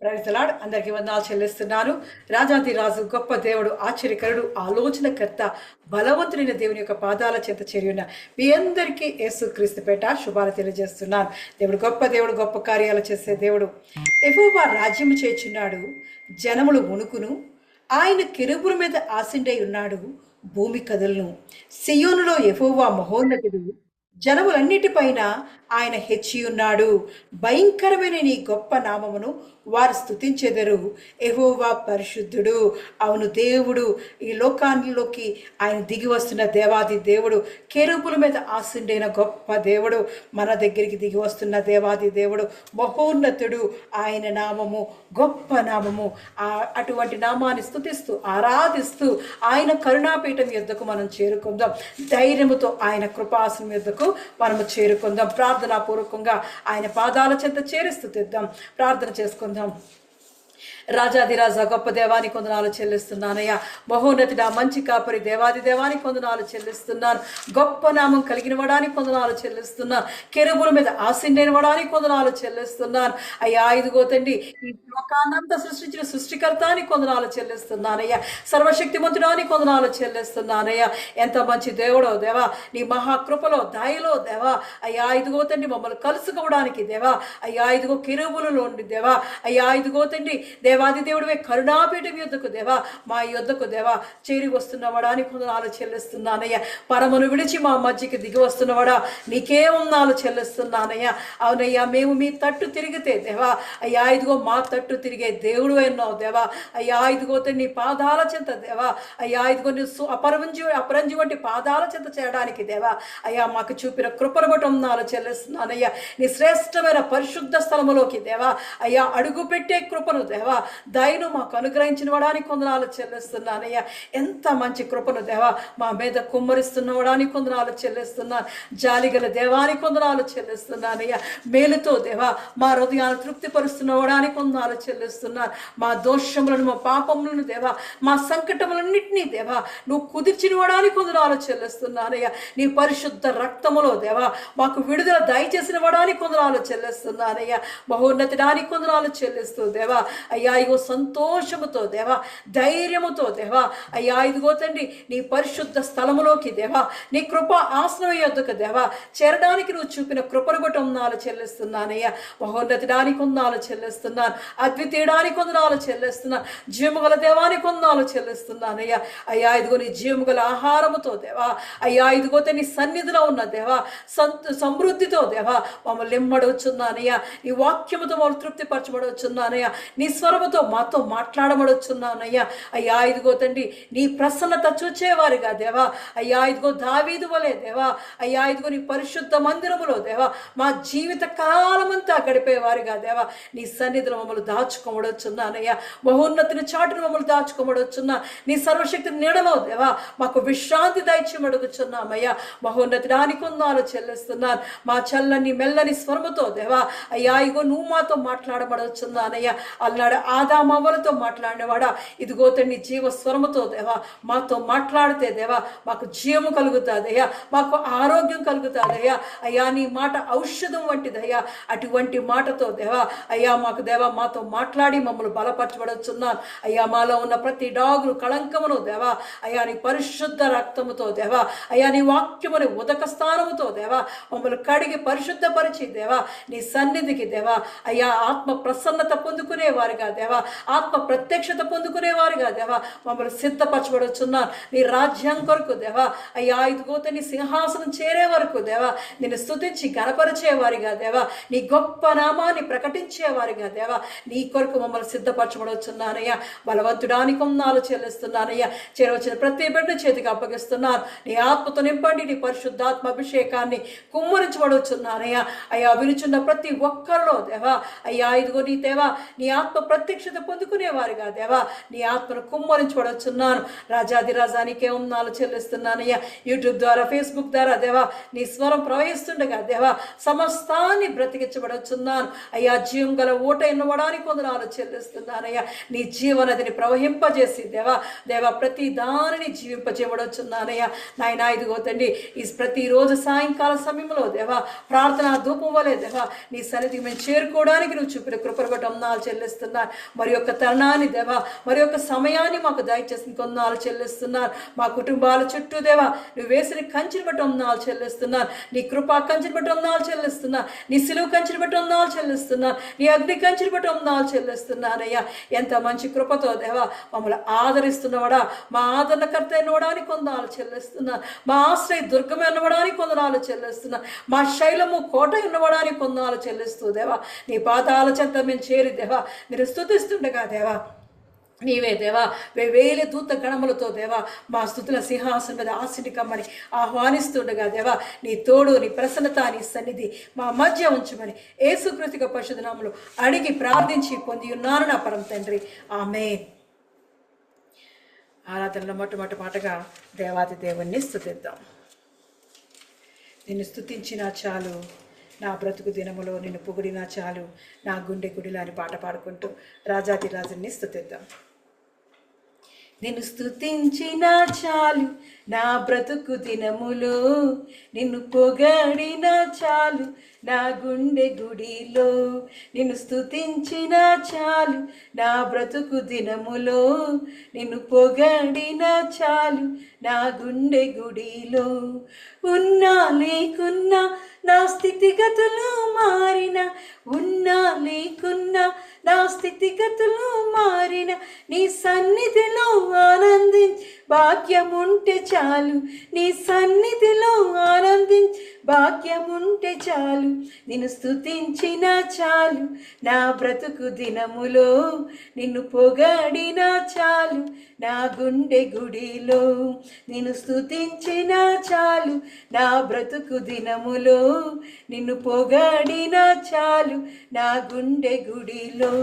Praise the lord. అందరికీ వందనాలు చెల్లిస్తున్నాను. రాజాది రాజు, గొప్ప దేవుడు, ఆశ్చర్యకరుడు, ఆలోచనకర్త, బలవంతుడైన దేవుని యొక్క పాదాల చేత చేరియున్న మీ అందరికీ యేసుక్రీస్తు పేట శుభాలు తెలియజేస్తున్నాను. దేవుడు గొప్ప దేవుడు, గొప్ప కార్యాలు చేసే దేవుడు. యెహోవా రాజ్యము చేయుచున్నాడు, జనములు వణుకును. ఆయన కెరూబుల మీద ఆసీనుడై ఉన్నాడు, భూమి కదులును. సియోనులో యెహోవా మహోన్నతుడు, జనములన్నిటిపైన ఆయన హెచ్చి ఉన్నాడు. భయంకరమైన నీ గొప్ప నామమును వారు స్తుతించెదరు. యెహోవా పరిశుద్ధుడు. అవును, దేవుడు ఈ లోకాల్లోకి ఆయన దిగి వస్తున్న దేవాది దేవుడు, కెరూబుల మీద ఆసీనుడైన గొప్ప దేవుడు, మన దగ్గరికి దిగి వస్తున్న దేవాది దేవుడు, మహోన్నతుడు. ఆయన నామము గొప్ప నామము. అటువంటి నామాన్ని స్తుతిస్తూ ఆరాధిస్తూ ఆయన కరుణాపీఠం యొద్దకు మనం చేరుకుందాం. ధైర్యముతో ఆయన కృపాసనం యొద్దకు మనము చేరుకుందాం. ప్రార్థనాపూర్వకంగా ఆయన పాదాల చెంత చేరి స్తుతిద్దాం, ప్రార్థన చేసుకుందాం. రాజాదిరాజా, గొప్ప దేవానికి వందనాలు చెల్లిస్తున్నానయ్యా. మహోన్నతుడా, మంచి కాపరి, దేవాది దేవానికి వందనాలు చెల్లిస్తున్నాను. గొప్ప నామం కలిగిన వాడానికి వందనాలు చెల్లిస్తున్నాను. కెరూబుల మీద ఆసీనుడైన వాడానికి వందనాలు చెల్లిస్తున్నాను. అయ్యా, ఇదిగో తండ్రి, ఈ లోకాన్నంతా సృష్టించిన సృష్టికర్తానికి వందనాలు చెల్లిస్తున్నానయ్యా. సర్వశక్తిమంతుడానికి వందనాలు చెల్లిస్తున్నానయ్యా. ఎంత మంచి దేవుడో దేవా, నీ మహాకృపలో దయలో దేవా. అయ్యా, ఇదిగో తండ్రి, మమ్మల్ని కలుసుకోవడానికి దేవా. అయ్యా, ఇదిగో కెరూబులలో ఉండి దేవా. అయ్యా, ఇదిగో తండ్రి, దేవాది దేవుడివే కరుణాపీఠం యొద్దకు దేవా, మా యొద్దకు దేవా చేరి వస్తున్నవాడానికి వందనాలు చెల్లిస్తున్నానయ్యా. పరమును విడిచి మా మధ్యకి దిగి వస్తున్నవాడా, నీకే వందనాలు చెల్లిస్తున్నానయ్యా. అవునయ్యా, మేము మీ తట్టు తిరిగితే దేవా, అయ్యా ఇదిగో మా తట్టు తిరిగే దేవుడు అన్నావు దేవా. అయ్యా, ఇదిగో నీ పాదాల చెంత దేవా. అయ్యా, ఇదిగో నీ అపరంజి వంటి పాదాల చెంత చేయడానికి దేవా, అయ్యా మాకు చూపిన కృపను బట్టి వందనాలు చెల్లిస్తున్నానయ్యా. నీ శ్రేష్టమైన పరిశుద్ధ స్థలములోకి దేవా, అయ్యా అడుగు పెట్టే కృపను దేవా, దయను మాకు అనుగ్రహించిన వాడానికి వందనాలు చెల్లిస్తున్నానయ్యా. ఎంత మంచి కృపను దేవా మా మీద కుమ్మరిస్తున్నవాడానికి వందనాలు చెల్లిస్తున్నాను. జాలిగల దేవానికి వందనాలు చెల్లిస్తున్నానయ్యా. మేలుతో దేవా మా హృదయాన్ని తృప్తిపరుస్తున్నవాడానికి వందనాలు చెల్లిస్తున్నాను. మా దోషములను, మా పాపములను దేవా, మా సంకటములన్నింటినీ దేవా నువ్వు కుదిర్చిన వాడానికి వందనాలు చెల్లిస్తున్నానయ్యా. నీ పరిశుద్ధ రక్తములో దేవా మాకు విడుదల దయచేసిన వాడానికి వందనాలు చెల్లిస్తున్నానయ్యా. మహోన్నతానికి వందనాలు చెల్లిస్తూ దేవా, అయ్యా ఇగో సంతోషముతో దేవా, ధైర్యముతో దేవా, అయ్యా ఇదిగో తండ్రి, నీ పరిశుద్ధ స్థలములోకి దేవా, నీ కృప ఆసనం యొద్దకు దేవా చేరడానికి నువ్వు చూపిన కృపను బట్టి వందనాలు చెల్లిస్తున్నానయ్యా. మహోన్నతానికి వందనాలు చెల్లిస్తున్నాను. అద్వితీయడానికి వందనాలు చెల్లిస్తున్నాను. జీవముగల దేవానికి వందనాలు చెల్లిస్తున్నానయ్యా. అయ్యా ఇదిగో నీ జీవముగల ఆహారముతో దేవా, అయ్యా ఇదిగో నీ సన్నిధిలో ఉన్న దేవా సమృద్ధితో దేవా మమ్మల్ని నిమ్మడవచ్చున్నానయ్యా. నీ వాక్యముతో మమ్మల్ని తృప్తిపరచబడవచ్చున్నానయ్యా. నీ స్వరముతో మాతో మాట్లాడబడుచున్నానయ్యా. అయ్యా ఇదిగో తండ్రి, నీ ప్రసన్నత చూచేవారిగా దేవా, అయ్యా ఇదిగో దావీదు వలే దేవా, అయ్యా ఇదిగో నీ పరిశుద్ధ మందిరములో దేవా మా జీవిత కాలమంతా గడిపేవారిగా దేవా నీ సన్నిధిలో మమ్మల్ని దాచుకోబడొచ్చున్నానయ్యా. మహోన్నతిని చాటును మమ్మల్ని దాచుకోబడొచ్చున్నా. నీ సర్వశక్తి నీడలో దేవా మాకు విశ్రాంతి దయచేయమడుగుచున్నామయ్యా. మహోన్నతానికి వందనాలు చెల్లిస్తున్నాను. మా చల్లని మెల్లని స్వరముతో దేవా, అయ్యా ఇగో నువ్వు మాతో మాట్లాడబడొచ్చున్నానయ్యా. అల్లాడు ఆదామవ్వలతో మాట్లాడినవాడా, ఇదిగో తండ్రి జీవస్వరముతో దేవా మాతో మాట్లాడితే దేవా మాకు జీవము కలుగుతాదయ్యా, మాకు ఆరోగ్యం కలుగుతాదయ్యా. అయ్యా నీ మాట ఔషధం వంటిదయ్యా. అటువంటి మాటతో దేవా అయ్యా మాకు దేవా మాతో మాట్లాడి మమ్మల్ని బలపరచబడుచున్నాను అయ్యా. మాలో ఉన్న ప్రతి డాగులు కళంకమును దేవా అయ్యా నీ పరిశుద్ధ రక్తముతో దేవా, అయ్యా నీ వాక్యముని ఉదక స్థానముతో దేవా మమ్మల్ని కడిగి పరిశుద్ధపరిచి దేవా నీ సన్నిధికి దేవా అయ్యా ఆత్మ ప్రసన్నత పొందుకునేవారుగా దేవా, ఆత్మ ప్రత్యక్షత పొందుకునేవారుగా దేవా మమ్మల్ని సిద్ధపరచబడుచున్నాను. నీ రాజ్యం కొరకు దేవా అయ్యా ఇదిగో నీ సింహాసనం చేరే వరకు దేవా నిన్ను స్తుతించి గణపరిచేవారిగా దేవా, నీ గొప్ప నామాన్ని ప్రకటించేవారిగా దేవా నీ కొరకు మమ్మల్ని సిద్ధపరచబడుచున్నానయ్యా. బలవంతుడానికి వందనాలు చెల్లిస్తున్నానయ్యా. చేరవచ్చిన ప్రతి బిడ్డ చేతికి అప్పగిస్తున్నాను. నీ ఆత్మతో నింపండి. నీ పరిశుద్ధాత్మ అభిషేకాన్ని కుమ్మరించబడుచున్నానయ్యా. అయ్యా వినుచున్న ప్రతి ఒక్కరిలో దేవా అయ్యా ఇదిగో నీ దేవా నీ ఆత్మ ప్రత్యక్షత పొందుకునేవారుగా దేవా నీ ఆత్మను కుమ్మరించబడుచున్నాను. రాజాదిరాజానికే వందనాలు చెల్లిస్తున్నానయ్యా. యూట్యూబ్ ద్వారా, ఫేస్బుక్ ద్వారా దేవా నీ స్వరం ప్రవహిస్తుండగా దేవా సమస్తాన్ని బ్రతికించబడుచున్నాను అయ్యా. జీవం గల ఓట ఎన్నవడానికి వందనాలు చెల్లిస్తున్నానయ్యా. నీ జీవనదిని ప్రవహింపజేసి దేవా దేవా ప్రతి దానిని జీవింపజేయబడుచున్నానయ్యా. నాయనా ఇదిగో తండ్రి ఈ ప్రతిరోజు సాయంకాల సమయంలో దేవా ప్రార్థనా ధూపం వలె దేవా నీ సన్నిధికి మేము చేరుకోవడానికి నువ్వు చూపిన కృపను బట్టి వందనాలు చెల్లిస్తున్నాను. చెల్లిస్తున్నారు. మరి యొక్క తరుణాన్ని దేవా, మరి యొక్క సమయాన్ని మాకు దయచేసి కొందనాలు చెల్లిస్తున్నారు. మా కుటుంబాల చుట్టూ దేవా నువ్వు వేసిన కంచెని బట్టి వందనాలు చెల్లిస్తున్నారు. నీ కృపా కంచెని బట్టి వందనాలు చెల్లిస్తున్నారు. నీ సిలువ కంచెని బట్టి వందనాలు చెల్లిస్తున్నారు. నీ అగ్ని కంచెని బట్టి వందనాలు చెల్లిస్తున్నారయ్యా. ఎంత మంచి కృపతో దేవా మమ్మల్ని ఆదరిస్తున్నవాడా, మా ఆదరణకర్త ఎన్నవడానికి కొందనాలు చెల్లిస్తున్నారు. మా ఆశ్రయ దుర్గం ఎన్నవడానికి కొందనాలు చెల్లిస్తున్నారు. మా శైలము కోట ఉన్నవడానికి కొందనాలు చెల్లిస్తూ దేవా నీ పాదాల చెంత మేము చేరి దేవా మీరు స్తుతిస్తుండగా దేవా నీవే దేవా వేల దూత గణములతో దేవా మా స్తుతుల సింహాసనం మీద ఆశని కమ్మని ఆహ్వానిస్తుండగా దేవా నీ తోడు, నీ ప్రసన్నత, నీ సన్నిధి మా మధ్య ఉంచమని యేసుక్రీస్తు పరిశుద్ధ నామములో అడిగి ప్రార్థించి పొంది ఉన్నాను నా పరమ తండ్రి, ఆమేన్. ఆరాధనలో మొట్టమొదటి పాటగా దేవాది దేవుణ్ణి స్తుతిద్దాం. నిన్ను స్తుతించినా చాలు, నా బ్రతుకు దినములో నిన్ను పొగిడినా చాలు, నా గుండె గుడిలో అని పాట పాడుకుంటూ రాజాది రాజుని స్తుతిద్దాం. నిన్ను స్తుతించినా చాలు, నా బ్రతుకు దినములో నిన్ను పొగడినా చాలు, నా గుండె గుడిలో నిన్ను స్తుతించినా చాలు, నా బ్రతుకు దినములో నిన్ను పొగడినా చాలు, నా గుండె గుడిలో. ఉన్నా లేకున్నా నా స్థితిగతులు మారిన, ఉన్నా లేకున్నా నా స్థితిగతులు మారిన, నీ సన్నిధిలో ఆనందించి భాగ్యముంటే చాలు, నీ సన్నిధిలో ఆనందించి భాగ్యముంటే చాలు. నిన్ను స్తుతించినా చాలు, నా బ్రతుకు దినములో నిన్ను పొగడినా చాలు, నా గుండె గుడిలో. నిన్ను స్తుతించినా చాలు, నా బ్రతుకు దినములో నిన్ను పొగడినా చాలు, నా గుండె గుడిలో.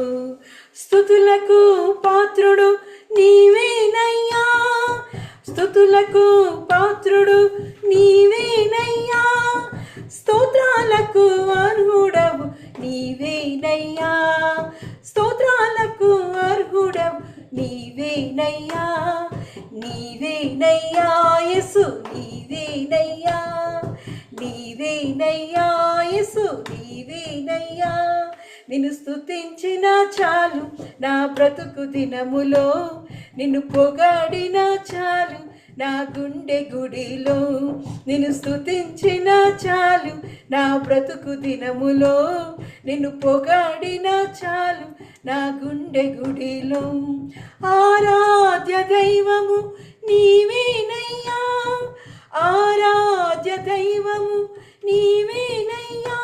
స్తుతులకు పాత్రుడు నీవేనయ్యా, స్తుతులకు పాత్రుడు నీవేనయ్యా, స్తోత్రాలకు అర్హుడవు నీవేనయ్యా, స్తోత్రాలకు అర్హుడవు నీవేనయ్యా, నీవేనయ్యా యేసు నీవేనయ్యా, నీవేనయ్యా యేసు నీవేనయ్యా. నిన్ను స్తుతించినా చాలు, నా బ్రతుకు దినములో నిన్ను పొగడినా చాలు, నా గుండె గుడిలో. నిన్ను స్తుతించినా చాలు, నా బ్రతుకు దినములో నిన్ను పొగడినా చాలు, నా గుండె గుడిలో. ఆరాధ్య దైవము నీవేనయ్యా, ఆరాధ్య దైవము నీవేనయ్యా,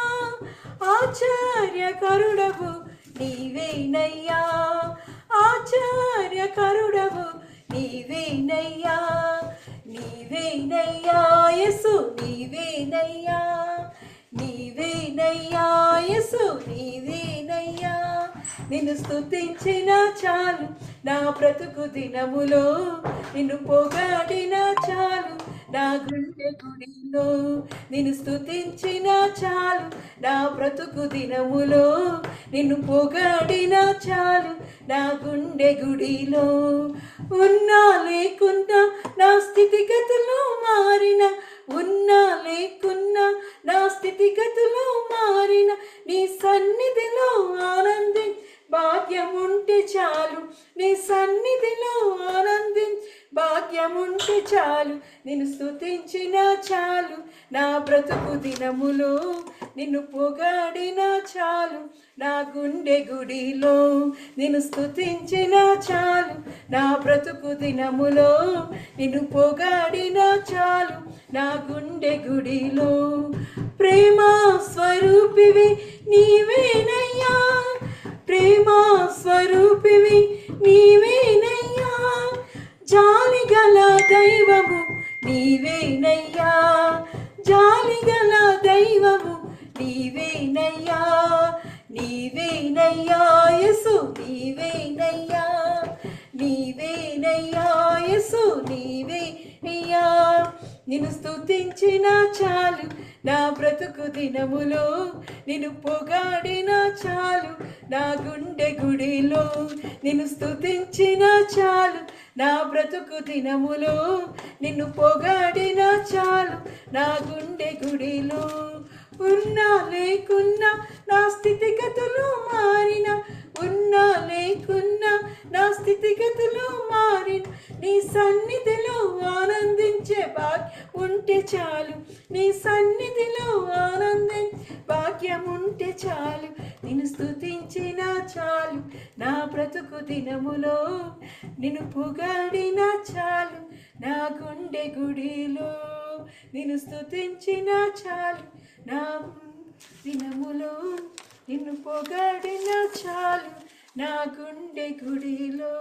ఆచార్యకరుడవు నీవేనయ్యా, ఆచార్యకరుడవు నీవేనయ్యా, నీవేనయ్యా యేసు నీవేనయ్యా, నీవేనయ్యా యేసు నీవేనయ్యా. నిన్ను స్తుతించినా చాలు, నా బ్రతుకు దినములో నిన్ను పొగడినా చాలు, నా గుండె గుడిలో. నిన్ను స్తుతించినా చాలు, నా బ్రతుకు దినములో నిన్ను పొగడినా చాలు, నా గుండె గుడిలో. ఉన్నా లేకున్నా నా స్థితిగతులు మారిన, ఉన్నా లేకున్నా నా స్థితిగతులు మారిన, నీ సన్నిధిలో ఆనంది భాగ్యముంటే చాలు, నీ సన్నిధిలో ఆనందించి భాగ్యముంటే చాలు. నిన్ను స్తుతించినా చాలు, నా బ్రతుకు దినములో నిన్ను పొగడినా చాలు, నా గుండె గుడిలో. నిన్ను స్తుతించినా చాలు, నా బ్రతుకు దినములో నిన్ను పొగడినా చాలు, నా గుండె గుడిలో. ప్రేమ స్వరూపివి నీవేనయ్యా, ప్రేమ స్వరూపివి నీవేనయ్యా, జాలిగల దైవము నీవేనయ్యా, జాలిగల దైవము నీవేనయ్యా, నీవేనయ్యా యేసు నీవేనయ్యా, నీవేనయ్యా యేసు నీవేనయ్యా. నిన్ను స్తుతించినా చాలు, నా బ్రతుకు దినములో నిన్ను పొగాడినా చాలు, నా గుండె గుడిలో. నిన్ను స్తుతించినా చాలు, నా బ్రతుకు దినములో నిన్ను పొగాడినా చాలు, నా గుండె గుడిలో. ఉన్నా లేకున్నా నా స్థితిగతులు మారిన, ఉన్నా స్థితిగతులు మారిన నీ సన్నిధిలో ఆనందించే భాగ్యం ఉంటే చాలు. నీ సన్నిధిలో ఆనందించే భాగ్యం ఉంటే చాలు. నిన్ను స్తుతించిన చాలు నా బ్రతుకు దినములో, నిన్ను పొగడిన చాలు నా గుండె గుడిలో. నిన్ను స్తుతించిన చాలు నా దినములో, నిన్ను పొగడిన చాలు నా గుండె గుడిలో.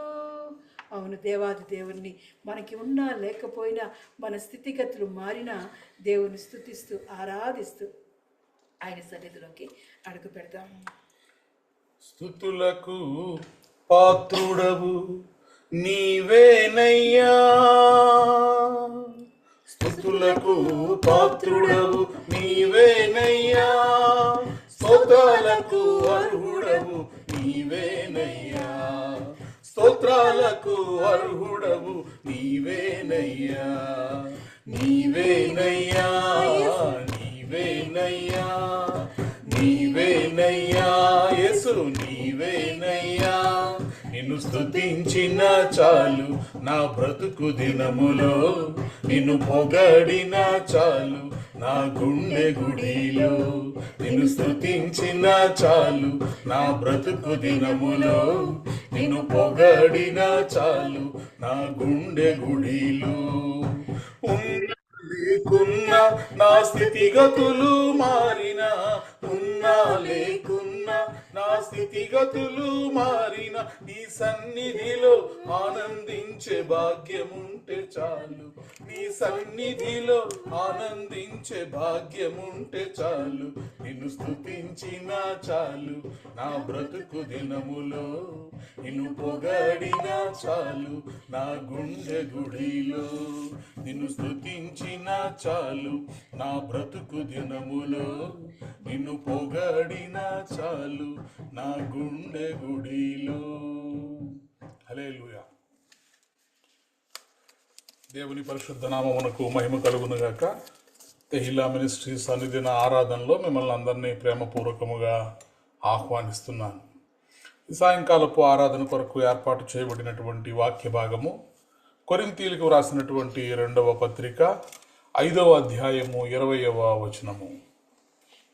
అవును, దేవాది దేవుణ్ణి మనకి ఉన్నా లేకపోయినా మన స్థితిగతులు మారినా దేవుని స్తుతిస్తూ ఆరాధిస్తూ ఆయన సన్నిధిలోకి అడుగు పెడతాం. స్తుతులకు పాత్రుడవు నీవేనయ్యా, స్తుతులకు పాత్రుడవు నీవేనయ్యా, స్తోత్రాలకు అర్హుడవు నీవేనయ్యా, స్తోత్రాలకు అర్హుడవు నీవేనయ్యా, నీవేనయ్యా, నీవేనయ్యా, నీవేనయ్యా, యేసు నీవేనయ్యా. నిన్ను స్తుతించిన చాలు నా బ్రతుకు దినములో, నిన్ను పొగడిన చాలు నా గుండె గుడిలో. నిన్ను స్తుతించిన చాలు నా బ్రతుకు దినములో, నిన్ను పొగడిన చాలు నా గుండె గుడిలో. లేకున్నా నా స్థితిగతులు మారిన, ఉన్నా లేకున్నా నా స్థితిగతులు మారిన, నీ సన్నిధిలో ఆనందించే భాగ్యముంటే చాలు. నీ సన్నిధిలో ఆనందించే భాగ్యముంటే చాలు. నిన్ను స్తుతించిన చాలు నా బ్రతుకు దినములో, నిన్ను పొగడిన చాలు నా గుండె గుడిలో. నిన్ను స్తుతించిన చాలు నా బ్రతుకు దినములో, నిన్ను పొగడిన చాలు నా గుండె గుడిలో. హల్లెలూయా. దేవుని పరిశుద్ధ నామమునకు మహిమ కలుగునుగాక. తెహిలా మినిస్ట్రీ సన్నిధిన ఆరాధనలో మిమ్మల్ని అందరినీ ప్రేమపూర్వకముగా ఆహ్వానిస్తున్నాను. ఈ సాయంకాలపు ఆరాధన కొరకు ఏర్పాటు చేయబడినటువంటి వాక్య భాగము కొరింథీయులకు వ్రాసినటువంటి 2వ పత్రిక 5వ అధ్యాయము 20వ వచనము.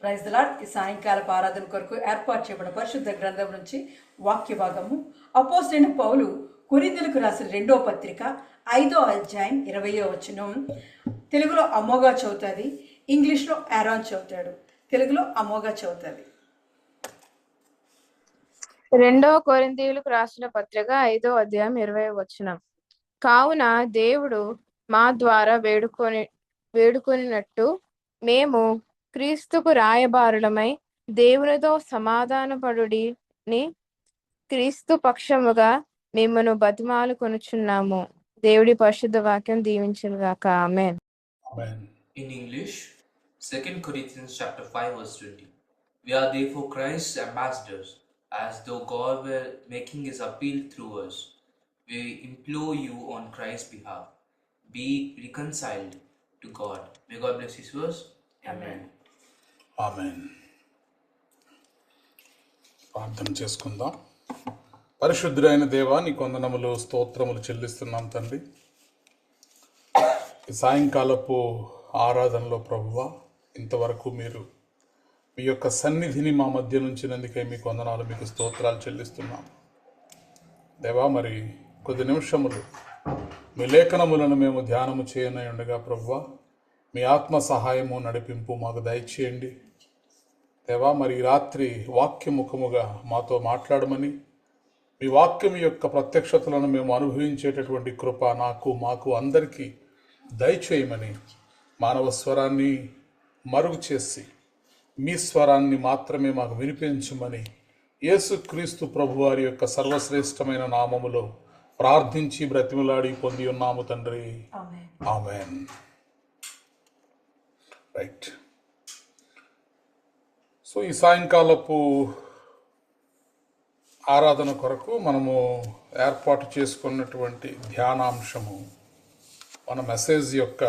Praise the Lord. ఈ సాయంకాలపు ఆరాధన కొరకు ఏర్పాటు చేయబడిన పరిశుద్ధ గ్రంథం నుంచి వాక్య భాగము అపోస్తలుడైన పౌలు కొరింథీయులకు రాసిన 2వ పత్రిక 5వ అధ్యాయం 20వ వచనం. తెలుగులో అమోగా చదువుతుంది, ఇంగ్లీష్లో ఆరోన్ చదువుతాడు. తెలుగులో అమోగా చదువుతుంది. 2వ కొరింథీయులకు రాసిన పత్రిక 5వ అధ్యాయం 20వ వచనం. కావున దేవుడు మా ద్వారా వేడుకొనినట్టు మేము క్రీస్తుకు రాయబారులమై దేవునితో సమాధానపడుడిని క్రీస్తు పక్షముగా మిమ్మను బతిమాలు కొనుచున్నాము. దేవుడి పరిశుద్ధ వాక్యం దీవించుగాక. ఆమేన్. In English, 2 Corinthians chapter 5 verse 20. We are therefore Christ's ambassadors, as though God were making his appeal through us. We implore you on Christ's behalf, be reconciled to God. May God bless this verse. Amen. ఆమేన్. ప్రార్థన చేసుకుందాం. పరిశుద్ధుడైన దేవా, నీ వందనములు స్తోత్రములు చెల్లిస్తున్నాం తండ్రి. ఈ సాయంకాలపు ఆరాధనలో ప్రభువా, ఇంతవరకు మీరు మీ యొక్క సన్నిధిని మా మధ్య నుంచినందుకే మీకు వందనాలు, మీకు స్తోత్రాలు చెల్లిస్తున్నాం దేవా. మరి కొద్ది నిమిషములు మీ లేఖనములను మేము ధ్యానము చేయనై ఉండగా ప్రభువా, మీ ఆత్మ సహాయము నడిపింపు మాకు దయచేయండి దేవా. మరి రాత్రి వాక్యముఖముగా మాతో మాట్లాడమని, మీ వాక్యం యొక్క ప్రత్యక్షతలను మేము అనుభవించేటటువంటి కృప మాకు అందరికీ దయచేయమని, మానవ స్వరాన్ని మరుగు చేసి మీ స్వరాన్ని మాత్రమే మాకు వినిపించమని యేసుక్రీస్తు ప్రభువారి యొక్క సర్వశ్రేష్టమైన నామములో ప్రార్థించి బ్రతిమలాడి పొంది ఉన్నాము తండ్రి. ఆమేన్. రైట్. సో ఈ సాయంకాలపు ఆరాధన కొరకు మనము ఏర్పాటు చేసుకున్నటువంటి ధ్యానాంశము, మన మెసేజ్ యొక్క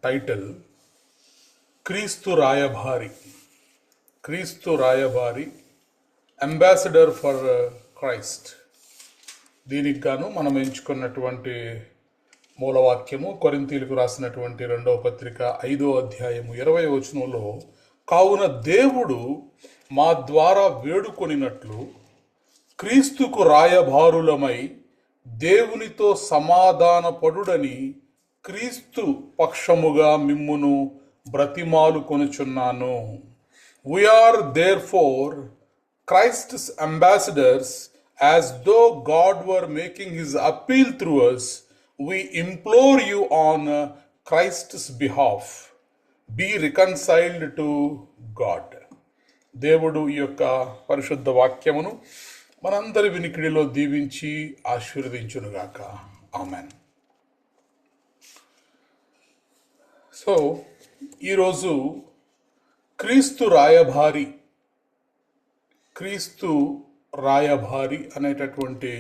టైటిల్ క్రీస్తు రాయబారి. క్రీస్తు రాయబారి, అంబాసిడర్ ఫర్ క్రైస్ట్. దీనికి గాను మనం ఎంచుకున్నటువంటి మూలవాక్యము కొరింథీయులకు రాసినటువంటి 2వ పత్రిక 5వ అధ్యాయము 20వ వచనంలో, కావున దేవుడు మా ద్వారా వేడుకొనినట్లు క్రీస్తుకు రాయభారులమై దేవునితో సమాధానపడుడని క్రీస్తు పక్షముగా మిమ్మును బ్రతిమాలు కొనుచున్నాను. We are therefore Christ's ambassadors, as though God were making his appeal through us. We implore you on Christ's behalf, be reconciled to God. దేవుడు ఈ యొక్క పరిశుద్ధ వాక్యమును మనందరి వినికిడిలో దీవించి ఆశీర్వదించునుగాక. ఆమెన్. సో ఈరోజు క్రీస్తు రాయభారి అనేటటువంటి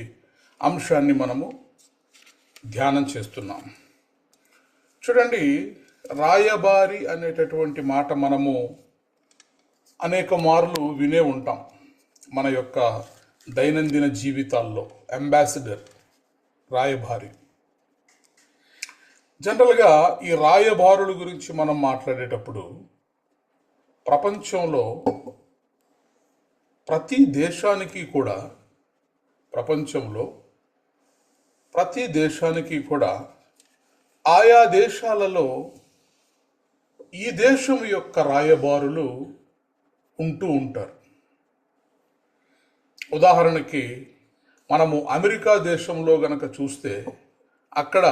అంశాన్ని మనము ధ్యానం చేస్తున్నాం. చూడండి, రాయబారి అనేటటువంటి మాట మనము అనేక మార్లు వినే ఉంటాం మన యొక్క దైనందిన జీవితాల్లో. అంబాసిడర్, రాయబారి. జనరల్గా ఈ రాయబారుల గురించి మనం మాట్లాడేటప్పుడు ప్రపంచంలో ప్రతి దేశానికి కూడా ఆయా దేశాలలో ఈ దేశం యొక్క రాయబారులు ఉంటూ ఉంటారు. ఉదాహరణకి మనము అమెరికా దేశంలో గనక చూస్తే అక్కడ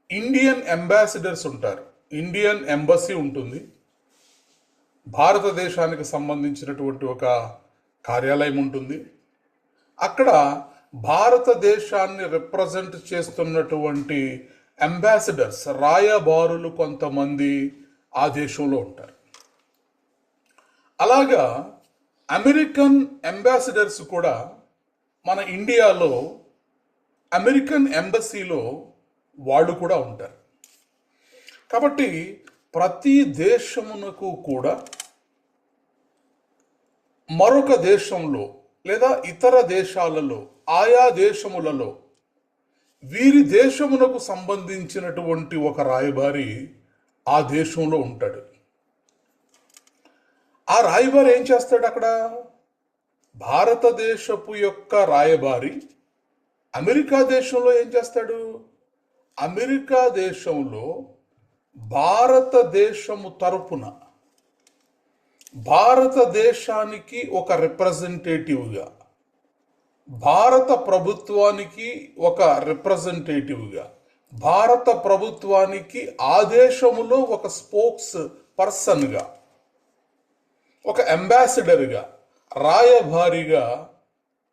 ఇండియన్ అంబాసిడర్స్ ఉంటారు. ఇండియన్ ఎంబసీ ఉంటుంది. భారతదేశానికి సంబంధించినటువంటి ఒక కార్యాలయం ఉంటుంది. అక్కడ భారతదేశాన్ని రిప్రజెంట్ చేస్తున్నటువంటి అంబాసిడర్స్, రాయబారులు కొంతమంది ఆ దేశంలో ఉంటారు. అలాగా అమెరికన్ అంబాసిడర్స్ కూడా మన ఇండియాలో అమెరికన్ ఎంబసీలో వాళ్ళు కూడా ఉంటారు. కాబట్టి ప్రతి దేశమునకు కూడా మరొక దేశంలో లేదా ఇతర దేశాలలో, ఆయా దేశములలో వీరి దేశమునకు సంబంధించినటువంటి ఒక రాయబారి ఆ దేశంలో ఉంటాడు. ఆ రాయబారి ఏం చేస్తాడు? అక్కడ భారతదేశపు యొక్క రాయబారి అమెరికా దేశంలో ఏం చేస్తాడు? అమెరికా దేశంలో భారతదేశము తరపున భారతదేశానికి ఒక రిప్రజెంటేటివ్గా, భారత ప్రభుత్వానికి ఒక రిప్రజెంటేటివ్గా, భారత ప్రభుత్వానికి ఆ దేశములో ఒక స్పోక్స్ పర్సన్గా, ఒక అంబాసిడర్గా, రాయబారిగా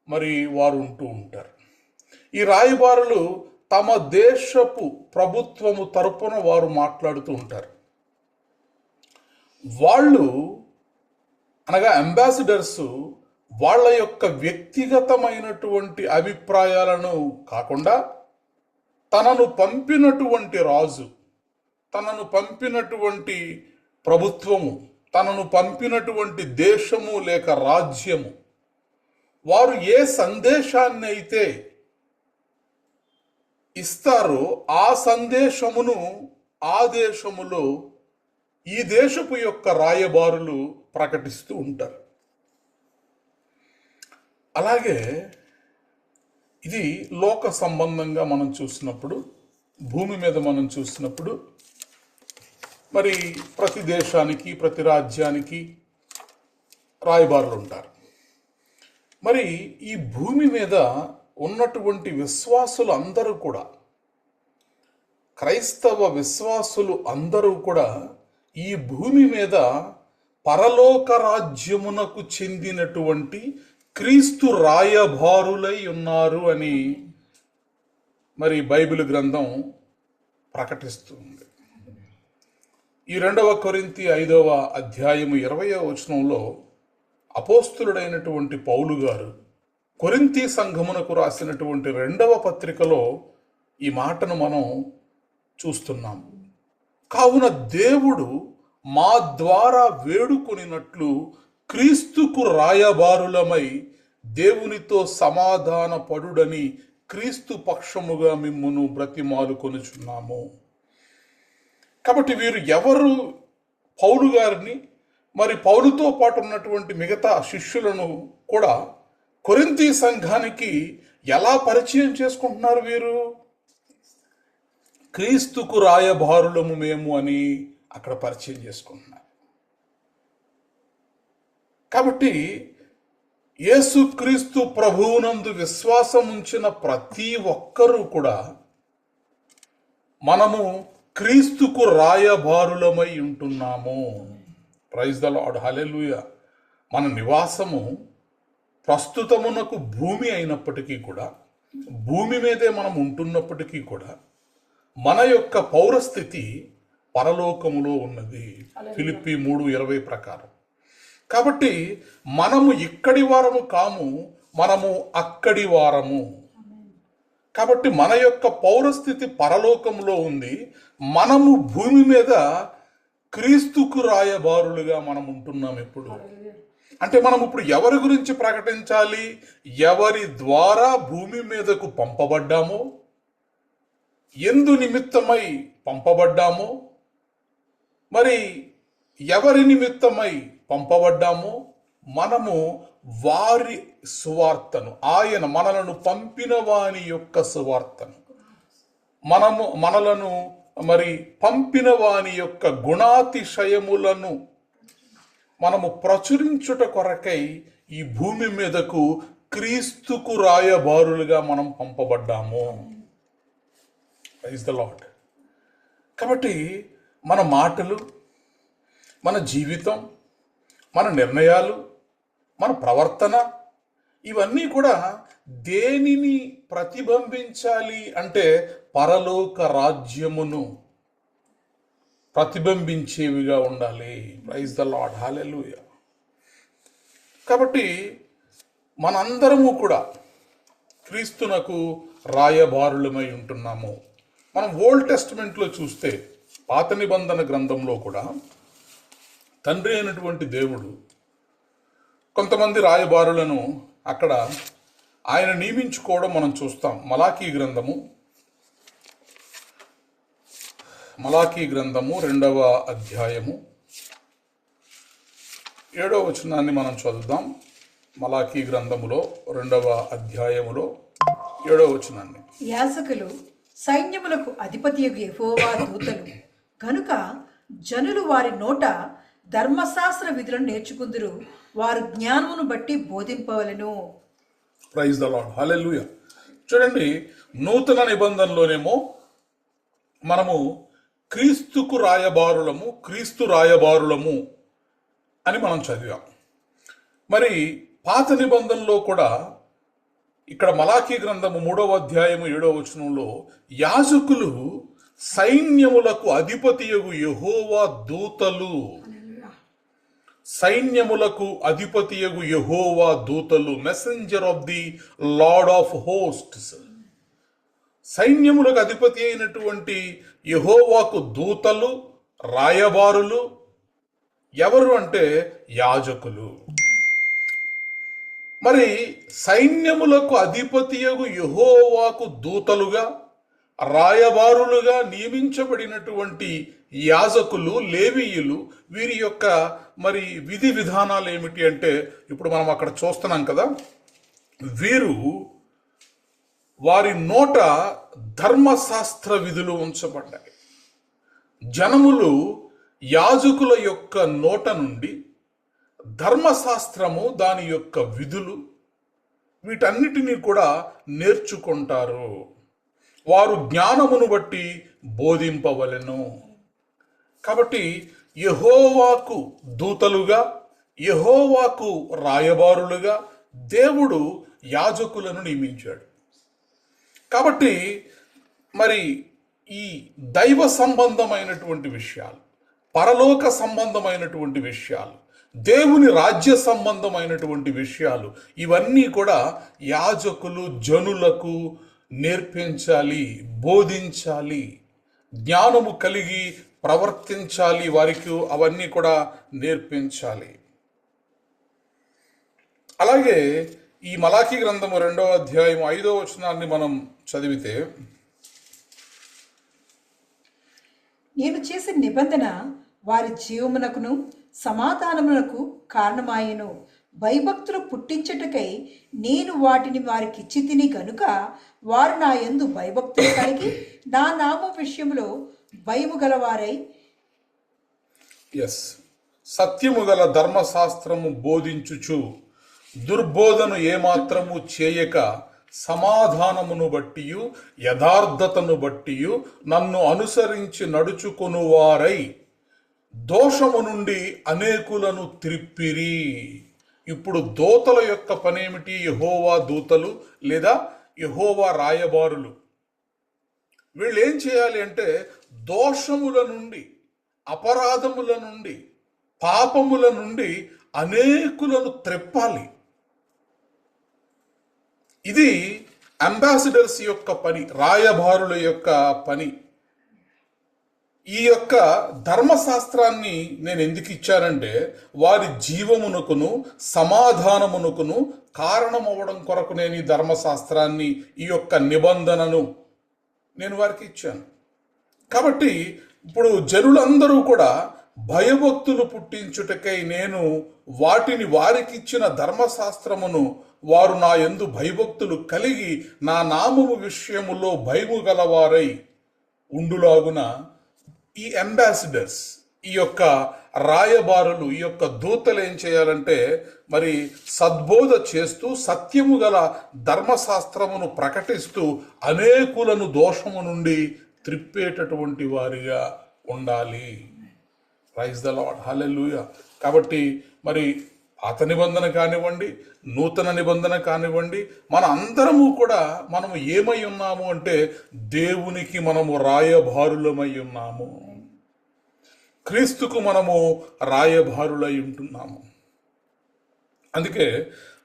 మరి వారు ఉంటూ ఉంటారు. ఈ రాయబారులు తమ దేశపు ప్రభుత్వము తరపున వారు మాట్లాడుతూ ఉంటారు. వాళ్ళు అనగా అంబాసిడర్స్ వాళ్ళ యొక్క వ్యక్తిగతమైనటువంటి అభిప్రాయాలను కాకుండా తనను పంపినటువంటి రాజు, తనను పంపినటువంటి ప్రభుత్వము, తనను పంపినటువంటి దేశము లేక రాజ్యము, వారు ఏ సందేశాన్ని అయితే ఇస్తారో ఆ సందేశమును ఆ దేశములో ఈ దేశపు యొక్క రాయబారులు ప్రకటిస్తూ ఉంటారు. అలాగే ఇది లోక సంబంధంగా మనం చూసినప్పుడు, భూమి మీద మనం చూసినప్పుడు మరి ప్రతి దేశానికి, ప్రతి రాజ్యానికి రాయబారులు ఉంటారు. మరి ఈ భూమి మీద ఉన్నటువంటి విశ్వాసులు అందరూ కూడా, క్రైస్తవ విశ్వాసులు అందరూ కూడా ఈ భూమి మీద పరలోక రాజ్యమునకు చెందినటువంటి క్రీస్తు రాయబారులై ఉన్నారు అని మరి బైబిల్ గ్రంథం ప్రకటిస్తుంది. ఈ 2వ కొరింథీ 5వ అధ్యాయము 20వ వచనంలో అపోస్తులుడైనటువంటి పౌలు గారు కొరింథీ సంఘమునకు రాసినటువంటి 2వ పత్రికలో ఈ మాటను మనం చూస్తున్నాం. కావున దేవుడు మా ద్వారా వేడుకొనినట్లు క్రీస్తుకు రాయబారులమై దేవునితో సమాధాన పడుడని క్రీస్తు పక్షముగా మిమ్మును బ్రతిమాలు కొనుచున్నాము. కాబట్టి వీరు ఎవరు? పౌలు గారిని, మరి పౌలుతో పాటు ఉన్నటువంటి మిగతా శిష్యులను కూడా కొరింథీ సంఘానికి ఎలా పరిచయం చేసుకుంటున్నారు? వీరు క్రీస్తుకు రాయబారులము మేము అని అక్కడ పరిచయం చేసుకుంటున్నారు. కాబట్టి యేసుక్రీస్తు ప్రభువునందు విశ్వాసం ఉంచిన ప్రతి ఒక్కరూ కూడా మనము క్రీస్తుకు రాయబారులమై ఉంటున్నాము. ప్రైజ్ ద లార్డ్, హల్లెలూయా. మన నివాసము ప్రస్తుతమునకు భూమి అయినప్పటికీ కూడా, భూమి మీదే మనం ఉంటున్నప్పటికీ కూడా మన యొక్క పౌరస్థితి పరలోకములో ఉన్నది, ఫిలిప్పీ 3:20 ప్రకారం. కాబట్టి మనము ఇక్కడి వారము కాము, మనము అక్కడి వారము. కాబట్టి మన యొక్క పౌరస్థితి పరలోకములో ఉంది. మనము భూమి మీద క్రీస్తుకు రాయబారులుగా మనం ఉంటున్నాం. ఇప్పుడు అంటే మనం ఇప్పుడు ఎవరి గురించి ప్రకటించాలి? ఎవరి ద్వారా భూమి మీదకు పంపబడ్డామో, ఎందు నిమిత్తమై పంపబడ్డామో, మరి ఎవరి నిమిత్తమై పంపబడ్డామో మనము వారి సువార్తను, ఆయన మనలను పంపిన వాని యొక్క సువార్తను, మనలను మరి పంపిన వాని యొక్క గుణాతిశయములను మనము ప్రచురించుట కొరకై ఈ భూమి మీదకు క్రీస్తుకు రాయబారులుగా మనం పంపబడ్డాము. Praise the lord. కాబట్టి మన మాటలు, మన జీవితం, మన నిర్ణయాలు, మన ప్రవర్తన ఇవన్నీ కూడా దేనిని ప్రతిబింబించాలి అంటే పరలోక రాజ్యమును ప్రతిబింబించేవిగా ఉండాలి. Praise the Lord, hallelujah. కాబట్టి మనందరము కూడా క్రీస్తునకు రాయబారులమై ఉంటున్నాము. మనం ఓల్డ్ టెస్టిమెంట్లో చూస్తే, పాత నిబంధన గ్రంథంలో కూడా తండ్రి అయినటువంటి దేవుడు కొంతమంది రాయబారులను అక్కడ ఆయన నియమించుకోవడం మనం చూస్తాం. మలాకీ గ్రంథము 2వ అధ్యాయము 7వ వచనాన్ని మనం చదువుదాం. మలాకీ గ్రంథములో 2వ అధ్యాయములో 7వ వచనాన్ని. యాజకులు సైన్యములకు అధిపతియగు యెహోవా దూతలు కనుక జనులు వారి నోట ధర్మశాస్త్ర విధులను నేర్చుకుందురు, వారు జ్ఞానమును బట్టి బోధింపవలెను. ప్రైజ్ ద లార్డ్, హల్లెలూయా. చూడండి, నూతన నిబంధనలోనేమో మనము క్రీస్తుకు రాయబారులము, క్రీస్తు రాయబారులము అని మనం చదివాం. మరి పాత నిబంధనలో కూడా ఇక్కడ మలాకీ గ్రంథము 3వ అధ్యాయము 7వ వచనంలో యాజకులు సైన్యములకు అధిపతియగు యెహోవా దూతలు, సైన్యములకు అధిపతియగు యెహోవా దూతలు, messenger of the Lord of hosts, సైన్యములకు అధిపతి అయినటువంటి యెహోవాకు దూతలు, రాయబారులు ఎవరు అంటే యాజకులు. మరి సైన్యములకు అధిపతియగు యెహోవాకు దూతలుగా, రాయబారులుగా నియమించబడినటువంటి యాజకులు, లేవీయులు, వీరి యొక్క మరి విధి విధానాలు ఏమిటి అంటే ఇప్పుడు మనం అక్కడ చూస్తున్నాం కదా. వీరు వారి నోట ధర్మశాస్త్ర విధులు ఉంచబడ్డాయి. జనములు యాజకుల యొక్క నోట నుండి ధర్మశాస్త్రము, దాని యొక్క విధులు, వీటన్నిటినీ కూడా నేర్చుకుంటారు. వారు జ్ఞానమును బట్టి బోధింపవలెను. కాబట్టి యెహోవాకు దూతలుగా, యెహోవాకు రాయబారులుగా దేవుడు యాజకులను నియమించాడు. కాబట్టి మరి ఈ దైవ సంబంధమైనటువంటి విషయాలు, పరలోక సంబంధమైనటువంటి విషయాలు, దేవుని రాజ్య సంబంధమైనటువంటి విషయాలు, ఇవన్నీ కూడా యాజకులు జనులకు నేర్పించాలి, బోధించాలి, జ్ఞానము కలిగి ప్రవర్తించాలి, వారికి అవన్నీ కూడా నేర్పించాలి. అలాగే ఈ మలాకీ గ్రంథము 2వ అధ్యాయం 5వ వచనాన్ని మనం చదివితే, నేను చేసిన నిబంధన వారి జీవమునకును సమాధానమునకు కారణమాయెను. భయభక్తులు పుట్టించుటకై నేను వాటిని వారికి ఇచ్చి తిని గనుక వారు నా యందు భయభక్తులు కలిగి నా నామ విషయంలో భయము గలవారై సత్యము గల ధర్మశాస్త్రము బోధించుచు దుర్బోధను ఏమాత్రము చేయక సమాధానమును బట్టియు యథార్థతను బట్టియు నన్ను అనుసరించి నడుచుకొనువారై దోషము నుండి అనేకులను త్రిప్పిరి. ఇప్పుడు దూతల యొక్క పనేమిటి? యెహోవా దూతలు లేదా యెహోవా రాయబారులు. వీళ్ళు ఏం చేయాలి అంటే దోషముల నుండి, అపరాధముల నుండి, పాపముల నుండి అనేకులను త్రెప్పాలి. ఇది అంబాసిడర్స్ యొక్క పని, రాయబారుల యొక్క పని. ఈ యొక్క ధర్మశాస్త్రాన్ని నేను ఎందుకు ఇచ్చానంటే వారి జీవమునకును సమాధానమునకును కారణమవ్వడం కొరకు నేను ఈ ధర్మశాస్త్రాన్ని, ఈ యొక్క నిబంధనను నేను వారికి ఇచ్చాను. కాబట్టి ఇప్పుడు జనులందరూ కూడా భయభక్తులు పుట్టించుటకై నేను వాటిని వారికి ఇచ్చిన ధర్మశాస్త్రమును వారు నా యందు భయభక్తులు కలిగి నా నామము విషయములో భయము గలవారై ఉండులాగున ఈ అంబాసిడర్స్, ఈ యొక్క రాయబారులు, ఈ యొక్క దూతలు ఏం చేయాలంటే మరి సద్బోధ చేస్తూ సత్యము గల ధర్మశాస్త్రమును ప్రకటిస్తూ అనేకులను దోషము నుండి త్రిప్పేటటువంటి వారిగా ఉండాలి. Praise the Lord, hallelujah. కాబట్టి మరి పాత నిబంధన కానివ్వండి, నూతన నిబంధన కానివ్వండి, మన అందరము కూడా మనము ఏమై ఉన్నాము అంటే దేవునికి మనము రాయబారులమై ఉన్నాము. క్రీస్తుకు మనము రాయబారులై ఉంటున్నాము. అందుకే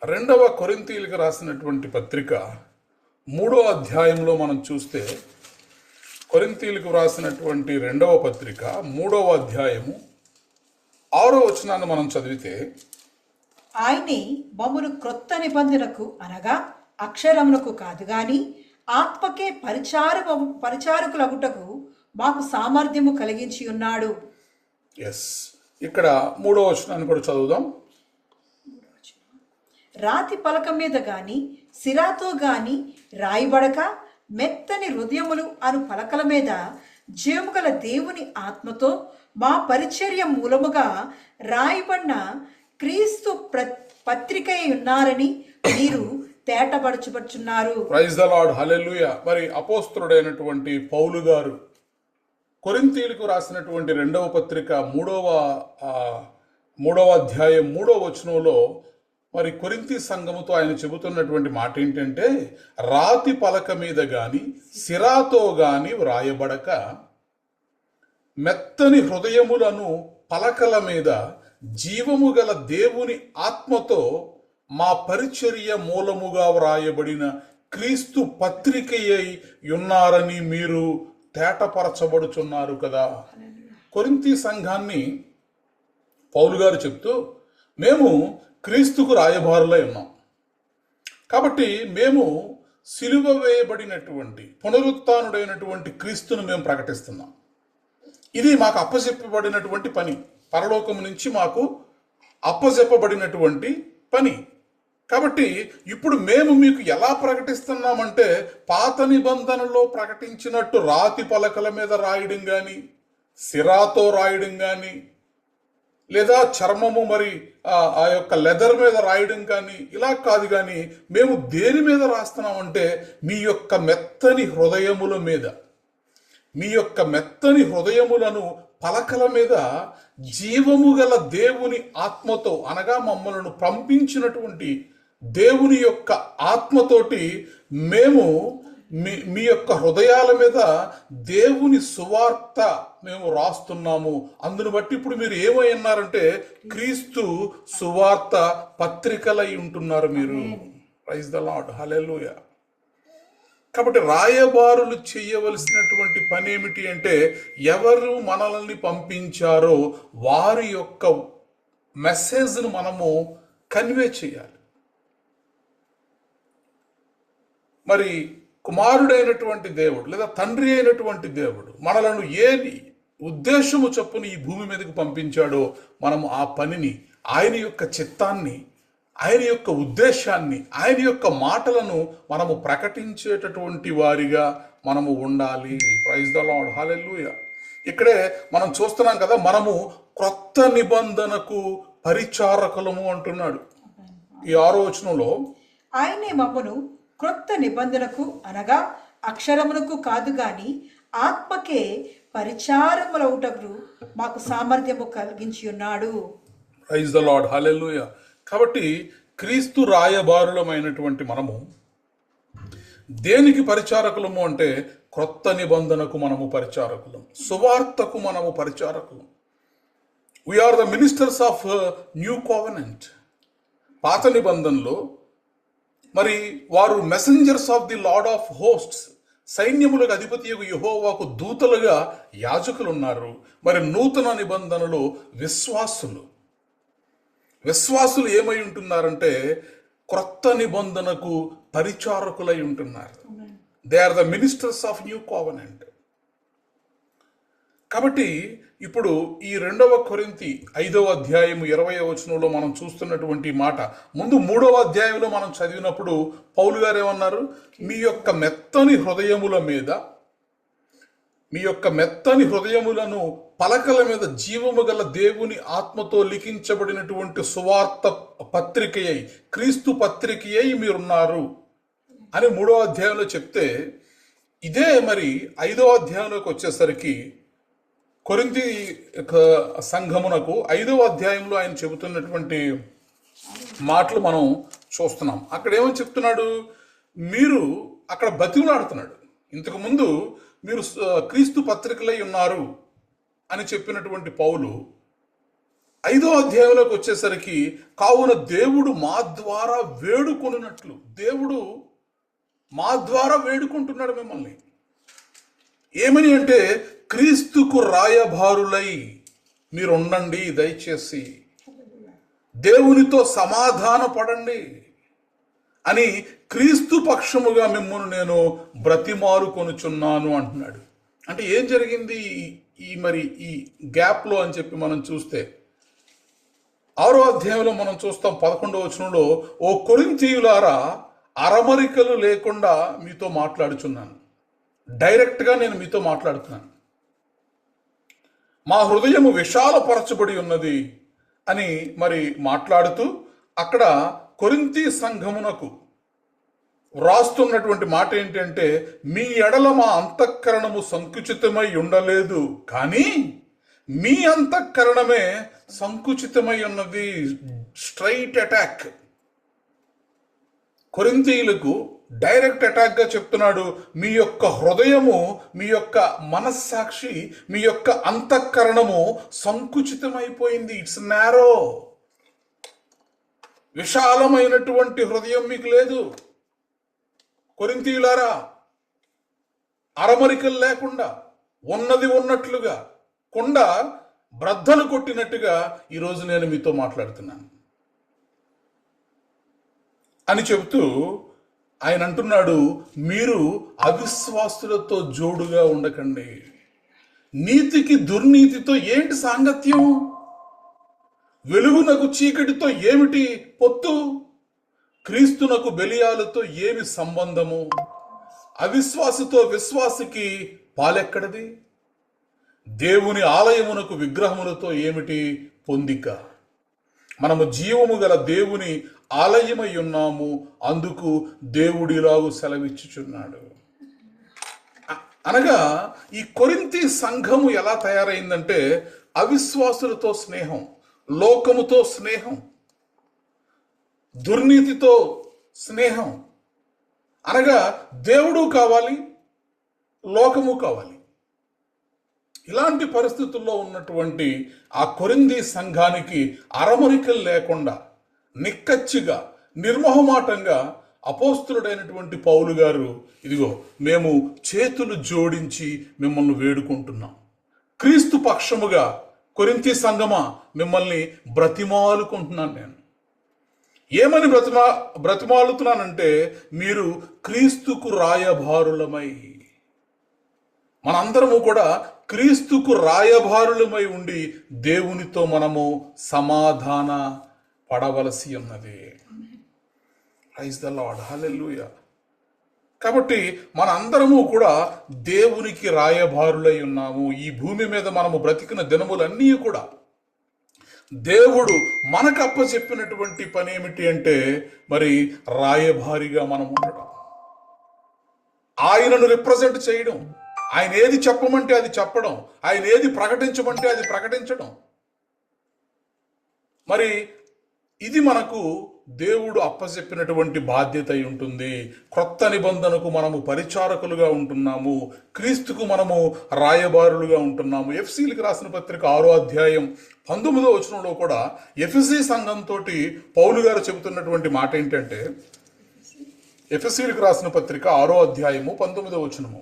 2వ కొరింథీయులకు రాసినటువంటి పత్రిక 3వ అధ్యాయంలో మనం చూస్తే, కొరింథీయులకు రాసినటువంటి 2వ పత్రిక 3వ అధ్యాయము 6వ వచనాన్ని మనం చదివితే, ఆయనే మమ్మును క్రొత్త నిబంధనకు అనగా అక్షరమునకు కాదు గాని ఆత్మకే పరిచారకులగుటకు మాకు సామర్థ్యము కలిగించి ఉన్నాడు. ఇక్కడ 3వ వచనాన్ని కూడా చదువుదాం. రాతి పలక మీద గాని సిరాతో గాని రాయబడక మెత్తని హృదయములు అను పలకల మీద జీవముగల దేవుని ఆత్మతో మా పరిచర్య మూలముగా రాయబడిన క్రీస్తు పత్రిక ఉన్నారని మీరు తేటపరచుపరుచున్నారు. ప్రైజ్ ద లార్డ్, హల్లెలూయా. మరి అపోస్తలుడైనటువంటి పౌలు గారు కొరింథీయులకు రాసినటువంటి 2వ పత్రిక 3వ అధ్యాయం 3వ వచనంలో మరి కొరింథీ సంఘముతో ఆయన చెబుతున్నటువంటి మాట ఏంటంటే, రాతి పలక మీద గాని సిరాతో గాని వ్రాయబడక మెత్తని హృదయములను పలకల మీద జీవము గల దేవుని ఆత్మతో మా పరిచర్య మూలముగా వ్రాయబడిన క్రీస్తు పత్రికయై ఉన్నారని మీరు తేటపరచబడుచున్నారు కదా. కొరింథీ సంఘాన్ని పౌలు గారు చెప్తూ, మేము క్రీస్తుకు రాయబారులై ఉన్నాం కాబట్టి మేము సిలువ వేయబడినటువంటి పునరుత్థానుడైనటువంటి క్రీస్తును మేము ప్రకటిస్తున్నాం. ఇది మాకు అప్పచెప్పబడినటువంటి పని, పరలోకం నుంచి మాకు అప్పచెప్పబడినటువంటి పని. కాబట్టి ఇప్పుడు మేము మీకు ఎలా ప్రకటిస్తున్నామంటే పాత నిబంధనలో ప్రకటించినట్టు రాతి పలకల మీద రాయడం కానీ, సిరాతో రాయడం కానీ, లేదా చర్మము మరి ఆ యొక్క లెదర్ మీద రాయడం కానీ ఇలా కాదు. కానీ మేము దేని మీద రాస్తున్నామంటే మీ యొక్క మెత్తని హృదయముల మీద, మీ యొక్క మెత్తని హృదయములను పలకల మీద జీవము గల దేవుని ఆత్మతో, అనగా మమ్మలను పంపించినటువంటి దేవుని యొక్క ఆత్మతోటి మేము మీ యొక్క హృదయాల మీద దేవుని సువార్త మేము రాస్తున్నాము. అందును బట్టి ఇప్పుడు మీరు ఏమై ఉన్నారంటే క్రీస్తు సువార్త పత్రికలై ఉంటున్నారు మీరు. Praise the Lord, hallelujah. కాబట్టి రాయబారులు చేయవలసినటువంటి పని ఏమిటి అంటే ఎవరు మనల్ని పంపించారో వారి యొక్క మెసేజ్ను మనము కన్వే చేయాలి. మరి కుమారుడైనటువంటి దేవుడు లేదా తండ్రి అయినటువంటి దేవుడు మనలను ఏ ఉద్దేశము చొప్పున ఈ భూమి మీదకి పంపించాడో మనము ఆ పనిని, ఆయన యొక్క చిత్తాన్ని, ఆయన యొక్క ఉద్దేశాన్ని, ఆయన యొక్క మాటలను మనము ప్రకటించేటటువంటి వారిగా మనము ఉండాలి. ప్రైజ్ ద లార్డ్, హల్లెలూయా. ఇక్కడే మనం చూస్తున్నాం కదా, మనము క్రొత్త నిబంధనకు పరిచారకులము అంటున్నాడు ఈ 6వ వచనంలో. ఆయనే మమ్మను క్రొత్త నిబంధనకు అనగా అక్షరమునకు కాదు గాని ఆత్మకే పరిచారములవుటకు మాకు సామర్థ్యము కలిగించి ఉన్నాడు. Praise the Lord, hallelujah. కాబట్టి క్రీస్తు రాయబారులమైనటువంటి మనము దేనికి పరిచారకులము అంటే క్రొత్త నిబంధనకు మనము పరిచారకులం, సువార్తకు మనము పరిచారకులం. We are the ministers of new covenant. పాత నిబంధనలో మరి వారు messengers of the Lord of hosts, సైన్యములకు అధిపతియగు యెహోవాకు దూతలుగా యాజకులు ఉన్నారు. మరి నూతన నిబంధనలో విశ్వాసులు ఏమై ఉంటున్నారంటే క్రొత్త నిబంధనకు పరిచారకులై ఉంటున్నారు. They are the ministers of new covenant. కాబట్టి ఇప్పుడు ఈ 2వ కొరింథీ 5వ అధ్యాయము 20వ వచనంలో మనం చూస్తున్నటువంటి మాట, ముందు 3వ అధ్యాయంలో మనం చదివినప్పుడు పౌలు గారు ఏమన్నారు? మీ యొక్క మెత్తని హృదయములను పలకల మీద జీవము గల దేవుని ఆత్మతో లిఖించబడినటువంటి సువార్త పత్రికయై, క్రీస్తు పత్రికయై మీరున్నారు అని 3వ అధ్యాయంలో చెప్తే, ఇదే మరి 5వ అధ్యాయంలోకి వచ్చేసరికి కొరింథీ సంఘమునకు 5వ అధ్యాయంలో ఆయన చెబుతున్నటువంటి మాటలు మనం చూస్తున్నాం. అక్కడ ఏమని చెప్తున్నాడు? మీరు అక్కడ బతిమలాడుతున్నాడు. ఇంతకుముందు మీరు క్రీస్తు పత్రికలై ఉన్నారు అని చెప్పినటువంటి పౌలు 5వ అధ్యాయంలోకి వచ్చేసరికి, కావున దేవుడు మా ద్వారా వేడుకొనున్నట్లు, దేవుడు మా ద్వారా వేడుకుంటున్నాడు మిమ్మల్ని. ఏమని అంటే, క్రీస్తుకు రాయబారులై మీరు ఉండండి, దయచేసి దేవునితో సమాధాన పడండి అని క్రీస్తు పక్షముగా మిమ్మల్ని నేను బ్రతిమారు కొనుచున్నాను అంటున్నాడు. అంటే ఏం జరిగింది ఈ గ్యాప్లో అని చెప్పి మనం చూస్తే 6వ అధ్యాయంలో మనం చూస్తాం 11వ వచనంలో, ఓ కొరింథీయులారా, అరమరికలు లేకుండా మీతో మాట్లాడుచున్నాను, డైరెక్ట్గా నేను మీతో మాట్లాడుతున్నాను, మా హృదయము విశాలపరచబడి ఉన్నది అని మరి మాట్లాడుతూ అక్కడ కొరింథీ సంఘమునకు వ్రాస్తున్నటువంటి మాట ఏంటంటే, మీ ఎడల మా అంతఃకరణము సంకుచితమై ఉండలేదు, కానీ మీ అంతఃకరణమే సంకుచితమై ఉన్నది. Straight attack. కొరింథీయులకు డైరెక్ట్ అటాక్గా చెప్తున్నాడు, మీ యొక్క హృదయము, మీ యొక్క మనస్సాక్షి, మీ యొక్క అంతఃకరణము సంకుచితమైపోయింది. It's narrow. విశాలమైనటువంటి హృదయం మీకు లేదు. కొరింథీయులారా, అరమరికలు లేకుండా ఉన్నది ఉన్నట్లుగా కొండ బ్రద్దలు కొట్టినట్టుగా ఈరోజు నేను మీతో మాట్లాడుతున్నాను అని చెబుతూ ఆయన అంటున్నాడు, మీరు అవిశ్వాసులతో జోడుగా ఉండకండి. నీతికి దుర్నీతితో ఏంటి సాంగత్యం? వెలుగునకు చీకటితో ఏమిటి పొత్తు? క్రీస్తునకు బెలియాలతో ఏమి సంబంధము? అవిశ్వాసతో విశ్వాసికి పాలెక్కడది? దేవుని ఆలయమునకు విగ్రహములతో ఏమిటి పొందిక? మనము జీవము గల దేవుని ఆలయమై ఉన్నాము, అందుకు దేవుడిలాగు సెలవిచ్చుచున్నాడు. అనగా ఈ కొరింథీ సంఘము ఎలా తయారైందంటే, అవిశ్వాసులతో స్నేహం, లోకముతో స్నేహం, దుర్నీతితో స్నేహం. అనగా దేవుడు కావాలి, లోకము కావాలి. ఇలాంటి పరిస్థితుల్లో ఉన్నటువంటి ఆ కొరింథీ సంఘానికి అరమరికలు లేకుండా నిక్కచ్చిగా నిర్మోహమాటంగా అపోస్తులుడైనటువంటి పౌలు గారు, ఇదిగో మేము చేతులు జోడించి మిమ్మల్ని వేడుకుంటున్నాం, క్రీస్తు పక్షముగా కొరింథీ సంఘమా మిమ్మల్ని బ్రతిమాలుకుంటున్నాను నేను. ఏమని బ్రతిమాలుతున్నానంటే మీరు క్రీస్తుకు రాయబారులమై, మనందరము కూడా క్రీస్తుకు రాయబారులమై ఉండి దేవునితో మనము సమాధాన పడవలసి ఉన్నది. Praise the Lord, hallelujah. కాబట్టి మనందరము కూడా దేవునికి రాయబారులై ఉన్నాము. ఈ భూమి మీద మనము బ్రతికిన దినములన్నీ కూడా దేవుడు మనకు అప్పచెప్పినటువంటి పని ఏమిటి అంటే మరి రాయబారిగా మనం ఉండడం, ఆయనను రిప్రజెంట్ చేయడం, ఆయన ఏది చెప్పమంటే అది చెప్పడం, ఆయన ఏది ప్రకటించమంటే అది ప్రకటించడం. మరి ఇది మనకు దేవుడు అప్పచెప్పినటువంటి బాధ్యత అయి ఉంటుంది. క్రొత్త నిబంధనకు మనము పరిచారకులుగా ఉంటున్నాము, క్రీస్తుకు మనము రాయబారులుగా ఉంటున్నాము. ఎఫ్సీలకు రాసిన పత్రిక 6వ అధ్యాయం 19వ వచనంలో కూడా ఎఫెసీ సంఘంతో పౌలు గారు చెబుతున్నటువంటి మాట ఏంటంటే, ఎఫెసీలకు రాసిన పత్రిక 6వ అధ్యాయము 19వ వచనము,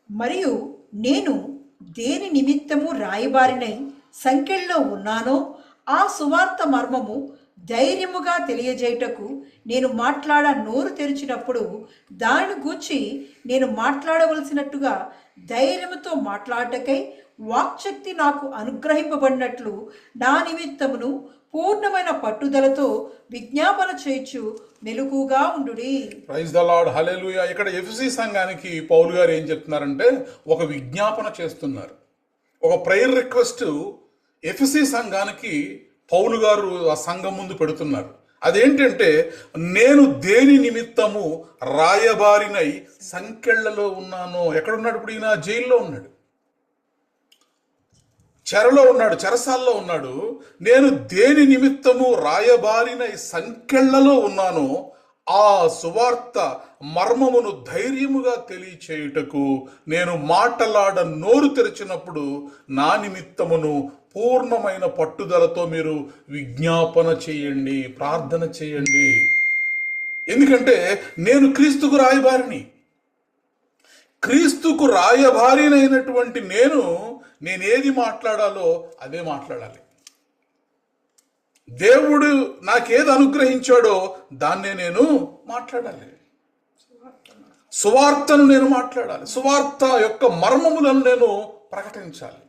మరియు నేను దేని నిమిత్తము రాయబారినై సంకెళ్ళలో ఉన్నానో ఆ సువార్త మర్మము ధైర్యముగా తెలియజేయుటకు నేను నోరు తెరిచినప్పుడు దానిని గూర్చి నేను మాట్లాడవలసినట్టుగా ధైర్యముతో మాట్లాడటకై వాక్శక్తి నాకు అనుగ్రహింపబడినట్లు నా నిమిత్తమును పూర్ణమైన పట్టుదలతో విజ్ఞాపన చేయొచ్చు మెలకుగా ఉండుడి. ప్రైజ్ ద లార్డ్, హల్లెలూయా. ఇక్కడ ఎఫెసీ సంఘానికి పౌలు గారు ఏం చెప్తున్నారంటే ఒక విజ్ఞాపన చేస్తున్నారు, ఒక ప్రేయర్ రిక్వెస్ట్ ఎఫెసీ సంఘానికి పౌలు గారు ఆ సంఘం ముందు పెడుతున్నారు. అదేంటంటే, నేను దేని నిమిత్తము రాయబారినై సంకెళ్లలో ఉన్నాను. ఎక్కడున్నాడు ఇప్పుడు ఈయన? జైల్లో ఉన్నాడు, చెరలో ఉన్నాడు, చెరసాల్లో ఉన్నాడు. నేను దేని నిమిత్తము రాయబారినై సంకెళ్లలో ఉన్నాను, ఆ సువార్త మర్మమును ధైర్యముగా తెలియచేయుటకు నేను మాటలాడ నోరు తెరిచినప్పుడు నా నిమిత్తమును పూర్ణమైన పట్టుదలతో మీరు విజ్ఞాపన చేయండి, ప్రార్థన చేయండి. ఎందుకంటే నేను క్రీస్తుకు రాయబారిని. క్రీస్తుకు రాయబారినైనటువంటి నేనేది మాట్లాడాలో అదే మాట్లాడాలి. దేవుడు నాకేది అనుగ్రహించాడో దాన్నే నేను మాట్లాడాలి. సువార్తను నేను మాట్లాడాలి, సువార్త యొక్క మర్మములను నేను ప్రకటించాలి.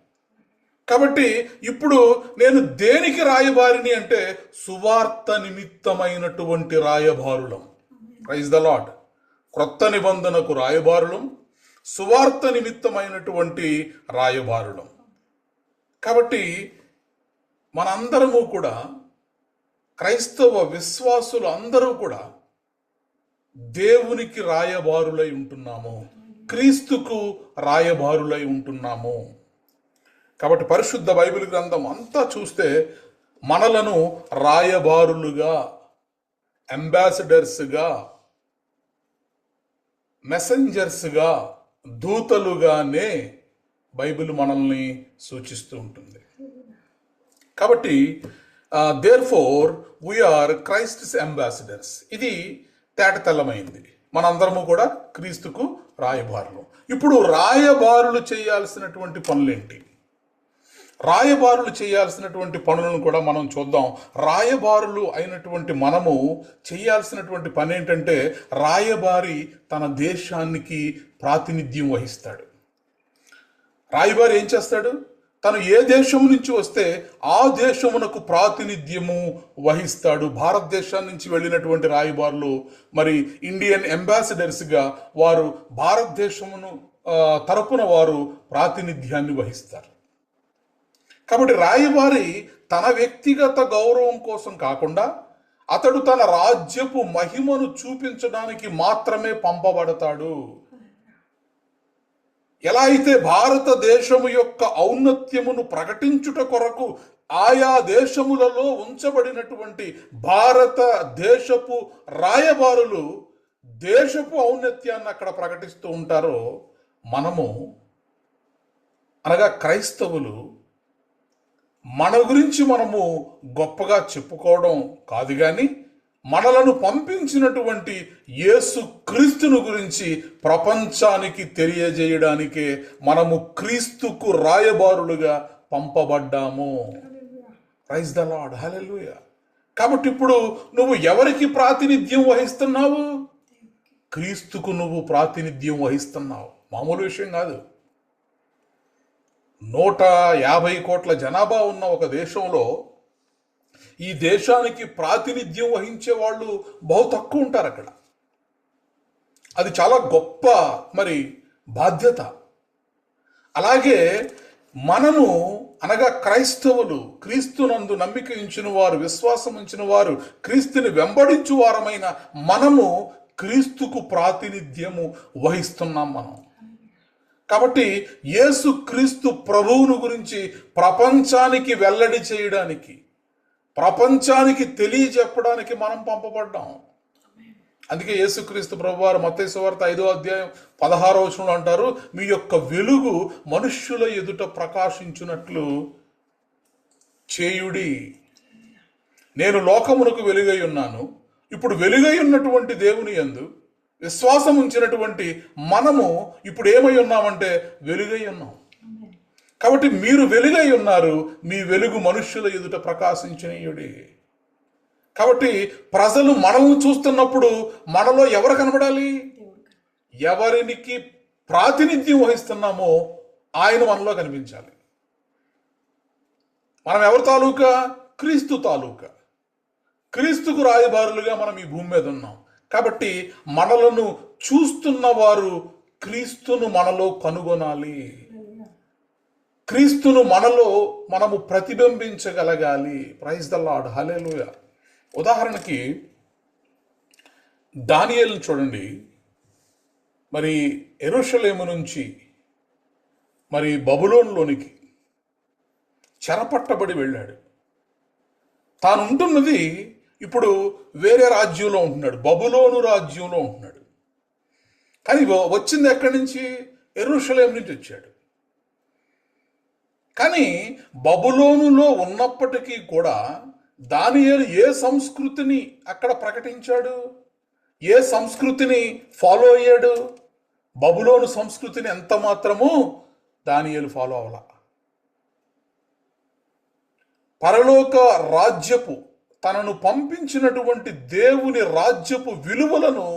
కాబట్టి ఇప్పుడు నేను దేనికి రాయబారిని అంటే సువార్త నిమిత్తమైనటువంటి రాయబారులం. Praise the Lord. క్రొత్త నిబంధనకు రాయబారులం, సువార్త నిమిత్తమైనటువంటి రాయబారులం. కాబట్టి మనందరము కూడా, క్రైస్తవ విశ్వాసులు అందరూ కూడా దేవునికి రాయబారులై ఉంటున్నాము, క్రీస్తుకు రాయబారులై ఉంటున్నాము. కాబట్టి పరిశుద్ధ బైబిల్ గ్రంథం అంతా చూస్తే మనలను రాయబారులుగా, అంబాసిడర్స్గా, మెసెంజర్స్గా, దూతలుగానే బైబిల్ మనల్ని సూచిస్తూ ఉంటుంది. కాబట్టి దేర్ఫోర్ వీఆర్ క్రైస్ట్స్ అంబాసిడర్స్. ఇది తేటతెల్లమైంది. మనందరము కూడా క్రీస్తుకు రాయబారులు. ఇప్పుడు రాయబారులు చేయాల్సినటువంటి పనులేంటి? రాయబారులు చేయాల్సినటువంటి పనులను కూడా మనం చూద్దాం. రాయబారులు అయినటువంటి మనము చేయాల్సినటువంటి పని ఏంటంటే, రాయబారి తన దేశానికి ప్రాతినిధ్యం వహిస్తాడు. రాయబారి ఏం చేస్తాడు? తను ఏ దేశం నుంచి వస్తే ఆ దేశమునకు ప్రాతినిధ్యము వహిస్తాడు. భారతదేశం నుంచి వెళ్ళినటువంటి రాయబారులు మరి ఇండియన్ అంబాసిడర్స్గా వారు భారతదేశమును తరపున వారు ప్రాతినిధ్యాన్ని వహిస్తారు. కాబట్టి రాయబారి తన వ్యక్తిగత గౌరవం కోసం కాకుండా అతడు తన రాజ్యపు మహిమను చూపించడానికి మాత్రమే పంపబడతాడు. ఎలా అయితే భారతదేశము యొక్క ఔన్నత్యమును ప్రకటించుట కొరకు ఆయా దేశములలో ఉంచబడినటువంటి భారతదేశపు రాయబారులు దేశపు ఔన్నత్యాన్ని అక్కడ ప్రకటిస్తూ ఉంటారో, మనము అనగా క్రైస్తవులు మన గురించి మనము గొప్పగా చెప్పుకోవడం కాదు, కానీ మనలను పంపించినటువంటి యేసు క్రీస్తును గురించి ప్రపంచానికి తెలియజేయడానికే మనము క్రీస్తుకు రాయబారులుగా పంపబడ్డాము. Praise the Lord, hallelujah. కాబట్టి ఇప్పుడు నువ్వు ఎవరికి ప్రాతినిధ్యం వహిస్తున్నావు? క్రీస్తుకు నువ్వు ప్రాతినిధ్యం వహిస్తున్నావు. మామూలు విషయం కాదు. 150 కోట్ల జనాభా ఉన్న ఒక దేశంలో ఈ దేశానికి ప్రాతినిధ్యం వహించే వాళ్ళు బహు తక్కువ ఉంటారు అక్కడ. అది చాలా గొప్ప బాధ్యత. అలాగే మనము అనగా క్రైస్తవులు, క్రీస్తునందు నమ్మిక ఉంచిన వారు, విశ్వాసం ఉంచిన వారు, క్రీస్తుని వెంబడించు వారమైన మనము క్రీస్తుకు ప్రాతినిధ్యము వహిస్తున్నాం మనం. కాబట్టి యేసు క్రీస్తు ప్రభువును గురించి ప్రపంచానికి వెల్లడి చేయడానికి, ప్రపంచానికి తెలియజెప్పడానికి మనం పంపబడ్డాం. అందుకే యేసుక్రీస్తు ప్రభువారు మత్తయి సువార్త 5వ అధ్యాయం 16వ వచనంలో అంటారు, మీ యొక్క వెలుగు మనుష్యుల ఎదుట ప్రకాశించున్నట్లు చేయుడి. నేను లోకమునకు వెలుగై ఉన్నాను. ఇప్పుడు వెలుగై ఉన్నటువంటి దేవుని యందు విశ్వాసం ఉంచినటువంటి మనము ఇప్పుడు ఏమై ఉన్నామంటే వెలుగై ఉన్నాం. కాబట్టి మీరు వెలుగై ఉన్నారు, మీ వెలుగు మనుష్యుల ఎదుట ప్రకాశించనీయుడి. కాబట్టి ప్రజలు మనల్ని చూస్తున్నప్పుడు మనలో ఎవరు కనబడాలి? ఎవరికి ప్రాతినిధ్యం వహిస్తున్నామో ఆయన మనలో కనిపించాలి. మనం ఎవరి తాలూకా? క్రీస్తు తాలూకా. క్రీస్తుకు రాయబారులుగా మనం ఈ భూమి మీద ఉన్నాం. కాబట్టి మనలను చూస్తున్న వారు క్రీస్తును మనలో కనుగొనాలి. క్రీస్తును మనలో మనము ప్రతిబింబించగలగాలి. ప్రైజ్ ద లార్డ్, హల్లెలూయా. ఉదాహరణకి దానియేలును చూడండి. యెరూషలేము నుంచి బబులోనులోనికి చెరపట్టబడి వెళ్ళాడు. తాను ఉంటున్నది ఇప్పుడు వేరే రాజ్యంలో ఉంటున్నాడు, బబులోను రాజ్యంలో ఉంటున్నాడు. కానీ వచ్చింది ఎక్కడి నుంచి? యెరూషలేము నుంచి వచ్చాడు. కానీ బబులోనులో ఉన్నప్పటికీ కూడా దానియేలు ఏ సంస్కృతిని అక్కడ ప్రకటించాడు? ఏ సంస్కృతిని ఫాలో అయ్యాడు? బబులోను సంస్కృతిని ఎంత మాత్రము దానియేలు ఫాలో అవ్వాల. పరలోక రాజ్యపు తనను పంపించినటువంటి దేవుని రాజ్యపు విలువలను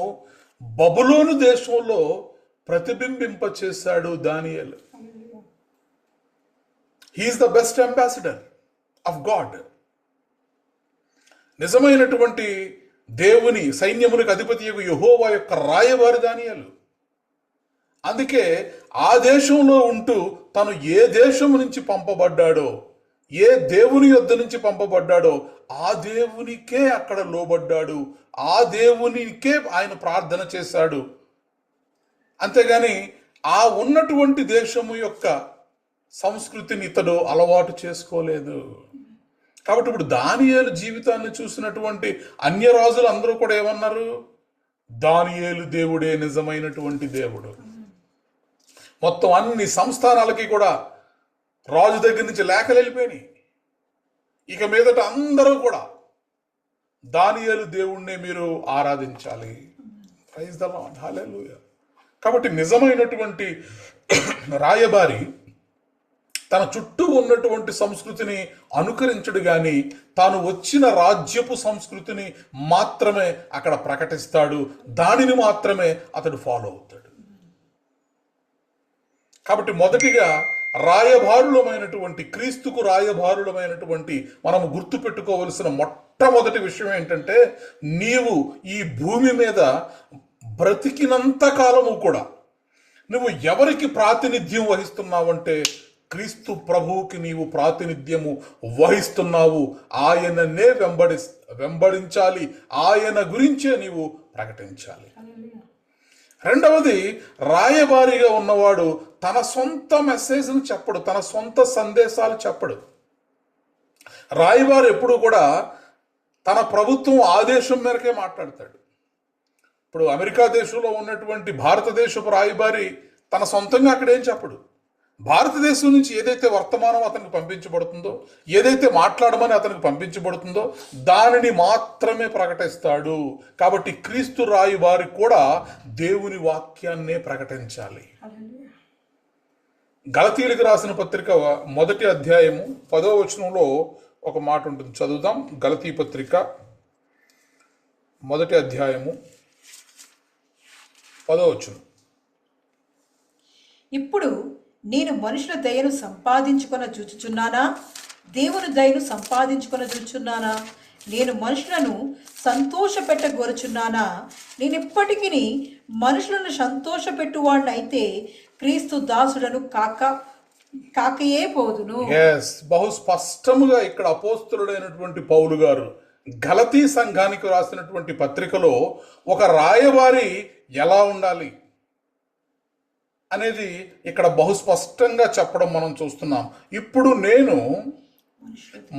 బబులోను దేశంలో ప్రతిబింబింప చేశాడు దానియేలు. He is the best ambassador of God. నిజమైనటువంటి దేవుని సైన్యములకు అధిపతియగు యెహోవా యొక్క రాయబారి దానియేలు. అందుకే ఆ దేశంలో ఉంటూ తను ఏ దేశము నుంచి పంపబడ్డాడో, ఏ దేవుని యొద్ద నుంచి పంపబడ్డాడో ఆ దేవునికే అక్కడ లోబడ్డాడు, ఆ దేవునికే ఆయన ప్రార్థన చేశాడు. అంతేగాని ఆ ఉన్నటువంటి దేశము యొక్క సంస్కృతిని ఇతడు అలవాటు చేసుకోలేదు. కాబట్టి ఇప్పుడు దానియేలు జీవితాన్ని చూసినటువంటి అన్య రాజులు అందరూ కూడా ఏమన్నారు? దానియేలు దేవుడే నిజమైనటువంటి దేవుడు. మొత్తం అన్ని సంస్థానాలకి కూడా రాజు దగ్గర నుంచి లేఖలు వెళ్ళిపోయినాయి. ఇక మీదట అందరూ కూడా దానియేలు దేవుణ్ణే మీరు ఆరాధించాలి. Praise the Lord, hallelujah. కాబట్టి నిజమైనటువంటి రాయబారి తన చుట్టూ ఉన్నటువంటి సంస్కృతిని అనుకరించడు గాని తాను వచ్చిన రాజ్యపు సంస్కృతిని మాత్రమే అక్కడ ప్రకటిస్తాడు, దానిని మాత్రమే అతడు ఫాలో అవుతాడు. కాబట్టి మొదటిగా రాయబారులమైనటువంటి క్రీస్తుకు రాయబారులమైనటువంటి మనము గుర్తుపెట్టుకోవలసిన మొట్టమొదటి విషయం ఏంటంటే, నీవు ఈ భూమి మీద బ్రతికినంత కాలము కూడా నువ్వు ఎవరికి ప్రాతినిధ్యం వహిస్తున్నావంటే క్రీస్తు ప్రభువుకి నీవు ప్రాతినిధ్యము వహిస్తున్నావు. ఆయననే వెంబడించాలి, ఆయన గురించే నీవు ప్రకటించాలి. రెండవది, రాయబారిగా ఉన్నవాడు తన సొంత మెసేజ్ను చెప్పడు, తన సొంత సందేశాలు చెప్పడు. రాయబారి ఎప్పుడు కూడా తన ప్రభుత్వం ఆదేశం మేరకే మాట్లాడతాడు. ఇప్పుడు అమెరికా దేశంలో ఉన్నటువంటి భారతదేశపు రాయబారి తన సొంతంగా అక్కడేం చెప్పడు. భారతదేశం నుంచి ఏదైతే వర్తమానం అతనికి పంపించబడుతుందో, ఏదైతే మాట్లాడమని అతనికి పంపించబడుతుందో దానిని మాత్రమే ప్రకటిస్తాడు. కాబట్టి క్రీస్తు రాయబారి కూడా దేవుని వాక్యాన్నే ప్రకటించాలి. గలతీయులకు రాసిన పత్రిక 1వ అధ్యాయము 10వ వచనంలో ఒక మాట ఉంటుంది, చదువుదాం. గలతీ పత్రిక 1వ అధ్యాయము 10వ వచనం. ఇప్పుడు నేను మనుషుల దయను సంపాదించుకొన చూచుచున్నానా, దేవుని దయను సంపాదించుకొన చూచున్నానా? నేను మనుషులను సంతోషపెట్టగోరుచున్నానా? నేను ఇప్పటికీ మనుషులను సంతోషపెట్టువాడినైతే క్రీస్తు దాసుడను కాకయే పోదును. బహు స్పష్టముగా ఇక్కడ అపోస్తలుడైనటువంటి పౌలు గారు గలతీ సంఘానికి రాసినటువంటి పత్రికలో ఒక రాయవారి ఎలా ఉండాలి అనేది ఇక్కడ బహుస్పష్టంగా చెప్పడం మనం చూస్తున్నాం. ఇప్పుడు నేను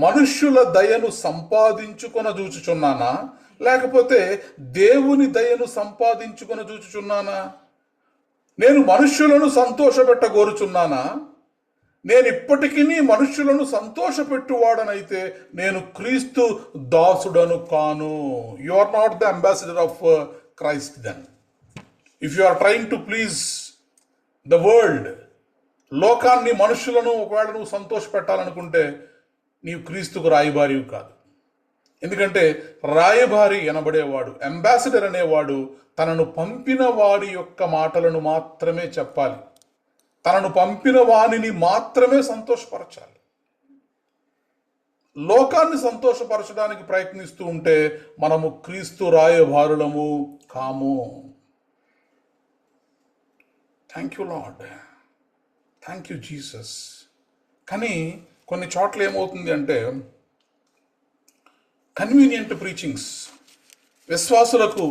మనుష్యుల దయను సంపాదించుకొన చూచుచున్నానా, లేకపోతే దేవుని దయను సంపాదించుకొన చూచుచున్నానా? నేను మనుష్యులను సంతోషపెట్టగోరుచున్నానా? నేను ఇప్పటికీ మనుష్యులను సంతోషపెట్టువాడనైతే నేను క్రీస్తు దాసుడను కాను. You are not the ambassador of Christ then. If you are trying to please the world, లోకాన్ని, మనుషులను ఒకవేళ నువ్వు సంతోషపెట్టాలనుకుంటే నీవు క్రీస్తుకు రాయబారివి కాదు. ఎందుకంటే రాయబారి అనబడేవాడు, అంబాసిడర్ అనేవాడు తనను పంపిన వాడి యొక్క మాటలను మాత్రమే చెప్పాలి, తనను పంపిన వానిని మాత్రమే సంతోషపరచాలి. లోకాన్ని సంతోషపరచడానికి ప్రయత్నిస్తూ ఉంటే మనము క్రీస్తు రాయబారులము కాము. Thank you Lord, thank you Jesus. కానీ కొన్ని చోట్ల ఏమవుతుంది అంటే కన్వీనియంట్ ప్రీచింగ్స్, విశ్వాసులకు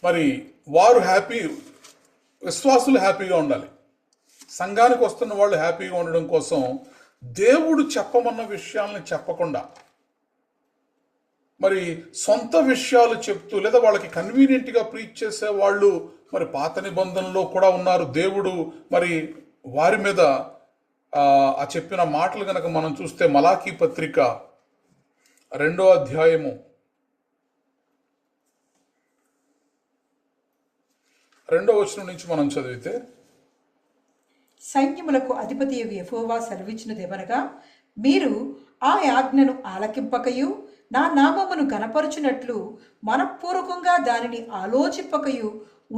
మరి వారు విశ్వాసులు హ్యాపీగా ఉండాలి, సంఘానికి వస్తున్న వాళ్ళు హ్యాపీగా ఉండడం కోసం దేవుడు చెప్పమన్న విషయాలను చెప్పకుండా మరి సొంత విషయాలు చెప్తూ, లేదా వాళ్ళకి కన్వీనియంట్గా ప్రీచ్ చేసే వాళ్ళు మరి పాత నిబంధనలో కూడా ఉన్నారు. దేవుడు మరి వారి మీద ఆ చెప్పిన మాటలు కనుక మనం చూస్తే మలాకీ పత్రిక 2వ అధ్యాయము 2వ వచనం నుంచి మనం చదివితే, సైన్యములకు అధిపతి యెహోవా సెలవిచ్చినదేమనగా, మీరు ఆ ఆజ్ఞను ఆలకింపకయు నా నామమును గణపరచునట్లు మనఃపూర్వకంగా దానిని ఆలోచింపకయు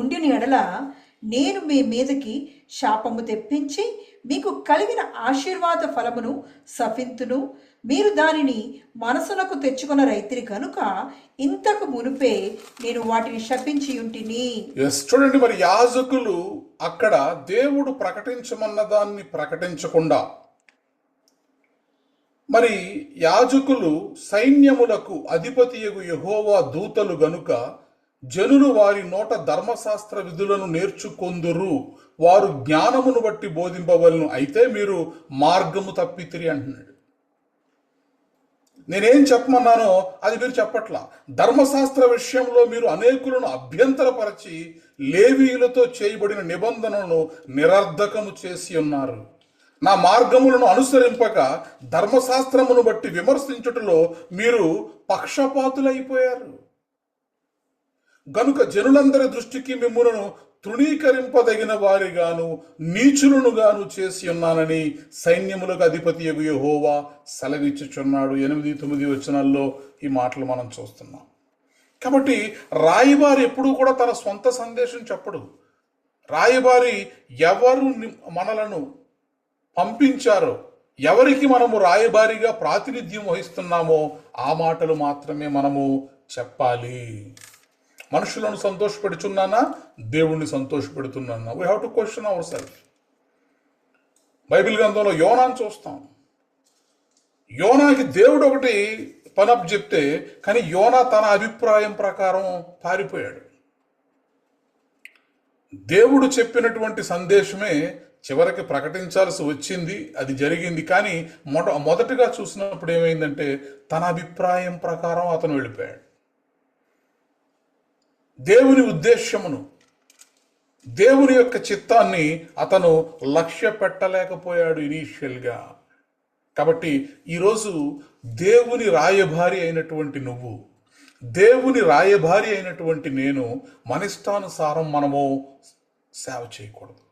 ఉండిన ఎడల నేను మీ మీదకి శాపము తెప్పించి మీకు కలిగిన ఆశీర్వాద ఫలమును సఫింతును. మీరు దానిని మనసులకు తెచ్చుకున్న రైతిని కనుక ఇంతకు మునుపే నేను వాటిని శపించి ఉంటిని. చూడండి, మరి యాజకులు అక్కడ దేవుడు ప్రకటించమన్న దాన్ని ప్రకటించకుండా, మరి యాజకులు సైన్యములకు అధిపతియగు యెహోవా దూతలు గనుక జనులు వారి నోట ధర్మశాస్త్ర విధులను నేర్చుకొందురు, వారు జ్ఞానమును బట్టి బోధింపవలను, అయితే మీరు మార్గము తప్పితిరి అంటున్నాడు. నేనేం చెప్పమన్నానో అది మీరు చెప్పట్లా. ధర్మశాస్త్ర విషయంలో మీరు అనేకులను అభ్యంతరపరచి లేవీయులతో చేయబడిన నిబంధనలను నిరర్ధకము చేసి ఉన్నారు. నా మార్గములను అనుసరింపక ధర్మశాస్త్రమును బట్టి విమర్శించుటలో మీరు పక్షపాతులైపోయారు. గనుక జనులందరి దృష్టికి మిమ్ములను తృణీకరింపదగిన వారిగాను నీచులను గాను చేసి ఉన్నానని సైన్యములకు అధిపతియగు యెహోవా సెలవిచ్చుచున్నాడు. 8-9 వచనాల్లో ఈ మాటలు మనం చూస్తున్నాం. కాబట్టి రాయబారి ఎప్పుడూ కూడా తన సొంత సందేశం చెప్పడు. రాయబారి ఎవరు మనలను పంపించారో, ఎవరికి మనము రాయబారిగా ప్రాతినిధ్యం వహిస్తున్నామో ఆ మాటలు మాత్రమే మనము చెప్పాలి. మనుషులను సంతోషపెడుచున్నానా, దేవుణ్ణి సంతోషపెడుతున్నానా? We have to question our self. Bible గ్రంథంలో యోనాను చూస్తాం. యోనాకి దేవుడు ఒకటి పనప్ చెప్తే, కానీ యోనా తన అభిప్రాయం ప్రకారం పారిపోయాడు. దేవుడు చెప్పినటువంటి సందేశమే చివరికి ప్రకటించాల్సి వచ్చింది, అది జరిగింది. కానీ మొదటగా చూసినప్పుడు ఏమైందంటే తన అభిప్రాయం ప్రకారం అతను వెళ్ళిపోయాడు. దేవుని ఉద్దేశ్యమును, దేవుని యొక్క చిత్తాన్ని అతను లక్ష్య పెట్టలేకపోయాడు ఇనీషియల్గా. కాబట్టి ఈరోజు దేవుని రాయబారి అయినటువంటి నువ్వు, దేవుని రాయబారి అయినటువంటి నేను మనిష్టానుసారం మనము సేవ చేయకూడదు.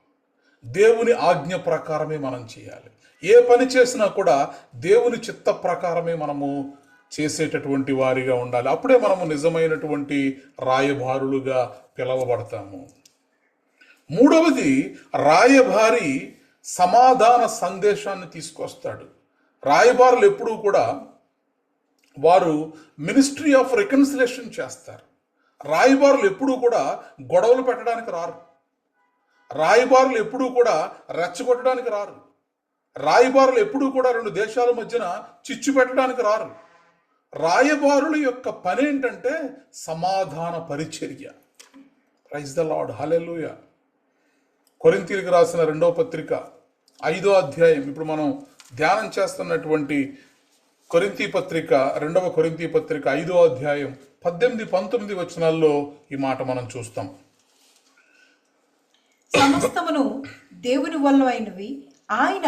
దేవుని ఆజ్ఞ ప్రకారమే మనం చేయాలి. ఏ పని చేసినా కూడా దేవుని చిత్త ప్రకారమే మనము చేసేటటువంటి వారిగా ఉండాలి. అప్పుడే మనము నిజమైనటువంటి రాయబారులుగా పిలవబడతాము. మూడవది, రాయబారి సమాధాన సందేశాన్ని తీసుకొస్తాడు. రాయబారులు ఎప్పుడూ కూడా వారు మినిస్ట్రీ ఆఫ్ రికన్సిలేషన్ చేస్తారు. రాయబారులు ఎప్పుడూ కూడా గొడవలు పెట్టడానికి రారు. రాయబారులు ఎప్పుడూ కూడా రెచ్చగొట్టడానికి రారు. రాయబారులు ఎప్పుడూ కూడా రెండు దేశాల మధ్యన చిచ్చు పెట్టడానికి రారు. రాయబారుల యొక్క పని ఏంటంటే సమాధాన పరిచర్య. ప్రైజ్ ద లార్డ్, హల్లెలూయా. కొరింథీయులకు రాసిన 2వ పత్రిక 5వ అధ్యాయం, ఇప్పుడు మనం ధ్యానం చేస్తున్నటువంటి కొరింథీ పత్రిక 2వ కొరింథీ పత్రిక 5వ అధ్యాయం 18-19 వచనాల్లో ఈ మాట మనం చూస్తాం. సమస్తమును దేవుని వల్లైనవి, ఆయన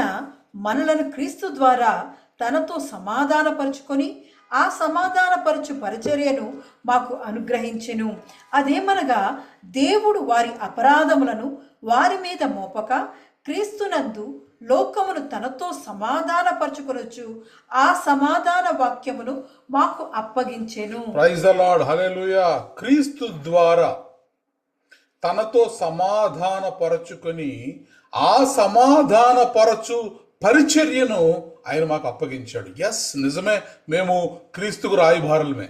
మనలను క్రీస్తు ద్వారా తనతో సమాధానపరుచుకొని ఆ సమాధానపరచు పరిచర్యను మాకు అనుగ్రహించెను. అదేమనగా, దేవుడు వారి అపరాధములను వారి మీద మోపక క్రీస్తునందు లోకమును తనతో సమాధానపరచుకొనొచ్చు ఆ సమాధాన వాక్యమును మాకు అప్పగించెను. ప్రైజ్ ద లార్డ్, హల్లెలూయా. క్రీస్తు ద్వారా తనతో సమాధానపరచుకొని ఆ సమాధానపరచు పరిచర్యను ఆయన మాకు అప్పగించాడు. ఎస్, నిజమే, మేము క్రీస్తుకు రాయబారులమే.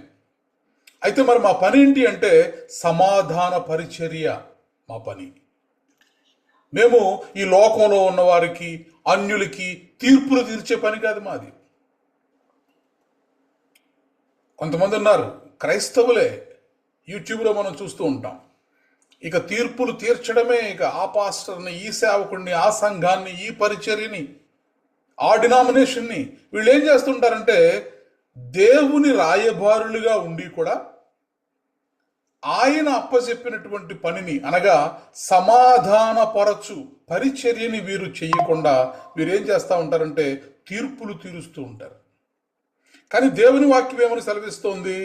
అయితే మరి మా పని ఏంటి అంటే సమాధాన పరిచర్య మా పని. మేము ఈ లోకంలో ఉన్న వారికి, అన్యులకి తీర్పులు తీర్చే పని కాదు మాది. కొంతమంది ఉన్నారు, క్రైస్తవులే, యూట్యూబ్లో మనం చూస్తూ ఉంటాం. ఇక తీర్పులు తీర్చడమే, ఇక ఆ పాస్టర్ని, ఈ సేవకుడిని, ఆ సంఘాన్ని, ఈ పరిచర్యని, ఆ డినామినేషన్ని వీళ్ళు ఏం చేస్తుంటారంటే దేవుని రాయబారులుగా ఉండి కూడా ఆయన అప్పచెప్పినటువంటి పనిని, అనగా సమాధానపరచు పరిచర్యని వీరు చెయ్యకుండా వీరేం చేస్తూ ఉంటారంటే తీర్పులు తీరుస్తూ ఉంటారు. కానీ దేవుని వాక్యం ఏమని సెలవిస్తోంది?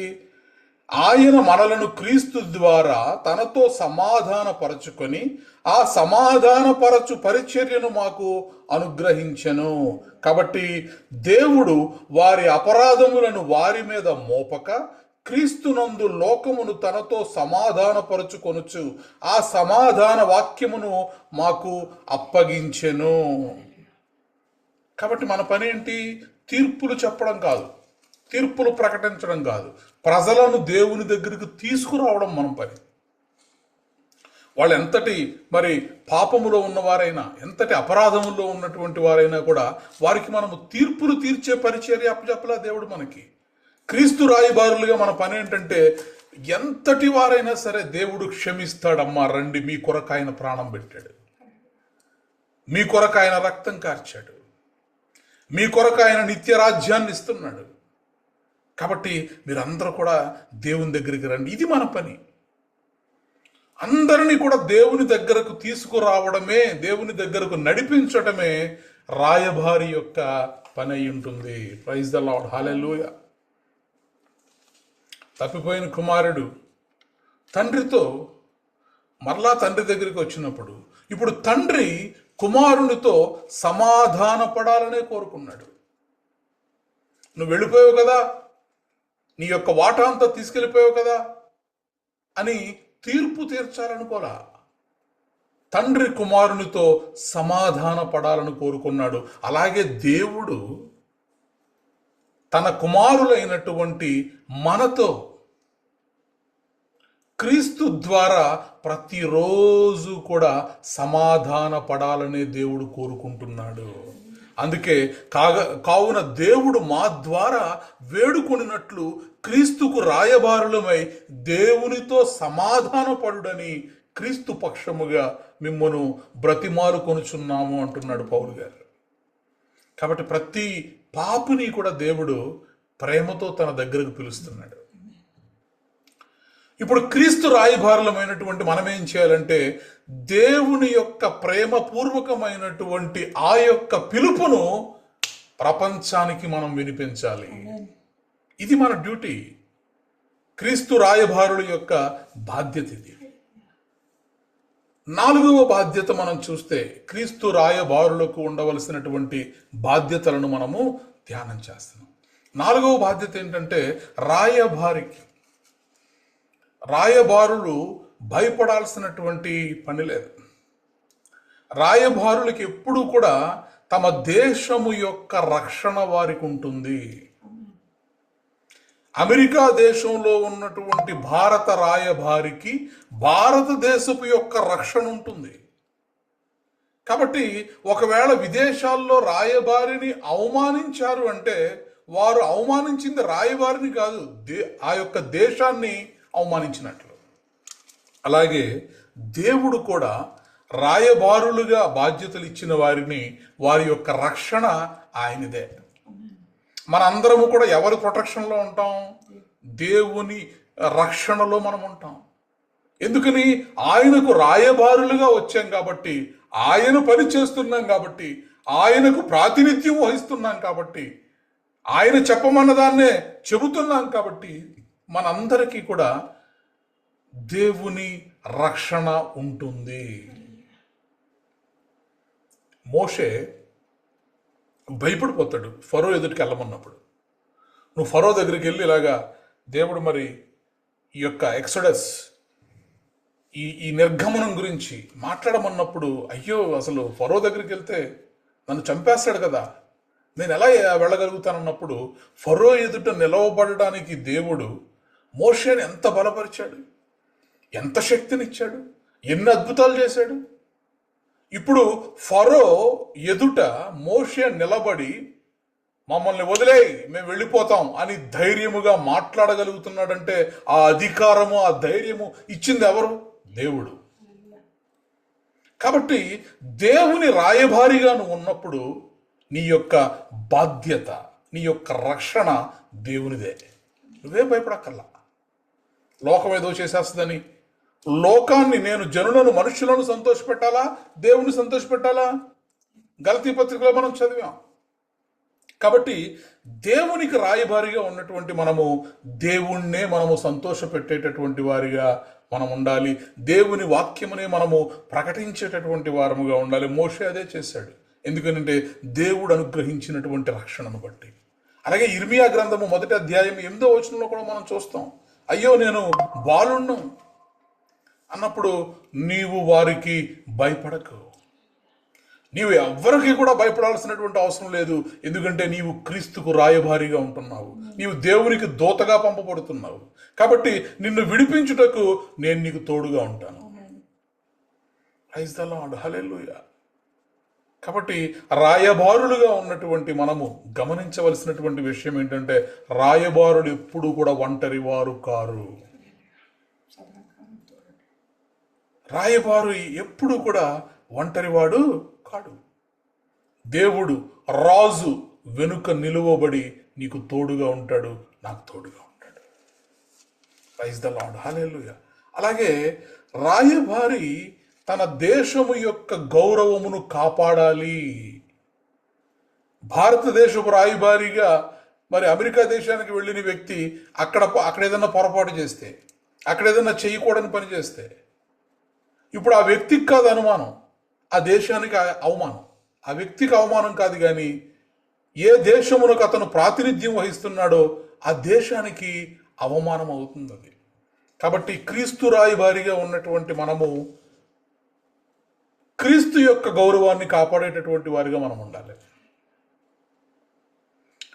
ఆయన మనలను క్రీస్తు ద్వారా తనతో సమాధానపరచుకొని ఆ సమాధానపరచు పరిచర్యను మాకు అనుగ్రహించెను. కాబట్టి దేవుడు వారి అపరాధములను వారి మీద మోపక క్రీస్తునందు లోకమును తనతో సమాధానపరచుకొనుచు ఆ సమాధాన వాక్యమును మాకు అప్పగించెను. కాబట్టి మన పని ఏంటి? తీర్పులు చెప్పడం కాదు, తీర్పులు ప్రకటించడం కాదు, ప్రజలను దేవుని దగ్గరికి తీసుకురావడం మన పని. వాళ్ళు ఎంతటి మరి పాపములో ఉన్నవారైనా, ఎంతటి అపరాధములో ఉన్నటువంటి వారైనా కూడా వారికి మనము తీర్పులు తీర్చే పరిచర్య అప్పచెప్పలా దేవుడు మనకి. క్రీస్తు రాయబారులుగా మన పని ఏంటంటే ఎంతటి వారైనా సరే దేవుడు క్షమిస్తాడమ్మా, రండి, మీ కొరకు ఆయన ప్రాణం పెట్టాడు, మీ కొరకు ఆయన రక్తం కార్చాడు, మీ కొరకు ఆయన నిత్య రాజ్యాన్ని ఇస్తున్నాడు. కాబట్టి మీరందరూ కూడా దేవుని దగ్గరికి రండి. ఇది మన పని. అందరినీ కూడా దేవుని దగ్గరకు తీసుకురావడమే, దేవుని దగ్గరకు నడిపించడమే రాయబారి యొక్క పని అయి ఉంటుంది. ప్రైజ్ ద లార్డ్, హల్లెలూయా. తప్పిపోయిన కుమారుడు తండ్రితో మరలా తండ్రి దగ్గరికి వచ్చినప్పుడు ఇప్పుడు తండ్రి కుమారునితో సమాధాన పడాలనే కోరుకున్నాడు. నువ్వు వెళ్ళిపోయావు కదా, నీ యొక్క వాటా అంతా తీసుకెళ్ళిపోయావు కదా అని తీర్పు తీర్చాలనుకోలా. తండ్రి కుమారునితో సమాధాన పడాలని కోరుకున్నాడు. అలాగే దేవుడు తన కుమారులైనటువంటి మనతో క్రీస్తు ద్వారా ప్రతిరోజు కూడా సమాధాన పడాలనే దేవుడు కోరుకుంటున్నాడు. అందుకే కావున దేవుడు మా ద్వారా వేడుకొనినట్లు క్రీస్తుకు రాయబారులమై దేవునితో సమాధాన పడుడని క్రీస్తు పక్షముగా మిమ్మను బ్రతిమాలు కొనుచున్నాము అంటున్నాడు పౌలు గారు. కాబట్టి ప్రతి పాపిని కూడా దేవుడు ప్రేమతో తన దగ్గరకు పిలుస్తున్నాడు. ఇప్పుడు క్రీస్తు రాయబారులమైనటువంటి మనం ఏం చేయాలంటే దేవుని యొక్క ప్రేమపూర్వకమైనటువంటి ఆ యొక్క పిలుపును ప్రపంచానికి మనం వినిపించాలి. ఇది మన డ్యూటీ. క్రీస్తు రాయబారుల యొక్క బాధ్యత ఇది. 4వ బాధ్యత మనం చూస్తే క్రీస్తు రాయబారులకు ఉండవలసినటువంటి బాధ్యతలను మనము ధ్యానం చేస్తున్నాం. 4వ బాధ్యత ఏంటంటే రాయబారులు భయపడాల్సినటువంటి పని లేదు. రాయబారులకి ఎప్పుడు కూడా తమ దేశము యొక్క రక్షణ వారికి ఉంటుంది. అమెరికా దేశంలో ఉన్నటువంటి భారత రాయబారికి భారతదేశపు యొక్క రక్షణ ఉంటుంది. కాబట్టి ఒకవేళ విదేశాల్లో రాయబారిని అవమానించారు అంటే వారు అవమానించింది రాయబారిని కాదు, ఆ యొక్క దేశాన్ని అవమానించినట్లు. అలాగే దేవుడు కూడా రాయబారులుగా బాధ్యతలు ఇచ్చిన వారిని వారి యొక్క రక్షణ ఆయనదే. మనందరము కూడా ఎవరి ప్రొటెక్షన్లో ఉంటాం? దేవుని రక్షణలో మనం ఉంటాం. ఎందుకని? ఆయనకు రాయబారులుగా వచ్చాం కాబట్టి, ఆయన పని చేస్తున్నాం కాబట్టి, ఆయనకు ప్రాతినిధ్యం వహిస్తున్నాం కాబట్టి, ఆయన చెప్పమన్న దాన్నే చెబుతున్నాం కాబట్టి మనందరికీ కూడా దేవుని రక్షణ ఉంటుంది. మోషే భయపడిపోతాడు ఫరో ఎదుటికి వెళ్ళమన్నప్పుడు. నువ్వు ఫరో దగ్గరికి వెళ్ళి ఇలాగా దేవుడు మరి ఈ యొక్క ఎక్సోడస్ ఈ నిర్గమనం గురించి మాట్లాడమన్నప్పుడు, అయ్యో అసలు ఫరో దగ్గరికి వెళ్తే నన్ను చంపేస్తాడు కదా, నేను ఎలా వెళ్ళగలుగుతానన్నప్పుడు ఫరో ఎదుట నిలవబడడానికి దేవుడు మోషేని ఎంత బలపరిచాడు, ఎంత శక్తినిచ్చాడు, ఎన్ని అద్భుతాలు చేశాడు. ఇప్పుడు ఫరో ఎదుట మోషే నిలబడి మమ్మల్ని వదిలేయి మేము వెళ్ళిపోతాం అని ధైర్యముగా మాట్లాడగలుగుతున్నాడంటే ఆ అధికారము ఆ ధైర్యము ఇచ్చింది ఎవరు? దేవుడు. కాబట్టి దేవుని రాయబారిగా నువ్వు ఉన్నప్పుడు నీ యొక్క బాధ్యత, నీ యొక్క రక్షణ దేవునిదే. నువ్వే భయపడక్కర్లా. లోకం ఏదో చేసేస్తుందని, లోకాన్ని నేను జనులను మనుషులను సంతోషపెట్టాలా దేవుని సంతోషపెట్టాలా? గలతీ పత్రికలో మనం చదివాం. కాబట్టి దేవునికి రాయబారిగా ఉన్నటువంటి మనము దేవుణ్ణే మనము సంతోషపెట్టేటటువంటి వారిగా మనం ఉండాలి. దేవుని వాక్యమునే మనము ప్రకటించేటటువంటి వారముగా ఉండాలి. మోషే అదే చేశాడు. ఎందుకంటే దేవుడు అనుగ్రహించినటువంటి రక్షణను బట్టి. అలాగే ఇర్మియా గ్రంథము 1వ అధ్యాయం 8వ వచనంలో కూడా మనం చూస్తాం, అయ్యో నేను బాలుణ్ణు అన్నప్పుడు నీవు వారికి భయపడకు. నీవు ఎవ్వరికి కూడా భయపడాల్సినటువంటి అవసరం లేదు. ఎందుకంటే నీవు క్రీస్తుకు రాయబారిగా ఉంటున్నావు, నీవు దేవునికి దూతగా పంపబడుతున్నావు. కాబట్టి నిన్ను విడిపించుటకు నేను నీకు తోడుగా ఉంటాను. Praise the lord, hallelujah. కాబట్టి రాయబారులుగా ఉన్నటువంటి మనము గమనించవలసినటువంటి విషయం ఏంటంటే రాయబారులు ఎప్పుడు కూడా ఒంటరి వారు కారు. రాయబారు ఎప్పుడు కూడా ఒంటరివాడు కాడు. దేవుడు రాజు వెనుక నిలువబడి నీకు తోడుగా ఉంటాడు, నాకు తోడుగా ఉంటాడు. ప్రైజ్ ది లార్డ్, హల్లెలూయా. అలాగే రాయబారి తన దేశము యొక్క గౌరవమును కాపాడాలి. భారతదేశపు రాయబారిగా మరి అమెరికా దేశానికి వెళ్ళిన వ్యక్తి అక్కడ ఏదైనా పొరపాటు చేస్తే, అక్కడ ఏదైనా చేయకూడని పని చేస్తే, ఇప్పుడు ఆ వ్యక్తికి కాదు అనుమానం, ఆ దేశానికి అవమానం. ఆ వ్యక్తికి అవమానం కాదు, కానీ ఏ దేశమునకు అతను ప్రాతినిధ్యం వహిస్తున్నాడో ఆ దేశానికి అవమానం అవుతుంది అది. కాబట్టి క్రీస్తు రాయబారిగా ఉన్నటువంటి మనము క్రీస్తు యొక్క గౌరవాన్ని కాపాడేటటువంటి వారిగా మనం ఉండాలి.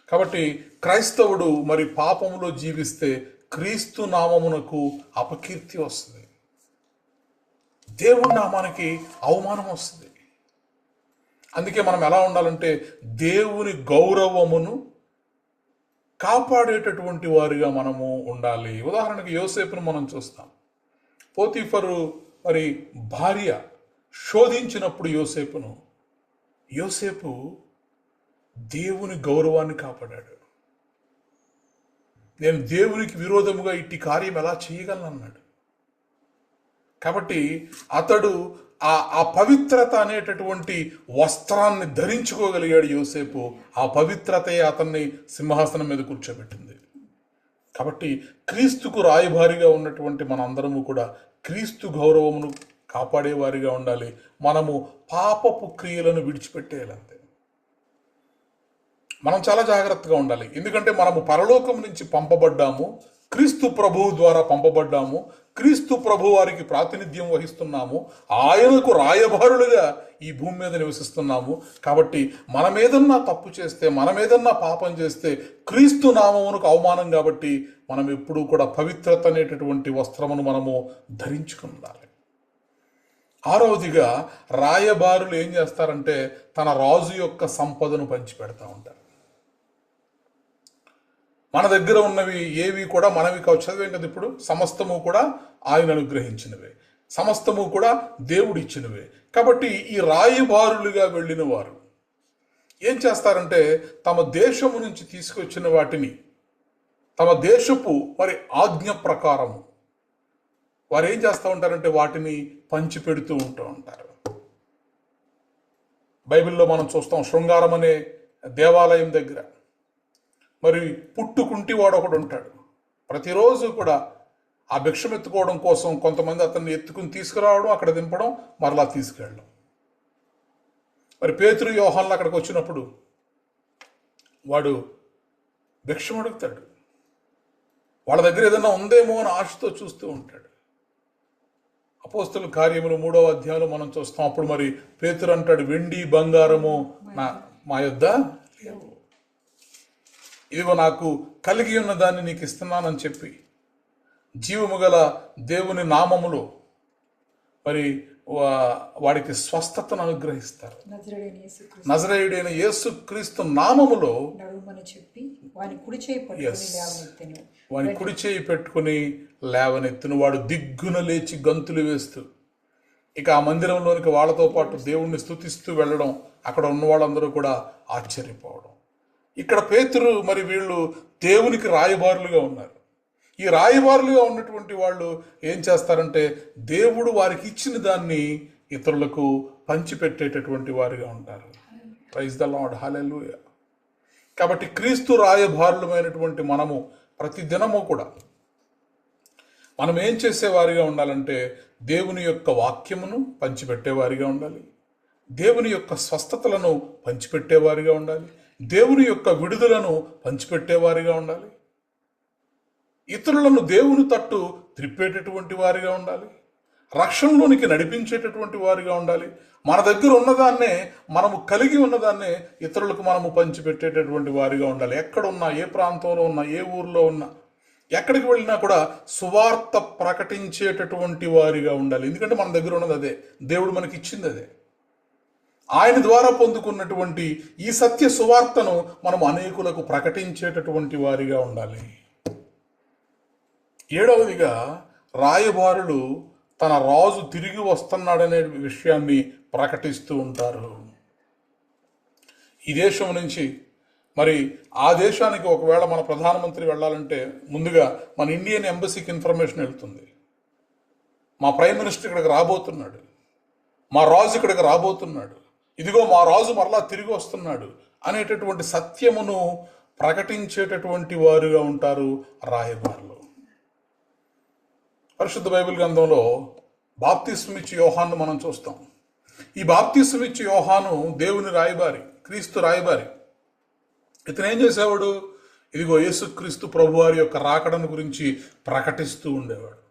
కాబట్టి క్రైస్తవుడు మరి పాపములో జీవిస్తే క్రీస్తు నామమునకు అపకీర్తి వస్తుంది, దేవుడి నామానికి అవమానం వస్తుంది. అందుకే మనం ఎలా ఉండాలంటే దేవుని గౌరవమును కాపాడేటటువంటి వారిగా మనము ఉండాలి. ఉదాహరణకి యోసేపును మనం చూస్తాం. పోతీఫరు మరి భార్య శోధించినప్పుడు యోసేపు దేవుని గౌరవాన్ని కాపాడాడు. నేను దేవునికి విరోధముగా ఇట్టి కార్యం ఎలా చేయగలను అన్నాడు. కాబట్టి అతడు ఆ పవిత్రత అనేటటువంటి వస్త్రాన్ని ధరించుకోగలిగాడు యోసేపు. ఆ పవిత్రతే అతన్ని సింహాసనం మీద కూర్చోబెట్టింది. కాబట్టి క్రీస్తుకు రాయబారిగా ఉన్నటువంటి మనందరము కూడా క్రీస్తు గౌరవమును కాపాడేవారిగా ఉండాలి. మనము పాపపు క్రియలను విడిచిపెట్టేయాలంతే. మనం చాలా జాగ్రత్తగా ఉండాలి. ఎందుకంటే మనము పరలోకం నుంచి పంపబడ్డాము, క్రీస్తు ప్రభువు ద్వారా పంపబడ్డాము, క్రీస్తు ప్రభు వారికి ప్రాతినిధ్యం వహిస్తున్నాము, ఆయనకు రాయబారులుగా ఈ భూమి మీద నివసిస్తున్నాము. కాబట్టి మనమేదన్నా తప్పు చేస్తే, మనమేదన్నా పాపం చేస్తే క్రీస్తు నామమునకు అవమానం. కాబట్టి మనం ఎప్పుడూ కూడా పవిత్రత అనేటటువంటి వస్త్రమును మనము ధరించుకుండాలి. ఆరవదిగా రాయబారులు ఏం చేస్తారంటే తన రాజు యొక్క సంపదను పంచిపెడతా ఉంటారు. మన దగ్గర ఉన్నవి ఏవి కూడా మనవి కావు. చదివేం కదా ఇప్పుడు, సమస్తము కూడా ఆయన అనుగ్రహించినవే, సమస్తము కూడా దేవుడు ఇచ్చినవే. కాబట్టి ఈ రాయబారులుగా వెళ్ళిన వారు ఏం చేస్తారంటే తమ దేశము నుంచి తీసుకొచ్చిన వాటిని తమ దేశపు వారి ఆజ్ఞ ప్రకారము వారు ఏం చేస్తూ ఉంటారంటే వాటిని పంచిపెడుతూ ఉంటూ ఉంటారు. బైబిల్లో మనం చూస్తాం, శృంగారం అనే దేవాలయం దగ్గర మరి పుట్టుకుంటివాడు ఒకడు ఉంటాడు. ప్రతిరోజు కూడా ఆ భిక్షం ఎత్తుకోవడం కోసం కొంతమంది అతన్ని ఎత్తుకుని తీసుకురావడం, అక్కడ దింపడం, మరలా తీసుకెళ్ళడం. మరి పేతురు యోహాన్లు అక్కడికి వచ్చినప్పుడు వాడు భిక్షం అడుగుతాడు. వాళ్ళ దగ్గర ఏదైనా ఉందేమో అని ఆశతో చూస్తూ ఉంటాడు. అపోస్తలుల కార్యములు 3వ అధ్యాయంలో మనం చూస్తాం. అప్పుడు మరి పేతురు అంటాడు, వెండి బంగారము మా యొద్ద లేవు, ఇదిగో నాకు కలిగి ఉన్న దాన్ని నీకు ఇస్తున్నానని చెప్పి జీవము గల దేవుని నామములో మరి వాడికి స్వస్థతను అనుగ్రహిస్తారు. నజరేయుడైన యేసుక్రీస్తు నామములో వాని కుడి చేయి పెట్టుకుని లేవనెత్తును. వాడు దిగ్గున లేచి గంతులు వేస్తూ ఇక ఆ మందిరంలోనికి వాళ్ళతో పాటు దేవుణ్ణి స్తుతిస్తూ వెళ్ళడం, అక్కడ ఉన్న వాళ్ళందరూ కూడా ఆశ్చర్యపోవడం. ఇక్కడ పేతురు మరి వీళ్ళు దేవునికి రాయబారులుగా ఉన్నారు. ఈ రాయబారులుగా ఉన్నటువంటి వాళ్ళు ఏం చేస్తారంటే దేవుడు వారికి ఇచ్చిన దాన్ని ఇతరులకు పంచిపెట్టేటటువంటి వారిగా ఉంటారు. Praise the Lord, hallelujah. కాబట్టి క్రీస్తు రాయబారులమైనటువంటి మనము ప్రతి దినము కూడా మనం ఏం చేసేవారిగా ఉండాలంటే దేవుని యొక్క వాక్యమును పంచిపెట్టేవారిగా ఉండాలి, దేవుని యొక్క స్వస్థతలను పంచిపెట్టేవారిగా ఉండాలి, దేవుని యొక్క విడుదలను పంచిపెట్టేవారిగా ఉండాలి, ఇతరులను దేవుని తట్టు త్రిప్పేటటువంటి వారిగా ఉండాలి, రక్షణలోనికి నడిపించేటటువంటి వారిగా ఉండాలి. మన దగ్గర ఉన్నదాన్నే, మనము కలిగి ఉన్నదాన్నే ఇతరులకు మనము పంచిపెట్టేటటువంటి వారిగా ఉండాలి. ఎక్కడున్నా, ఏ ప్రాంతంలో ఉన్నా, ఏ ఊర్లో ఉన్నా, ఎక్కడికి వెళ్ళినా కూడా సువార్త ప్రకటించేటటువంటి వారిగా ఉండాలి. ఎందుకంటే మన దగ్గర ఉన్నది అదే, దేవుడు మనకి ఇచ్చింది అదే. ఆయన ద్వారా పొందుకున్నటువంటి ఈ సత్య సువార్తను మనం అనేకులకు ప్రకటించేటటువంటి వారిగా ఉండాలి. 7వదిగా రాయబారులు తన రాజు తిరిగి వస్తున్నాడనే విషయాన్ని ప్రకటిస్తూ ఉంటారు. ఈ దేశం నుంచి మరి ఆ దేశానికి ఒకవేళ మన ప్రధానమంత్రి వెళ్ళాలంటే ముందుగా మన ఇండియన్ ఎంబసీకి ఇన్ఫర్మేషన్ వెళ్తుంది. మా ప్రైమ్ మినిస్టర్ ఇక్కడికి రాబోతున్నాడు, మా రాజు ఇక్కడికి రాబోతున్నాడు, ఇదిగో మా రాజు మరలా తిరిగి వస్తున్నాడు అనేటటువంటి సత్యమును ప్రకటించేటటువంటి వారుగా ఉంటారు రాయబారులు. పరిశుద్ధ బైబిల్ గ్రంథంలో బాప్తిస్మం ఇచ్చే యోహాను మనం చూస్తాం. ఈ బాప్తిస్మం ఇచ్చే యోహాను దేవుని రాయబారి, క్రీస్తు రాయబారి. ఇతను ఏం చేసేవాడు? ఇదిగో యేసుక్రీస్తు ప్రభువారి యొక్క రాకడను గురించి ప్రకటిస్తూ ఉండేవాడు.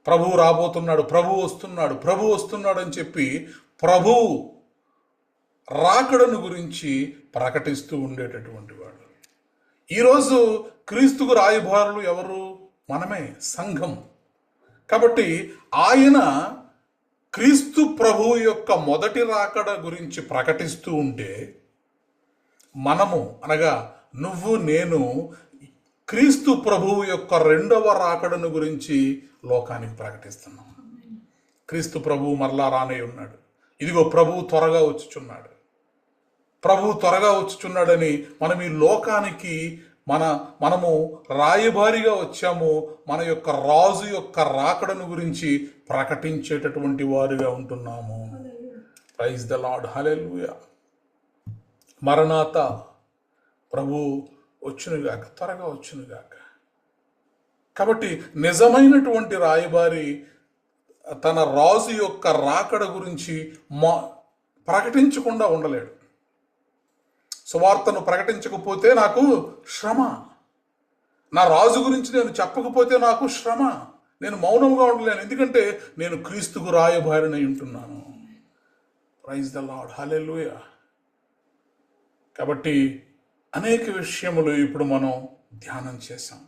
ప్రభువు రాబోతున్నాడు, ప్రభు వస్తున్నాడు, ప్రభు వస్తున్నాడు అని చెప్పి ప్రభువు రాకడను గురించి ప్రకటిస్తూ ఉండేటటువంటి వాడు. ఈరోజు క్రీస్తుకు రాయబారులు ఎవరు? మనమే, సంఘం. కాబట్టి ఆయన క్రీస్తు ప్రభువు యొక్క మొదటి రాకడ గురించి ప్రకటిస్తూ ఉంటే మనము అనగా నువ్వు నేను క్రీస్తు ప్రభువు యొక్క రెండవ రాకడను గురించి లోకానికి ప్రకటిస్తున్నాం. క్రీస్తు ప్రభువు మరలా రానే ఉన్నాడు, ఇదిగో ప్రభువు త్వరగా వచ్చుచున్నాడు, ప్రభువు త్వరగా వచ్చుచున్నాడని మనం ఈ లోకానికి మనము రాయబారిగా వచ్చాము. మన యొక్క రాజు యొక్క రాకడను గురించి ప్రకటించేటటువంటి వారుగా ఉంటున్నాము. ప్రైజ్ ద లార్డ్, హల్లెలూయా. మరణాత, ప్రభు వచ్చునుగాక, త్వరగా వచ్చునుగాక. కాబట్టి నిజమైనటువంటి రాయబారి తన రాజు యొక్క రాకడ గురించి ప్రకటించకుండా ఉండలేడు. సువార్తను ప్రకటించకపోతే నాకు శ్రమ, నా రాజు గురించి నేను చెప్పకపోతే నాకు శ్రమ, నేను మౌనంగా ఉండలేను, ఎందుకంటే నేను క్రీస్తుకు రాయబారినై ఉంటున్నాను. Praise the Lord, hallelujah. కాబట్టి అనేక విషయములు ఇప్పుడు మనం ధ్యానం చేశాం.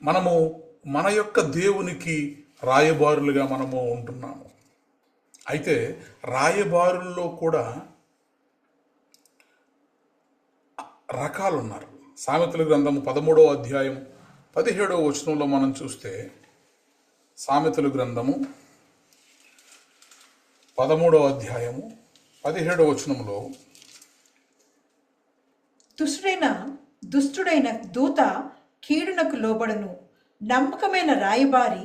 మనము మన యొక్క దేవునికి రాయబారులుగా మనము ఉంటున్నాము. అయితే రాయబారుల్లో కూడా రకాలు ఉన్నారు. సామెతల గ్రంథము 13వ అధ్యాయం 17వ వచనంలో మనం చూస్తే, సామెతల గ్రంథము 13వ అధ్యాయము 17వ వచనంలో, దుష్టుడైన దూత కీడునకు లోబడను, నమ్మకమైన రాయబారి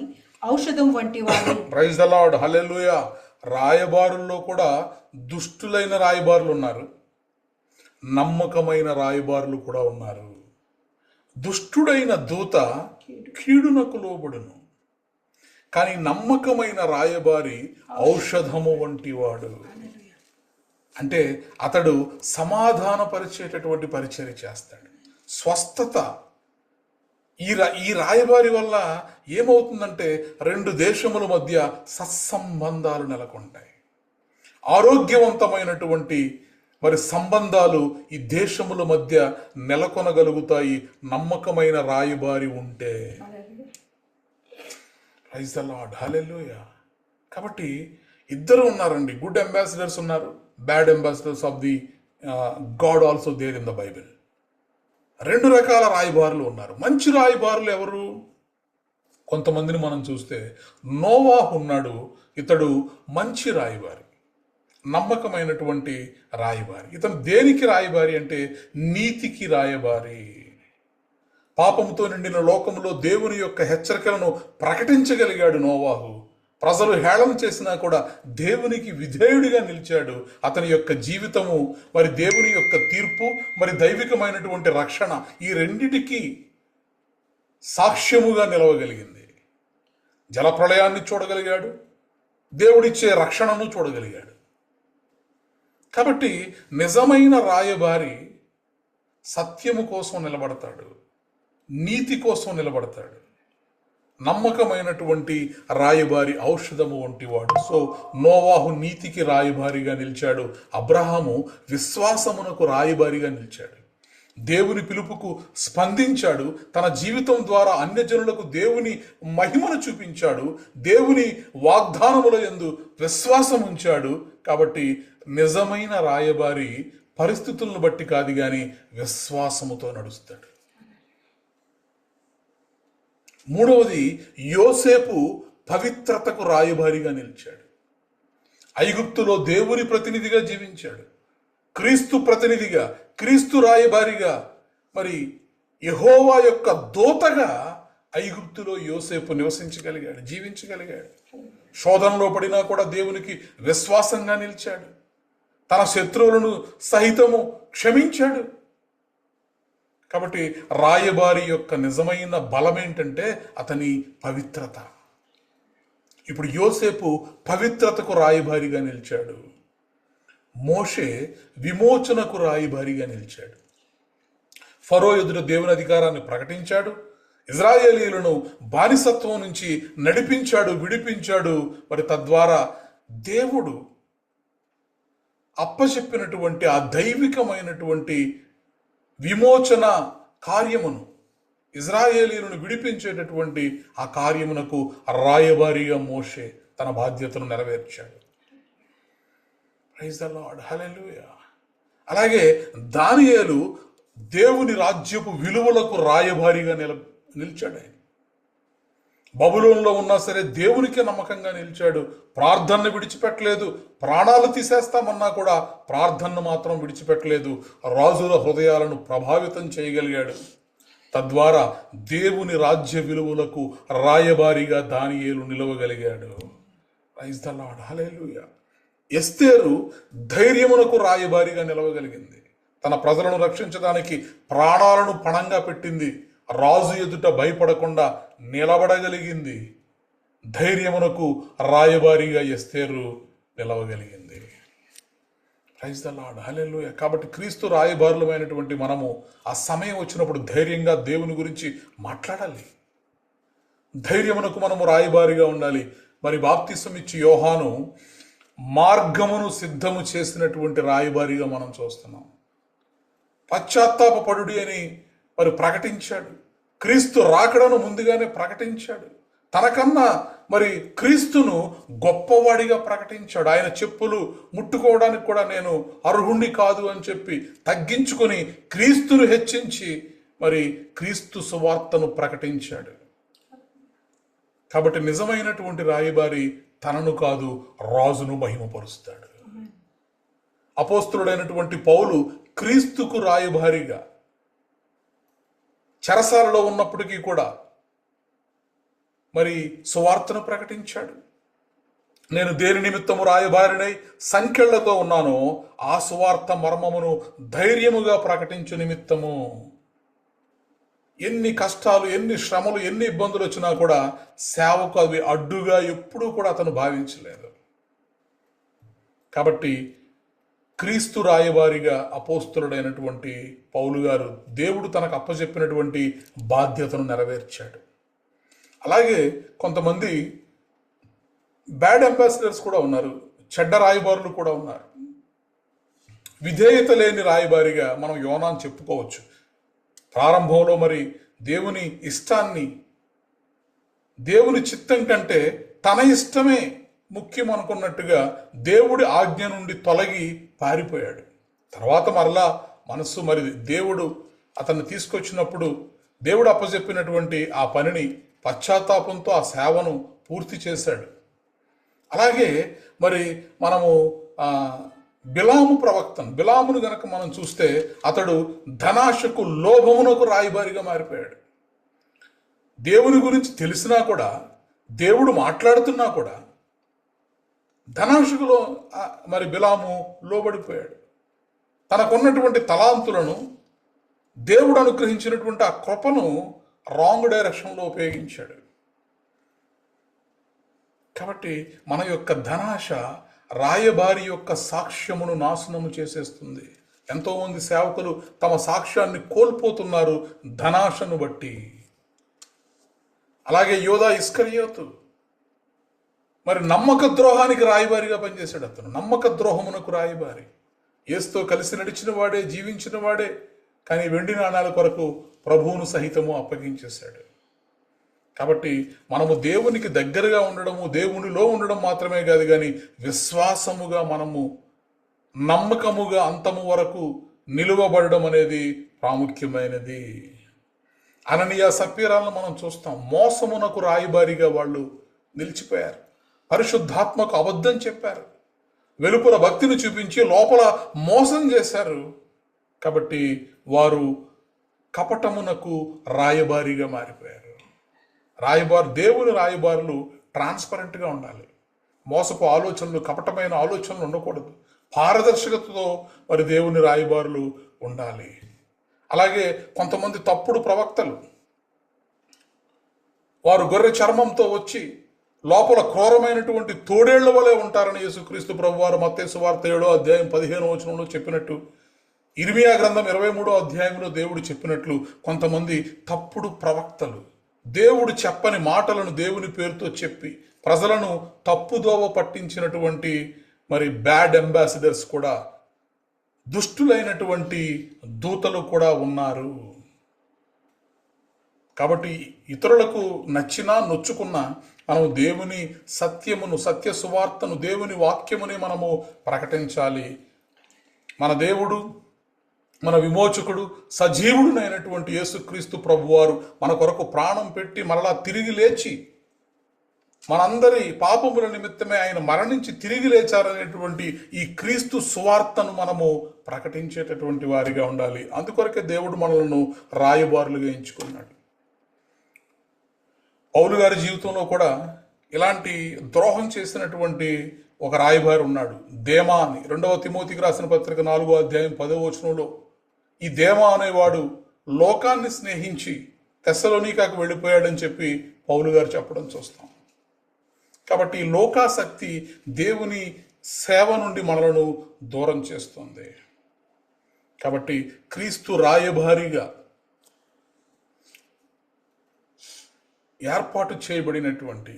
ఔషధం వంటి వాడు. ప్రైజ్ ద లార్డ్, హల్లెలూయా. రాయబారుల్లో కూడా దుష్టులైన రాయబారులు ఉన్నారు, నమ్మకమైన రాయబారులు కూడా ఉన్నారు. దుష్టుడైన దూత కీడునకు లోబడును, కానీ నమ్మకమైన రాయబారి ఔషధము వంటి వాడు. అంటే అతడు సమాధానపరిచేటటువంటి పరిచర్య చేస్తాడు, స్వస్థత. ఈ రాయబారి వల్ల ఏమవుతుందంటే రెండు దేశముల మధ్య సత్సంబంధాలు నెలకొంటాయి. ఆరోగ్యవంతమైనటువంటి సంబంధాలు ఈ దేశముల మధ్య నెలకొనగలుగుతాయి నమ్మకమైన రాయబారి ఉంటే. Praise the Lord, hallelujah. కాబట్టి ఇద్దరు ఉన్నారండి, గుడ్ అంబాసిడర్స్ ఉన్నారు, bad ambassadors of the God also there in the Bible. రెండు రకాల రాయబారులు ఉన్నారు. మంచి రాయబారులు ఎవరు? కొంతమందిని మనం చూస్తే నోవాహు ఉన్నాడు, ఇతడు మంచి రాయబారి, నమ్మకమైనటువంటి రాయబారి. ఇతను దేనికి రాయబారి అంటే నీతికి రాయబారి. పాపంతో నిండిన లోకంలో దేవుని యొక్క హెచ్చరికలను ప్రకటించగలిగాడు నోవాహు. ప్రజలు హేళన చేసినా కూడా దేవునికి విధేయుడిగా నిలిచాడు. అతని యొక్క జీవితము దేవుని యొక్క తీర్పు, దైవికమైనటువంటి రక్షణ, ఈ రెండిటికి సాక్ష్యముగా నిలవగలిగింది. జలప్రళయాన్ని చూడగలిగాడు, దేవుడిచ్చే రక్షణను చూడగలిగాడు. కాబట్టి నిజమైన రాయబారి సత్యము కోసం నిలబడతాడు, నీతి కోసం నిలబడతాడు. నమ్మకమైనటువంటి రాయబారి ఔషధము వంటివాడు. సో నోవాహు నీతికి రాయబారిగా నిలిచాడు, అబ్రహాము విశ్వాసమునకు రాయబారిగా నిలిచాడు. దేవుని పిలుపుకు స్పందించాడు, తన జీవితం ద్వారా అన్యజనులకు దేవుని మహిమను చూపించాడు, దేవుని వాగ్దానముల యందు విశ్వాసం ఉంచాడు. కాబట్టి నిజమైన రాయబారి పరిస్థితులను బట్టి కాదు కానీ విశ్వాసముతో నడుస్తాడు. మూడవది, యోసేపు పవిత్రతకు రాయబారిగా నిలిచాడు. ఐగుప్తులో దేవుని ప్రతినిధిగా జీవించాడు, క్రీస్తు ప్రతినిధిగా, క్రీస్తు రాయబారిగా, యెహోవా యొక్క దూతగా ఐగుప్తులో యోసేపు నివసించగలిగాడు, జీవించగలిగాడు. శోధనలో పడినా కూడా దేవునికి విశ్వాసంగా నిలిచాడు, తన శత్రువులను సహితము క్షమించాడు. కాబట్టి రాయబారి యొక్క నిజమైన బలం ఏంటంటే అతని పవిత్రత. ఇప్పుడు యోసేపు పవిత్రతకు రాయబారిగా నిలిచాడు, మోషే విమోచనకు రాయబారిగా నిలిచాడు. ఫరో ఎదుట దేవుని అధికారాన్ని ప్రకటించాడు, ఇజ్రాయేలీయులను బానిసత్వం నుంచి నడిపించాడు, విడిపించాడు. తద్వారా దేవుడు అప్పచెప్పినటువంటి ఆ దైవికమైనటువంటి విమోచన కార్యమును, ఇజ్రాయేలీయులను విడిపించేటటువంటి ఆ కార్యమునకు రాయబారిగా మోషే తన బాధ్యతను నెరవేర్చాడు. ప్రైజ్ ద లార్డ్, హల్లెలూయా. అలాగే దానియేలు దేవుని రాజ్యపు విలువలకు రాయబారిగా నిలిచాడు. ఆయన బబులోనులో ఉన్నా సరే దేవునికి నమ్మకంగా నిలిచాడు, ప్రార్థనను విడిచిపెట్టలేదు. ప్రాణాలు తీసేస్తామన్నా కూడా ప్రార్థనను మాత్రం విడిచిపెట్టలేదు. రాజుల హృదయాలను ప్రభావితం చేయగలిగాడు. తద్వారా దేవుని రాజ్య విలువలకు రాయబారిగా దానియేలు నిలవగలిగాడు. ప్రైజ్ ద లార్డ్, హల్లెలూయా. ఎస్తేరు ధైర్యమునకు రాయబారిగా నిలవగలిగింది. తన ప్రజలను రక్షించడానికి ప్రాణాలను పణంగా పెట్టింది. రాజు ఎదుట భయపడకుండా నిలబడగలిగింది. ధైర్యమునకు రాయబారిగా ఎస్తేరు నిలవగలిగింది. Praise the Lord, hallelujah. కాబట్టి క్రీస్తు రాయబారులమైనటువంటి మనము ఆ సమయం వచ్చినప్పుడు ధైర్యంగా దేవుని గురించి మాట్లాడాలి. ధైర్యమునకు మనము రాయబారిగా ఉండాలి. మరి బాప్తిసం ఇచ్చి యోహాను మార్గమును సిద్ధము చేసినటువంటి రాయబారిగా మనం చూస్తున్నాం. పశ్చాత్తాపపడుడి అని మరి ప్రకటించాడు. క్రీస్తు రాకడను ముందుగానే ప్రకటించాడు. తనకన్నా మరి క్రీస్తును గొప్పవాడిగా ప్రకటించాడు. ఆయన చెప్పులు ముట్టుకోవడానికి కూడా నేను అర్హుణ్ణి కాదు అని చెప్పి తగ్గించుకొని క్రీస్తును హెచ్చించి మరి క్రీస్తు సువార్తను ప్రకటించాడు. కాబట్టి నిజమైనటువంటి రాయబారి తనను కాదు రాజును మహిమపరుస్తాడు. అపోస్తులుడైనటువంటి పౌలు క్రీస్తుకు రాయబారిగా చెరసాలలో ఉన్నప్పటికీ కూడా మరి సువార్తను ప్రకటించాడు. నేను దేని నిమిత్తము రాయబారినై సంకెళ్లతో ఉన్నానో ఆ సువార్త మర్మమును ధైర్యముగా ప్రకటించు నిమిత్తము. ఎన్ని కష్టాలు, ఎన్ని శ్రమలు, ఎన్ని ఇబ్బందులు వచ్చినా కూడా సేవకు అవి అడ్డుగా ఎప్పుడూ కూడా అతను భావించలేదు. కాబట్టి క్రీస్తు రాయబారిగా అపోస్తులుడైనటువంటి పౌలు గారు దేవుడు తనకు అప్పచెప్పినటువంటి బాధ్యతను నెరవేర్చాడు. అలాగే కొంతమంది బ్యాడ్ అంబాసిడర్స్ కూడా ఉన్నారు, చెడ్డ రాయబారులు కూడా ఉన్నారు. విధేయత లేని రాయబారిగా మనం యోనాను చెప్పుకోవచ్చు. ప్రారంభంలో మరి దేవుని ఇష్టాన్ని, దేవుని చిత్తం కంటే తన ఇష్టమే ముఖ్యం అనుకున్నట్టుగా దేవుడి ఆజ్ఞ నుండి తొలగి పారిపోయాడు. తర్వాత మరలా మనస్సు మరి దేవుడు అతన్ని తీసుకొచ్చినప్పుడు దేవుడు అప్పచెప్పినటువంటి ఆ పనిని పశ్చాత్తాపంతో ఆ సేవను పూర్తి చేశాడు. అలాగే మరి మనము బిలామును గనక మనం చూస్తే అతడు ధనాశకు, లోభమునకు రాయబారిగా మారిపోయాడు. దేవుని గురించి తెలిసినా కూడా, దేవుడు మాట్లాడుతున్నా కూడా ధనాశకులో మరి బిలాము లోబడిపోయాడు. తనకున్నటువంటి తలాంతులను, దేవుడు అనుగ్రహించినటువంటి ఆ కృపను రాంగ్ డైరెక్షన్లో ఉపయోగించాడు. కాబట్టి మన యొక్క ధనాశ రాయబారి యొక్క సాక్ష్యమును నాశనము చేసేస్తుంది. ఎంతోమంది సేవకులు తమ సాక్ష్యాన్ని కోల్పోతున్నారు ధనాశను బట్టి. అలాగే యోధా ఇస్కరియోతు మరి నమ్మక ద్రోహానికి రాయబారిగా పనిచేశాడు. అతను నమ్మక ద్రోహమునకు రాయబారి. యేసుతో కలిసి నడిచిన వాడే, జీవించిన వాడే, కానీ వెండి నాణాల కొరకు ప్రభువును సహితము అప్పగించేశాడు. కాబట్టి మనము దేవునికి దగ్గరగా ఉండడము, దేవునిలో ఉండడం మాత్రమే కాదు, కానీ విశ్వాసముగా మనము నమ్మకముగా అంతము వరకు నిలువబడడం అనేది ప్రాముఖ్యమైనది. అననీయ సప్పీరాలను మనం చూస్తాం. మోసమునకు రాయబారిగా వాళ్ళు నిలిచిపోయారు. పరిశుద్ధాత్మకు అబద్ధం చెప్పారు. వెలుపల భక్తిని చూపించి లోపల మోసం చేశారు. కాబట్టి వారు కపటమునకు రాయబారిగా మారిపోయారు. దేవుని రాయబారులు ట్రాన్స్పరెంట్గా ఉండాలి. మోసపు ఆలోచనలు, కపటమైన ఆలోచనలు ఉండకూడదు. పారదర్శకతతో మరి దేవుని రాయబారులు ఉండాలి. అలాగే కొంతమంది తప్పుడు ప్రవక్తలు, వారు గొర్రె చర్మంతో వచ్చి లోపల క్రూరమైనటువంటి తోడేళ్ల వలె ఉంటారని యేసుక్రీస్తు ప్రభువారు మత్తయి సువార్త 7వ అధ్యాయం 15వ వచనంలో చెప్పినట్టు, ఇర్మియా గ్రంథం 23వ అధ్యాయంలో దేవుడు చెప్పినట్లు కొంతమంది తప్పుడు ప్రవక్తలు దేవుడు చెప్పని మాటలను దేవుని పేరుతో చెప్పి ప్రజలను తప్పుదోవ పట్టించినటువంటి మరి బ్యాడ్ అంబాసిడర్స్ కూడా, దుష్టులైనటువంటి దూతలు కూడా ఉన్నారు. కాబట్టి ఇతరులకు నచ్చినా నొచ్చుకున్నా మనం దేవుని సత్యమును, సత్య సువార్తను, దేవుని వాక్యముని మనము ప్రకటించాలి. మన దేవుడు, మన విమోచకుడు, సజీవుడునైనటువంటి యేసుక్రీస్తు ప్రభువారు మన కొరకు ప్రాణం పెట్టి మరలా తిరిగి లేచి మనందరి పాపముల నిమిత్తమే ఆయన మరణించి తిరిగి లేచారనేటువంటి ఈ క్రీస్తు సువార్తను మనము ప్రకటించేటటువంటి వారిగా ఉండాలి. అందుకొరకే దేవుడు మనలను రాయబారులుగా ఎంచుకున్నాడు. పౌలు గారి జీవితంలో కూడా ఇలాంటి ద్రోహం చేసినటువంటి ఒక రాయబారి ఉన్నాడు, దేమా అని. 2వ తిమోతికి రాసిన పత్రిక 4వ అధ్యాయం 10వ వచనంలో ఈ దేమా అనేవాడు లోకాన్ని స్నేహించి తెస్సలోనికాకు వెళ్ళిపోయాడని చెప్పి పౌలు గారు చెప్పడం చూస్తాం. కాబట్టి ఈ లోకాసక్తి దేవుని సేవ నుండి మనలను దూరం చేస్తుంది. కాబట్టి క్రీస్తు రాయబారిగా ఏర్పాటు చేయబడినటువంటి,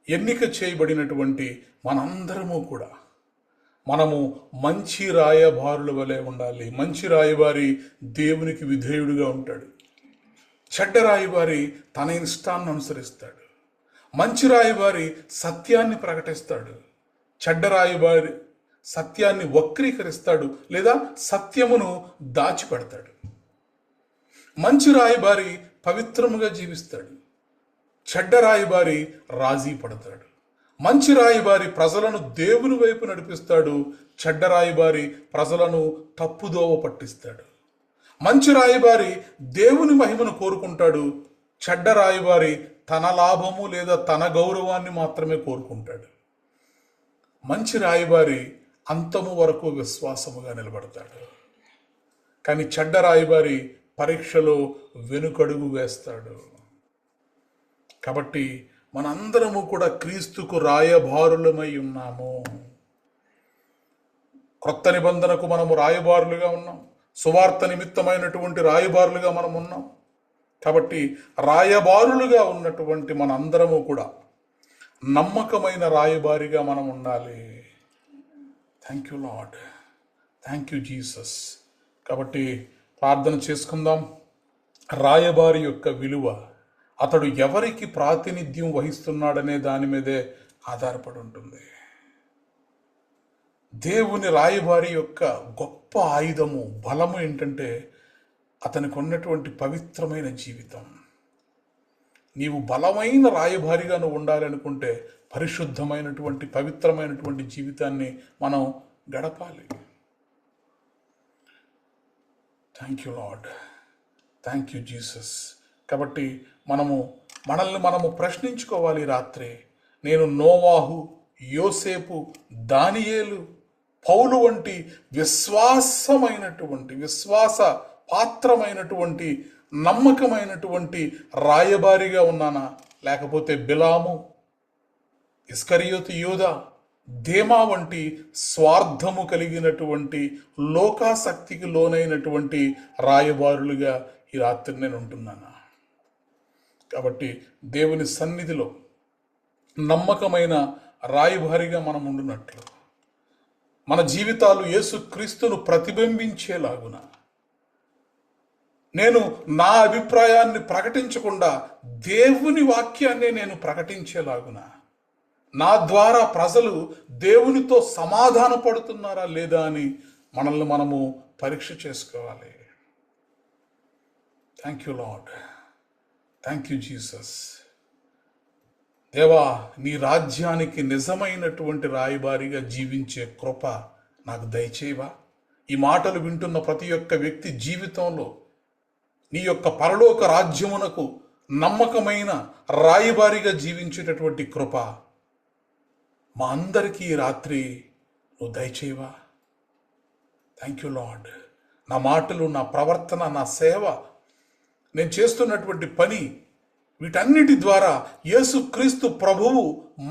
ఎన్నిక చేయబడినటువంటి మనందరము కూడా మనము మంచి రాయబారుల వలె ఉండాలి. మంచి రాయబారి దేవునికి విధేయుడిగా ఉంటాడు. చెడ్డ రాయబారి తన ఇష్టాన్ని అనుసరిస్తాడు. మంచి రాయబారి సత్యాన్ని ప్రకటిస్తాడు. చెడ్డ రాయబారి సత్యాన్ని వక్రీకరిస్తాడు లేదా సత్యమును దాచిపెడతాడు. మంచి రాయబారి పవిత్రముగా జీవిస్తాడు. చెడ్డ రాయబారి రాజీ పడతాడు. మంచి రాయబారి ప్రజలను దేవుని వైపు నడిపిస్తాడు. చెడ్డ రాయబారి ప్రజలను తప్పుదోవ పట్టిస్తాడు. మంచి రాయబారి దేవుని మహిమను కోరుకుంటాడు. చెడ్డ రాయబారి తన లాభము లేదా తన గౌరవాన్ని మాత్రమే కోరుకుంటాడు. మంచి రాయబారి అంతము వరకు విశ్వాసముగా నిలబడతాడు. కానీ చెడ్డ రాయబారి పరీక్షలో వెనుకడుగు వేస్తాడు. కాబట్టి మనందరము కూడా క్రీస్తుకు రాయబారులమై ఉన్నాము. క్రొత్త నిబంధనకు మనము రాయబారులుగా ఉన్నాం. సువార్త నిమిత్తమైనటువంటి రాయబారులుగా మనం ఉన్నాం. కాబట్టి రాయబారులుగా ఉన్నటువంటి మనందరము కూడా నమ్మకమైన రాయబారిగా మనం ఉండాలి. Thank you Lord, thank you Jesus. కాబట్టి ప్రార్థన చేసుకుందాం. రాయబారి యొక్క విలువ అతడు ఎవరికి ప్రాతినిధ్యం వహిస్తున్నాడనే దాని మీదే ఆధారపడి ఉంటుంది. దేవుని రాయబారి యొక్క గొప్ప ఆయుధము, బలము ఏంటంటే అతనికి ఉన్నటువంటి పవిత్రమైన జీవితం. నీవు బలమైన రాయబారిగా నువ్వు ఉండాలనుకుంటే పరిశుద్ధమైనటువంటి పవిత్రమైనటువంటి జీవితాన్ని మనం గడపాలి. Thank you Lord, thank you Jesus. కాబట్టి మనల్ని మనము ప్రశ్నించుకోవాలి. రాత్రి నేను నోవాహు, యోసేపు, దానియేలు, పౌలు వంటి విశ్వాస పాత్రమైనటువంటి నమ్మకమైనటువంటి రాయబారిగా ఉన్నానా, లేకపోతే బిలాము, ఇస్కరియోతు యూదా, దేమా వంటి స్వార్థము కలిగినటువంటి లోకాసక్తికి లోనైనటువంటి రాయబారులుగా ఈ రాత్రి నేను ఉంటున్నాను. కాబట్టి దేవుని సన్నిధిలో నమ్మకమైన రాయబారిగా మనం ఉండునట్లు, మన జీవితాలు యేసుక్రీస్తును ప్రతిబింబించేలాగున, నేను నా అభిప్రాయాన్ని ప్రకటించకుండా దేవుని వాక్యాన్ని నేను ప్రకటించేలాగున, నా ద్వారా ప్రజలు దేవునితో సమాధాన పడుతున్నారా లేదా అని మనల్ని మనము పరీక్ష చేసుకోవాలి. Thank you Lord, thank you Jesus. దేవా, నీ రాజ్యానికి నిజమైనటువంటి రాయబారిగా జీవించే కృప నాకు దయచేయవా. ఈ మాటలు వింటున్న ప్రతి ఒక్క వ్యక్తి జీవితంలో నీ యొక్క పరలోక రాజ్యమునకు నమ్మకమైన రాయబారిగా జీవించేటటువంటి కృప మా అందరికీ ఈ రాత్రి నువ్వు దయచేయవా. Thank you lord. నా మాటలు, నా ప్రవర్తన, నా సేవ, నేను చేస్తున్నటువంటి పని, వీటన్నిటి ద్వారా యేసుక్రీస్తు ప్రభువు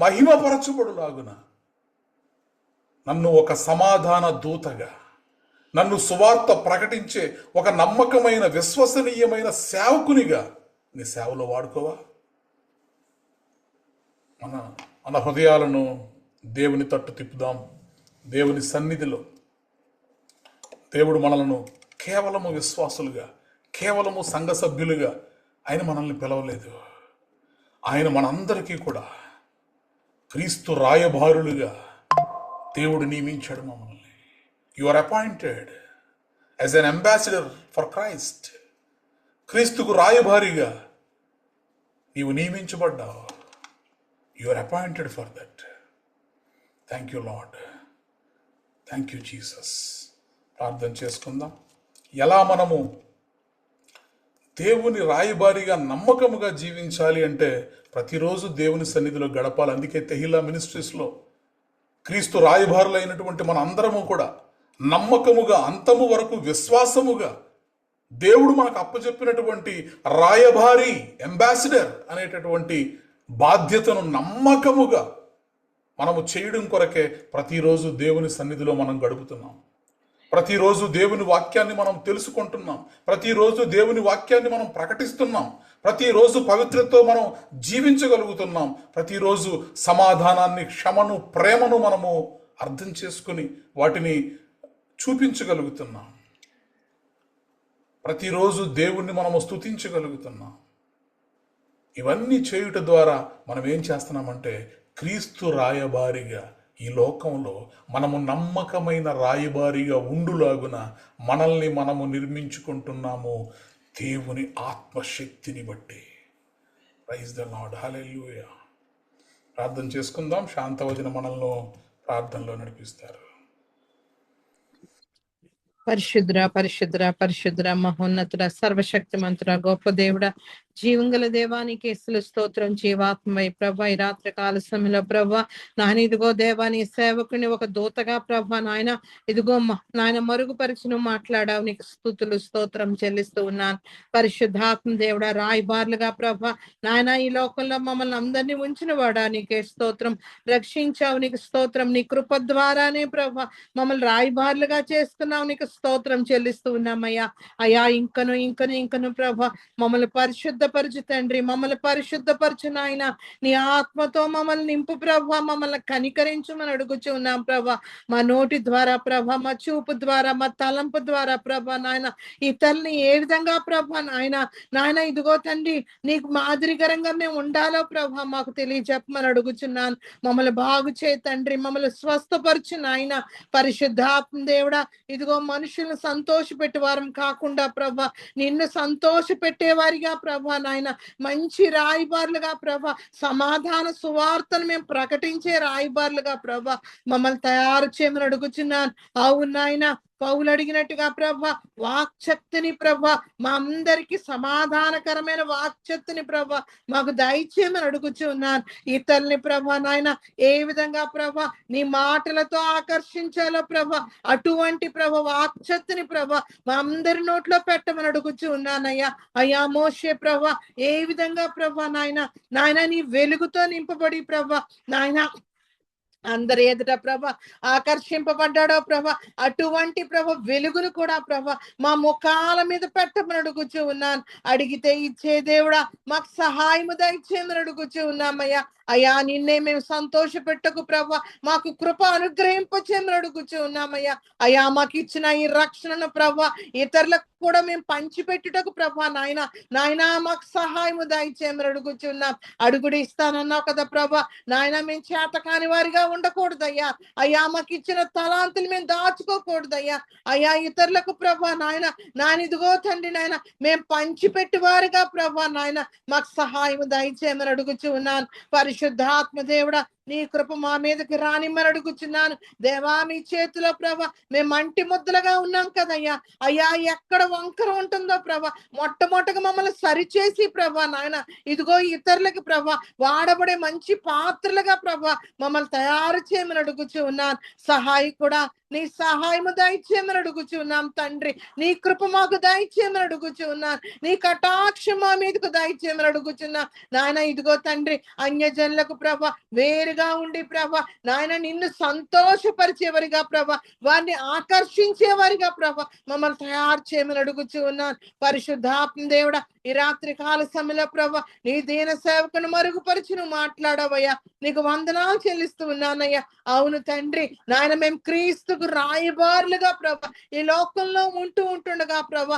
మహిమపరచబడులాగున నన్ను ఒక సమాధాన దూతగా, నన్ను సువార్త ప్రకటించే ఒక నమ్మకమైన విశ్వసనీయమైన సేవకునిగా నీ సేవలో వాడుకోవా. మన హృదయాలను దేవుని తట్టు తిప్పుదాం. దేవుని సన్నిధిలో దేవుడు మనలను కేవలము విశ్వాసులుగా, కేవలము సంఘ సభ్యులుగా ఆయన మనల్ని పిలవలేదు. ఆయన మనందరికీ కూడా క్రీస్తు రాయబారులుగా దేవుడు నియమించాడు మమ్మల్ని. You are appointed as an ambassador for Christ. క్రీస్తుకు రాయబారిగా నీవు నియమించబడ్డావు. You are appointed for that. Thank you Lord, thank you Jesus. ప్రార్థన చేసుకుందాం. ఎలా మనము దేవుని రాయబారిగా నమ్మకముగా జీవించాలి అంటే ప్రతిరోజు దేవుని సన్నిధిలో గడపాలి. అందుకే తెహిలా మినిస్ట్రీస్లో క్రీస్తు రాయబారులైనటువంటి మన అందరము కూడా నమ్మకముగా, అంతము వరకు విశ్వాసముగా దేవుడు మనకు అప్పచెప్పినటువంటి రాయబారి, అంబాసిడర్ అనేటటువంటి బాధ్యతను నమ్మకముగా మనము చేయడం కొరకే ప్రతిరోజు దేవుని సన్నిధిలో మనం గడుపుతున్నాం. ప్రతిరోజు దేవుని వాక్యాన్ని మనం తెలుసుకుంటున్నాం. ప్రతిరోజు దేవుని వాక్యాన్ని మనం ప్రకటిస్తున్నాం. ప్రతిరోజు పవిత్రతతో మనం జీవించగలుగుతున్నాం. ప్రతిరోజు సమాధానాన్ని, క్షమను, ప్రేమను మనము అర్థం చేసుకుని వాటిని చూపించగలుగుతున్నాం. ప్రతిరోజు దేవుణ్ణి మనము స్తుతించగలుగుతున్నాం. ఇవన్నీ చేయుట ద్వారా మనం ఏం చేస్తున్నామంటే క్రీస్తు రాయబారిగా ఈ లోకంలో మనము నమ్మకమైన రాయబారిగా ఉండులాగున మనల్ని మనము నిర్మించుకుంటున్నాము దేవుని ఆత్మశక్తిని బట్టి. ప్రైజ్ ద లార్డ్, హల్లెలూయా. ప్రార్థన చేసుకుందాం. శాంతవచన మనల్ని ప్రార్థనలో నడిపిస్తారు. పరిశుద్ర పరిశుద్ర పరిశుద్ర మహోన్నతుడ సర్వశక్తిమంతుడ గొప్ప దేవుడ జీవంగల దేవానికి యేసుల స్తోత్రం. జీవాత్మై ప్రభ ఈ రాత్రి కాల సమయంలో ప్రభ నాయన ఇదిగో దేవాని సేవకుని ఒక దూతగా ప్రభ నాయన ఇదిగో నాయన మరుగుపరిచి మాట్లాడావు. నీకు స్తుతులు స్తోత్రం చెల్లిస్తూ ఉన్నాను. పరిశుద్ధాత్మ దేవుడ రాయబార్లుగా ప్రభ నాయన ఈ లోకంలో మమ్మల్ని అందరినీ ఉంచిన వాడా నీకే స్తోత్రం. రక్షించావు, నీకు స్తోత్రం. నీ కృప ద్వారానే ప్రభ మమ్మల్ని రాయబార్లుగా చేసుకున్నావు, నీకు స్తోత్రం చెల్లిస్తూ ఉన్నామయ్యా. అయ్యా ఇంకను ప్రభ మమ్మల్ని పరిశుద్ధపరచు తండ్రి, మమ్మల్ని పరిశుద్ధపరచు నాయన. నీ ఆత్మతో మమ్మల్ని నింపు ప్రభ, మమ్మల్ని కనికరించమని అడుగుచు ఉన్నాం ప్రభ. మా నోటి ద్వారా ప్రభ, మా చూపు ద్వారా, మా తలంపు ద్వారా ప్రభ నాయన ఇతరుల్ని ఏ విధంగా ప్రభ నాయన ఇదిగో తండ్రి నీకు మాదిరికరంగా మేము ఉండాలో ప్రభ మాకు తెలియజెప్పమని అడుగుచున్నాను. మమ్మల్ని బాగు చేయి తండ్రి, మమ్మల్ని స్వస్థపరచు నాయన. పరిశుద్ధాత్మ దేవుడా ఇదిగో మనుషులను సంతోష పెట్టేవారం కాకుండా ప్రభ నిన్ను సంతోష పెట్టేవారిగా ప్రభ నాయన మంచి రాయబారులుగా ప్రభ సమాధాన సువార్తను మేము ప్రకటించే రాయబారులుగా ప్రభ మమ్మల్ని తయారు చేయమని అడుగుచున్నాను. అవును నాయన పౌలు అడిగినట్టుగా ప్రభ వాక్శక్తిని ప్రభ మా అందరికి సమాధానకరమైన వాక్శక్తిని ప్రభ మాకు దయచేయమని అడుగుచూ ఉన్నాను. ఇతరుల్ని ప్రభ నాయన ఏ విధంగా ప్రభ నీ మాటలతో ఆకర్షించాలో ప్రభ అటువంటి ప్రభ వాక్శక్తిని ప్రభ మా అందరి నోట్లో పెట్టమని అడుగుచూ ఉన్నానయ్యా. అయ్యా మోషే ప్రభ ఏ విధంగా ప్రభ నాయన నీ వెలుగుతో నింపబడి ప్రభ నాయన అందరి ఎదుట ప్రభ ఆకర్షింపబడ్డాడో ప్రభ అటువంటి ప్రభ వెలుగును కూడా ప్రభ మా ముఖాల మీద పెట్టమని అడుగుచూ ఉన్నాను. అడిగితే ఇచ్చే దేవుడా మాకు సహాయము దయచేయమని అడుగుచూ ఉన్నామయ్యా. అయ్యా నిన్నే మేము సంతోష పెట్టకు ప్రభ మాకు కృప అనుగ్రహింపచేయమని అడుగుచూ ఉన్నామయ్యా. అయ్యా మాకు ఇచ్చిన ఈ రక్షణను ప్రభ ఇతరులకు కూడా మేము పంచిపెట్టుటకు ప్రభ నాయన మాకు సహాయము దయచేయమని అడుగుచున్నాం. అడుగుడు ఇస్తానన్నావు కదా ప్రభ నాయన మేము చేతకాని వారిగా ఉండకూడదయ్యా. అయ్యా మాకు ఇచ్చిన తలాంతులు మేము దాచుకోకూడదయ్యా. అయ్యా ఇతరులకు ప్రభ నాయన ఇదిగో తండ్రి నాయన మేము పంచిపెట్టు వారిగా ప్రభ నాయన మాకు సహాయము దయచేయమని అడుగుచూ ఉన్నాను. పరిశుద్ధాత్మ దేవుడా నీ కృప మా మీదకి రానిమ్మని అడుగుచున్నాను. దేవా మీ చేతిలో ప్రభ మేము మంటి ముద్దలుగా ఉన్నాం కదయ్యా. అయ్యా ఎక్కడ వంకర ఉంటుందో ప్రభ మొట్టమొదటిగా మమ్మల్ని సరిచేసి ప్రభ నాయన ఇదిగో ఇతరులకి ప్రభ వాడబడే మంచి పాత్రలుగా ప్రభ మమ్మల్ని తయారు చేయమని అడుగుచూ ఉన్నాను. సహాయకుడా నీ సహాయము దయచేయమని అడుగుచూ ఉన్నాం తండ్రి. నీ కృప మాకు దయచేయమని అడుగుచూ ఉన్నాను. నీ కటాక్షం మా మీదకు దయచేయమని అడుగుచున్నా నాయన. ఇదిగో తండ్రి అన్యజనులకు ప్రభ వేరుగా ఉండి ప్రభ నాయన నిన్ను సంతోషపరిచేవారిగా ప్రభ వారిని ఆకర్షించేవారిగా ప్రభ మమ్మల్ని తయారు చేయమని అడుగుచూ ఉన్నాను. పరిశుద్ధాత్మ దేవుడా ఈ రాత్రి కాల సమయంలో ప్రభ నీ దీన సేవకును మరుగుపరిచి నువ్వు మాట్లాడవయ్యా. నీకు వందనాలు చెల్లిస్తూ ఉన్నానయ్యా. అవును తండ్రి నాయన మేము క్రీస్తుకు రాయబారులుగా ప్రభ ఈ లోకంలో ఉంటుండగా ప్రభ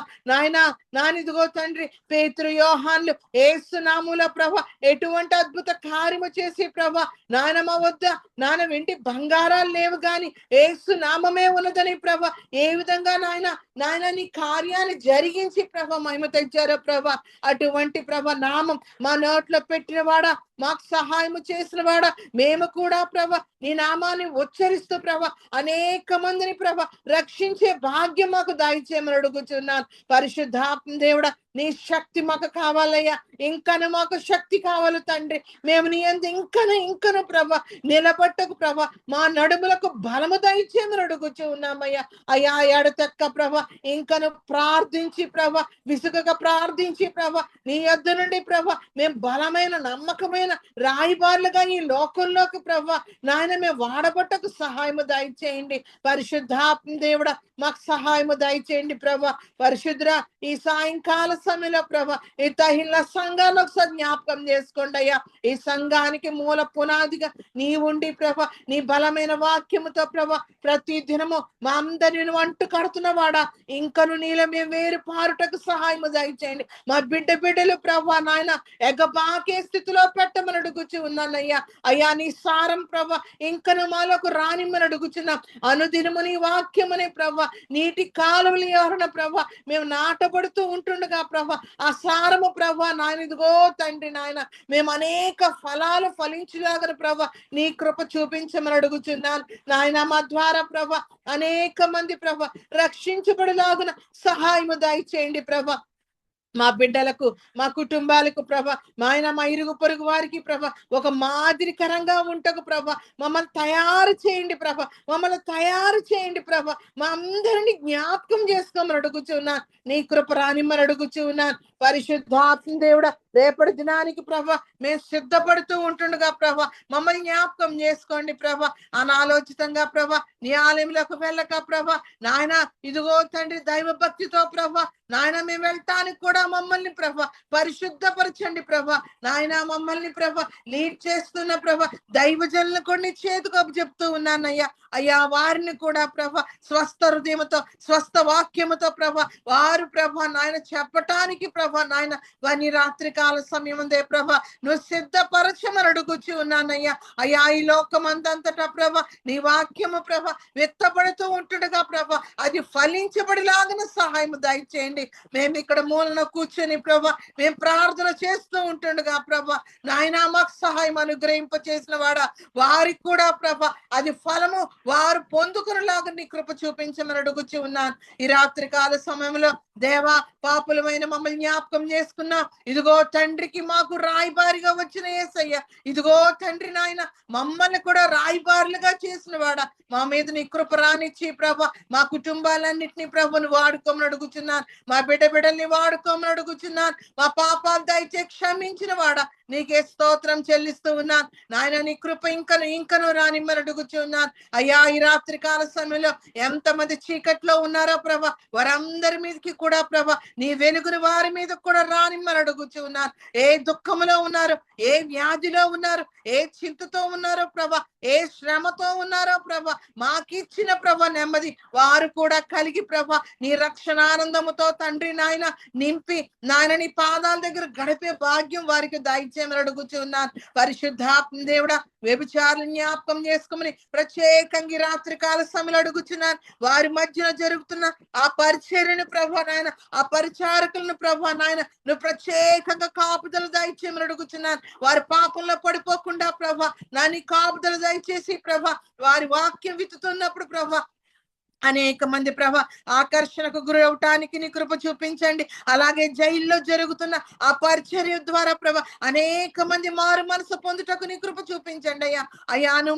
నానిదిగో తండ్రి పేతురు యోహాన్లు యేసు నామములో ప్రభ ఎటువంటి అద్భుత కార్యము చేసి ప్రభ నాయనమ్మ వద్ద నాన్న వెంటి బంగారాలు లేవు గాని యేసు నామమే ఉన్నదని ప్రభ ఏ విధంగా నాయన నీ కార్యాన్ని జరిగించి ప్రభ మహిమ తెచ్చారో ప్రభ అటువంటి ప్రభ నామం మా నోట్లో పెట్టిన వాడా మాకు సహాయము చేసిన వాడా మేము కూడా ప్రభ నీ నామాన్ని ఉచ్చరిస్తూ ప్రభ అనేక మందిని ప్రభ రక్షించే భాగ్యం మాకు దయచేయమని అడుగుచున్నాను. పరిశుద్ధాత్మ దేవుడా నీ శక్తి మాకు కావాలయ్యా. ఇంకను మాకు శక్తి కావాలి తండ్రి. మేము నీ యందు ఇంకను ప్రభా నిలబట్టకు ప్రభా మా నడుములకు బలము దయచేయమని అడుగుచూ ఉన్నామయ్యా. అయ్యా ఎడతెక్క ప్రభా ఇంకను ప్రార్థించి ప్రభా విసుగగా ప్రార్థించి ప్రభా నీ యొద్ద నుండి ప్రభా మేము బలమైన నమ్మకమైన రాయిబార్లుగా ఈ లోకంలోకి ప్రభా నాయన మేము వాడబట్టకు సహాయము దయచేయండి. పరిశుద్ధాత్మ దేవుడా మాకు సహాయము దయచేయండి ప్రభా. పరిశుద్ర ఈ సాయంకాల సమయంలో ప్రభా ఈ తహిళ సంఘాన్ని ఒకసారి జ్ఞాపకం చేసుకోండి అయ్యా. ఈ సంఘానికి మూల పునాదిగా నీ ఉండి ప్రభా నీ బలమైన వాక్యముతో ప్రభా ప్రతి దినము మా అందరిని అంటు కడుతున్న వాడా ఇంకను నీలో మేము వేరు పారుటకు సహాయము దయచేయండి. మా బిడ్డలు ప్రభా నాయన ఎగబాకే స్థితిలో పెట్టమని అడుగుచు ఉన్నానయ్యా. అయ్యా నీ సారం ప్రభా ఇంకను మాలోకి రానిమ్మని అడుగుచున్నాం. అనుదినము నీ వాక్యముని ప్రభా నీటి కాలువలు ఎవరన ప్రభా మేము నాటబడుతూ ఉంటుండగా ప్రభా ఆ సారము ప్రభా నాయన ఇదిగో తండ్రి నాయన మేము అనేక ఫలాలు ఫలించలాగన ప్రభా నీ కృప చూపించమని అడుగుచున్నాను నాయన. మా ద్వారా ప్రభా అనేక మంది ప్రభా రక్షించబడిలాగున సహాయము దయచేయండి ప్రభా. మా బిడ్డలకు మా కుటుంబాలకు ప్రభా మా ఇరుగు పొరుగు వారికి ప్రభా ఒక మాదిరికరంగా ఉంటకు ప్రభా మమ్మల్ని తయారు చేయండి ప్రభా. మమ్మల్ని తయారు చేయండి ప్రభా. మా అందరినీ జ్ఞాపకం చేసుకోమని అడుగుచున్నాను. నీ కృప రానిమ్మని అడుగుచున్నాను. పరిశుద్ధాత్మ దేవుడా రేపటి దినానికి ప్రభా మేము సిద్ధపడుతూ ఉంటుండగా ప్రభా మమ్మల్ని జ్ఞాపకం చేసుకోండి ప్రభా. అనాలోచితంగా ప్రభా నీ ఆలయంలోకి వెళ్ళక ప్రభా నాయన ఇదిగో తండ్రి దైవ భక్తితో ప్రభా నాయన మేము వెళ్ళటానికి కూడా మమ్మల్ని ప్రభా పరిశుద్ధపరచండి ప్రభా. నాయన మమ్మల్ని ప్రభా లీడ్ చేస్తున్న ప్రభా దైవజనులను కొన్ని చేతుకు చెప్తూ ఉన్నానయ్యా. అయ్యా వారిని కూడా ప్రభా స్వస్థ హృదయముతో స్వస్థ వాక్యముతో ప్రభా వారు ప్రభా నాయన చెప్పటానికి ప్రభా నాయన వారిని రాత్రి కాల సమయం ఉందే ప్రభా నువ్వు సిద్ధపరచమని అడుగుచూ ఉన్నానయ్యా. అయ్యా ఈ లోకమందంతటా ప్రభా నీ వాక్యము ప్రభా వ్యక్తపడుతూ ఉంటుండగా ప్రభా అది ఫలించబడిలాగిన సహాయం దయచేయండి. మేము ఇక్కడ మూలన కూర్చొని ప్రభా మేము ప్రార్థన చేస్తూ ఉంటుండగా ప్రభా నాయన మాకు సహాయం అనుగ్రహింప చేసిన వాడా వారికి కూడా ప్రభా అది ఫలము వారు పొందుకునేలాగా నీ కృప చూపించమని అడుగుచూ ఉన్నాను. ఈ రాత్రి కాల సమయంలో దేవా పాపులమైన మమ్మల్ని జ్ఞాపకం చేసుకున్నా ఇదిగో తండ్రికి మాకు రాయబారిగా వచ్చిన యేసయ్య ఇదిగో తండ్రి నాయన మమ్మల్ని కూడా రాయబారులుగా చేసిన వాడా మా మీద నీ కృప రానిచ్చి ప్రభా మా కుటుంబాలన్నింటినీ ప్రభుని వాడుకోమని అడుగుచున్నాను. మా బిడ్డల్ని వాడుకోమని అడుగుచున్నాను. మా పాపాలు దయచే క్షమించిన వాడా నీకే స్తోత్రం చెల్లిస్తూ ఉన్నాను. నాయన నీ కృప ఇంకను రానిమ్మని అడుగుచున్నాను. అయ్యా ఈ రాత్రి కాల సమయంలో ఎంతమంది చీకట్లో ఉన్నారో ప్రభా వారందరి మీదకి కూడా ప్రభా నీ వెలుగుని వారి మీద కూడా రానిమ్మని అడుగుచున్నాను. ఏ దుఃఖములో ఉన్నారు, ఏ వ్యాధిలో ఉన్నారు, ఏ చింతతో ఉన్నారో ప్రభా ఏ శ్రమతో ఉన్నారో ప్రభా మాకిచ్చిన ప్రభా నెమ్మది వారు కూడా కలిగి ప్రభా నీ రక్షణ ఆనందముతో తండ్రి నాయన నింపి నాయన నీ పాదాల దగ్గర గడిపే భాగ్యం వారికి దయచేయమని అడుగుచున్నాను. పరిశుద్ధాత్మ దేవుడా వ్యభిచారులు జ్ఞాపకం చేసుకోమని ప్రత్యేకంగా రాత్రి కాల సమయంలో అడుగుచున్నాను. వారి మధ్యన జరుగుతున్న ఆ పరిచర్యను ప్రభా నాయన ఆ పరిచారకులను ప్రభా నాయన నువ్వు ప్రత్యేకంగా కాపుదలు దయచేయమని అడుగుచున్నాను. వారి పాపంలో పడిపోకుండా ప్రభా నా నీ కాపుదలు దయచేసి ప్రభా వారి వాక్యం విత్తుతున్నప్పుడు ప్రభా అనేక మంది ప్రభ ఆకర్షణకు గురవటానికి నీ కృప చూపించండి. అలాగే జైల్లో జరుగుతున్న ఆ పరిచర్య ద్వారా ప్రభ అనేక మంది మారు మనసు పొందుటకు నీ కృప చూపించండి అయ్యా. అయ్యాను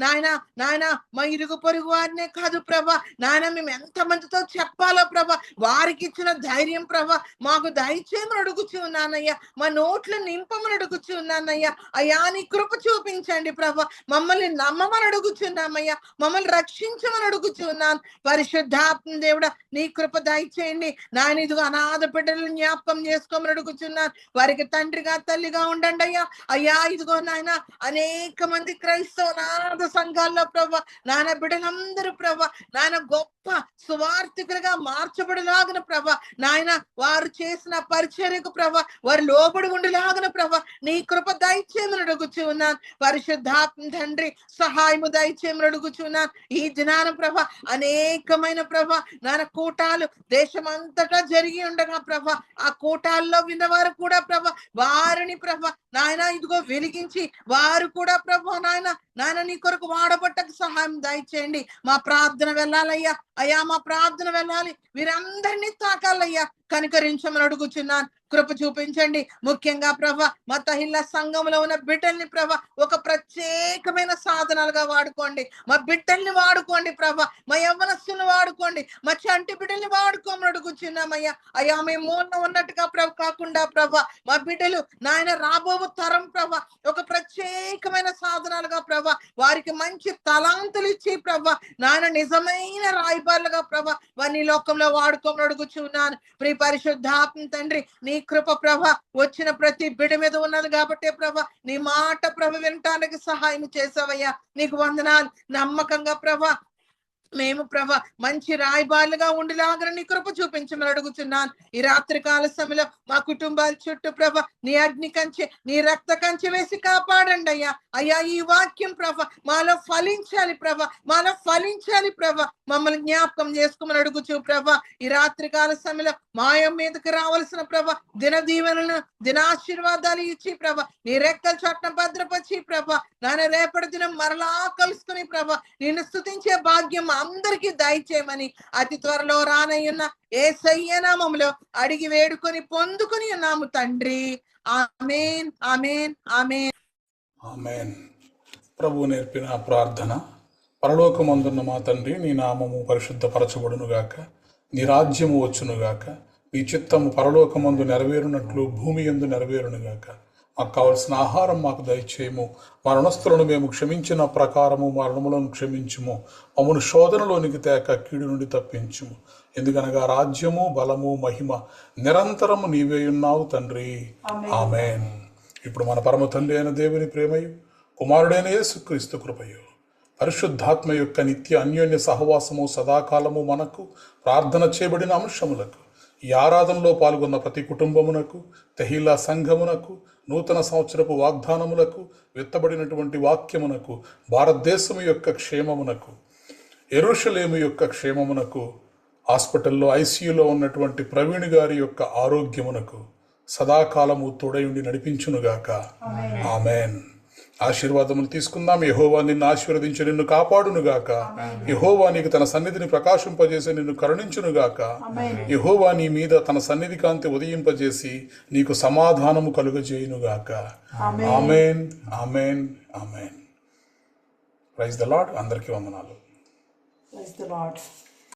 నాయన మా ఇరుగు పొరుగు వారినే కాదు ప్రభ నాయన మేము ఎంత మందితో చెప్పాలో ప్రభ వారికి ఇచ్చిన ధైర్యం ప్రభ మాకు దయచేయమని అడుగుచూ ఉన్నానయ్యా. మా నోట్లు నింపమని అడుగుచూ ఉన్నానయ్యా. అయ్యా నీ కృప చూపించండి ప్రభ మమ్మల్ని నమ్మమని అడుగుచున్నామయ్యా. మమ్మల్ని రక్షించమని అడుగుచున్నాను. పరిశుద్ధాత్మ దేవుడా నీ కృప దయచేయండి. నాయన ఇదిగో అనాథ బిడ్డలను జ్ఞాపకం చేసుకోమని అడుగుచున్నాను. వారికి తండ్రిగా తల్లిగా ఉండండి అయ్యా. అయ్యా ఇదిగో నాయన అనేక మంది క్రైస్తవ అనాథ సంఘాల్లో ప్రభా నాయన బిడ్డలందరూ ప్రభా నాయన గొప్ప సువార్థికులుగా మార్చబడిలాగిన ప్రభా నాయన వారు చేసిన పరిచర్యకు ప్రభా వారు లోబడి ఉండేలాగిన ప్రభా నీ కృప దయచేయమని అడుగుచూ ఉన్నాను. పరిశుద్ధాత్మ తండ్రి సహాయము దయచేయమని అడుగుచూ ఉన్నాను. ఈ దినాన ప్రభా అనేకమైన ప్రభ నాన్న కూటాలు దేశమంతటా జరిగి ఉండగా ప్రభ ఆ కూటాల్లో విన్నవారు కూడా ప్రభ వారిని ప్రభ నాయన ఇదిగో వెలిగించి వారు కూడా ప్రభ నాయన నీ కొరకు వాడబట్టకు సహాయం దయచేయండి. మా ప్రార్థన వెళ్ళాలయ్యా. అయ్యా మా ప్రార్థన వెళ్ళాలి. వీరందరినీ తాకాలయ్యా. కనికరించమని అడుగుచున్నాను. కృప చూపించండి. ముఖ్యంగా ప్రభా మా తహిల్ల సంఘంలో ఉన్న బిడ్డల్ని ప్రభా ఒక ప్రత్యేకమైన సాధనాలుగా వాడుకోండి. మా బిడ్డల్ని వాడుకోండి ప్రభా, మా యవ్వనస్తులను వాడుకోండి, మా చంటి బిడ్డల్ని వాడుకోమని అడుగుచున్నామయ్యా. అయ్యా మేము మూలన ఉన్నట్టుగా కాకుండా ప్రభా మా బిడ్డలు నాయన రాబో తరం ప్రభా ఒక ప్రత్యేకమైన సాధనాలుగా ప్రభా వారికి మంచి తలాంతులు ఇచ్చి ప్రభా నాయన నిజమైన రాయబారులుగా ప్రభా వారిని లోకంలో వాడుకోమని అడుగుచున్నాను. ప్రియ పరిశుద్ధాత్మ తండ్రి నీ కృప ప్రభ వచ్చిన ప్రతి బిడ్డ మీద ఉన్నది కాబట్టి ప్రభ నీ మాట ప్రభ వినటానికి సహాయం చేసావయ్యా. నీకు వందనాలు. నమ్మకంగా ప్రభ మేము ప్రభ మంచి రాయబారులుగా ఉండేలాగా నీ కృప చూపించమని అడుగుతున్నాను. ఈ రాత్రి కాల సమయంలో మా కుటుంబాల చుట్టూ ప్రభ నీ అగ్ని కంచె, నీ రక్త కంచె వేసి కాపాడండి అయ్యా. అయ్యా ఈ వాక్యం ప్రభ మాలో ఫలించాలి ప్రభ, మాలో ఫలించాలి ప్రభ. మమ్మల్ని జ్ఞాపకం చేసుకోమని అడుగుచు ప్రభ. ఈ రాత్రి కాల సమయంలో మాయం మీదకి రావాల్సిన ప్రభ దిన దీవెనలను, దినాశీర్వాదాలు ఇచ్చి ప్రభ నీ రెక్కల చట్టం భద్రపరిచి ప్రభ నాన్న రేపటి దినం మరలా కలుసుకుని ప్రభ నిన్ను స్తుతించే భాగ్యం అందరికీ దయచేయమని అతి త్వరలో రానయ్యున్న యేసయ్య నామములో అడిగి వేడుకొని పొందుకొని ఉన్నాము తండ్రి. ఆమేన్, ఆమేన్, ఆమేన్. ఆమేన్. ప్రభు నేర్పిన ప్రార్థన. పరలోకమందున్న మా తండ్రి, నీ నామము పరిశుద్ధపరచబడునుగాక, నీ రాజ్యము వచ్చునుగాక, నీ చిత్తము పరలోకమందు నెరవేరునట్లు భూమి యందు నెరవేరునుగాక. మాకు కావలసిన ఆహారం మాకు దయచేయము. మా రుణస్థులను మేము క్షమించిన ప్రకారము మా రుణములను క్షమించుము. మమ్మను శోధనలోనికి తేక కీడు నుండి తప్పించుము. ఎందుకనగా రాజ్యము, బలము, మహిమ నిరంతరము నీవే ఉన్నావు తండ్రి. ఆమేన్. ఇప్పుడు మన పరమ తండ్రి అయిన దేవుని ప్రేమయు, కుమారుడైన యేసుక్రీస్తు కృపయు, పరిశుద్ధాత్మ యొక్క నిత్య అన్యోన్య సహవాసము సదాకాలము మనకు, ప్రార్థన చేయబడిన అంశములకు, ఈ ఆరాధనలో పాల్గొన్న ప్రతి కుటుంబమునకు, తెహీలా సంఘమునకు, నూతన సంవత్సరపు వాగ్దానములకు, విత్తబడినటువంటి వాక్యమునకు, భారతదేశము యొక్క క్షేమమునకు, యెరూషలేము యొక్క క్షేమమునకు, హాస్పిటల్లో ఐసీయూలో ఉన్నటువంటి ప్రవీణ్ గారి యొక్క ఆరోగ్యమునకు సదాకాలము తోడయుండి నడిపించునుగాక. ఆమేన్. ఆశీర్వాదములు తీసుకుందాం. యెహోవా నిన్ను ఆశీర్వదించి నిన్ను కాపాడునుగాక. యెహోవా నీకు తన సన్నిధిని ప్రకాశింపజేసి నిన్ను కరుణించునుగాక. యెహోవా నీ మీద తన సన్నిధి కాంతి ఉదయింపజేసి నీకు సమాధానము కలుగజేయునుగాక. Amen, amen, amen. Praise the Lord. అందరికీ వందనాలు. Praise the Lord.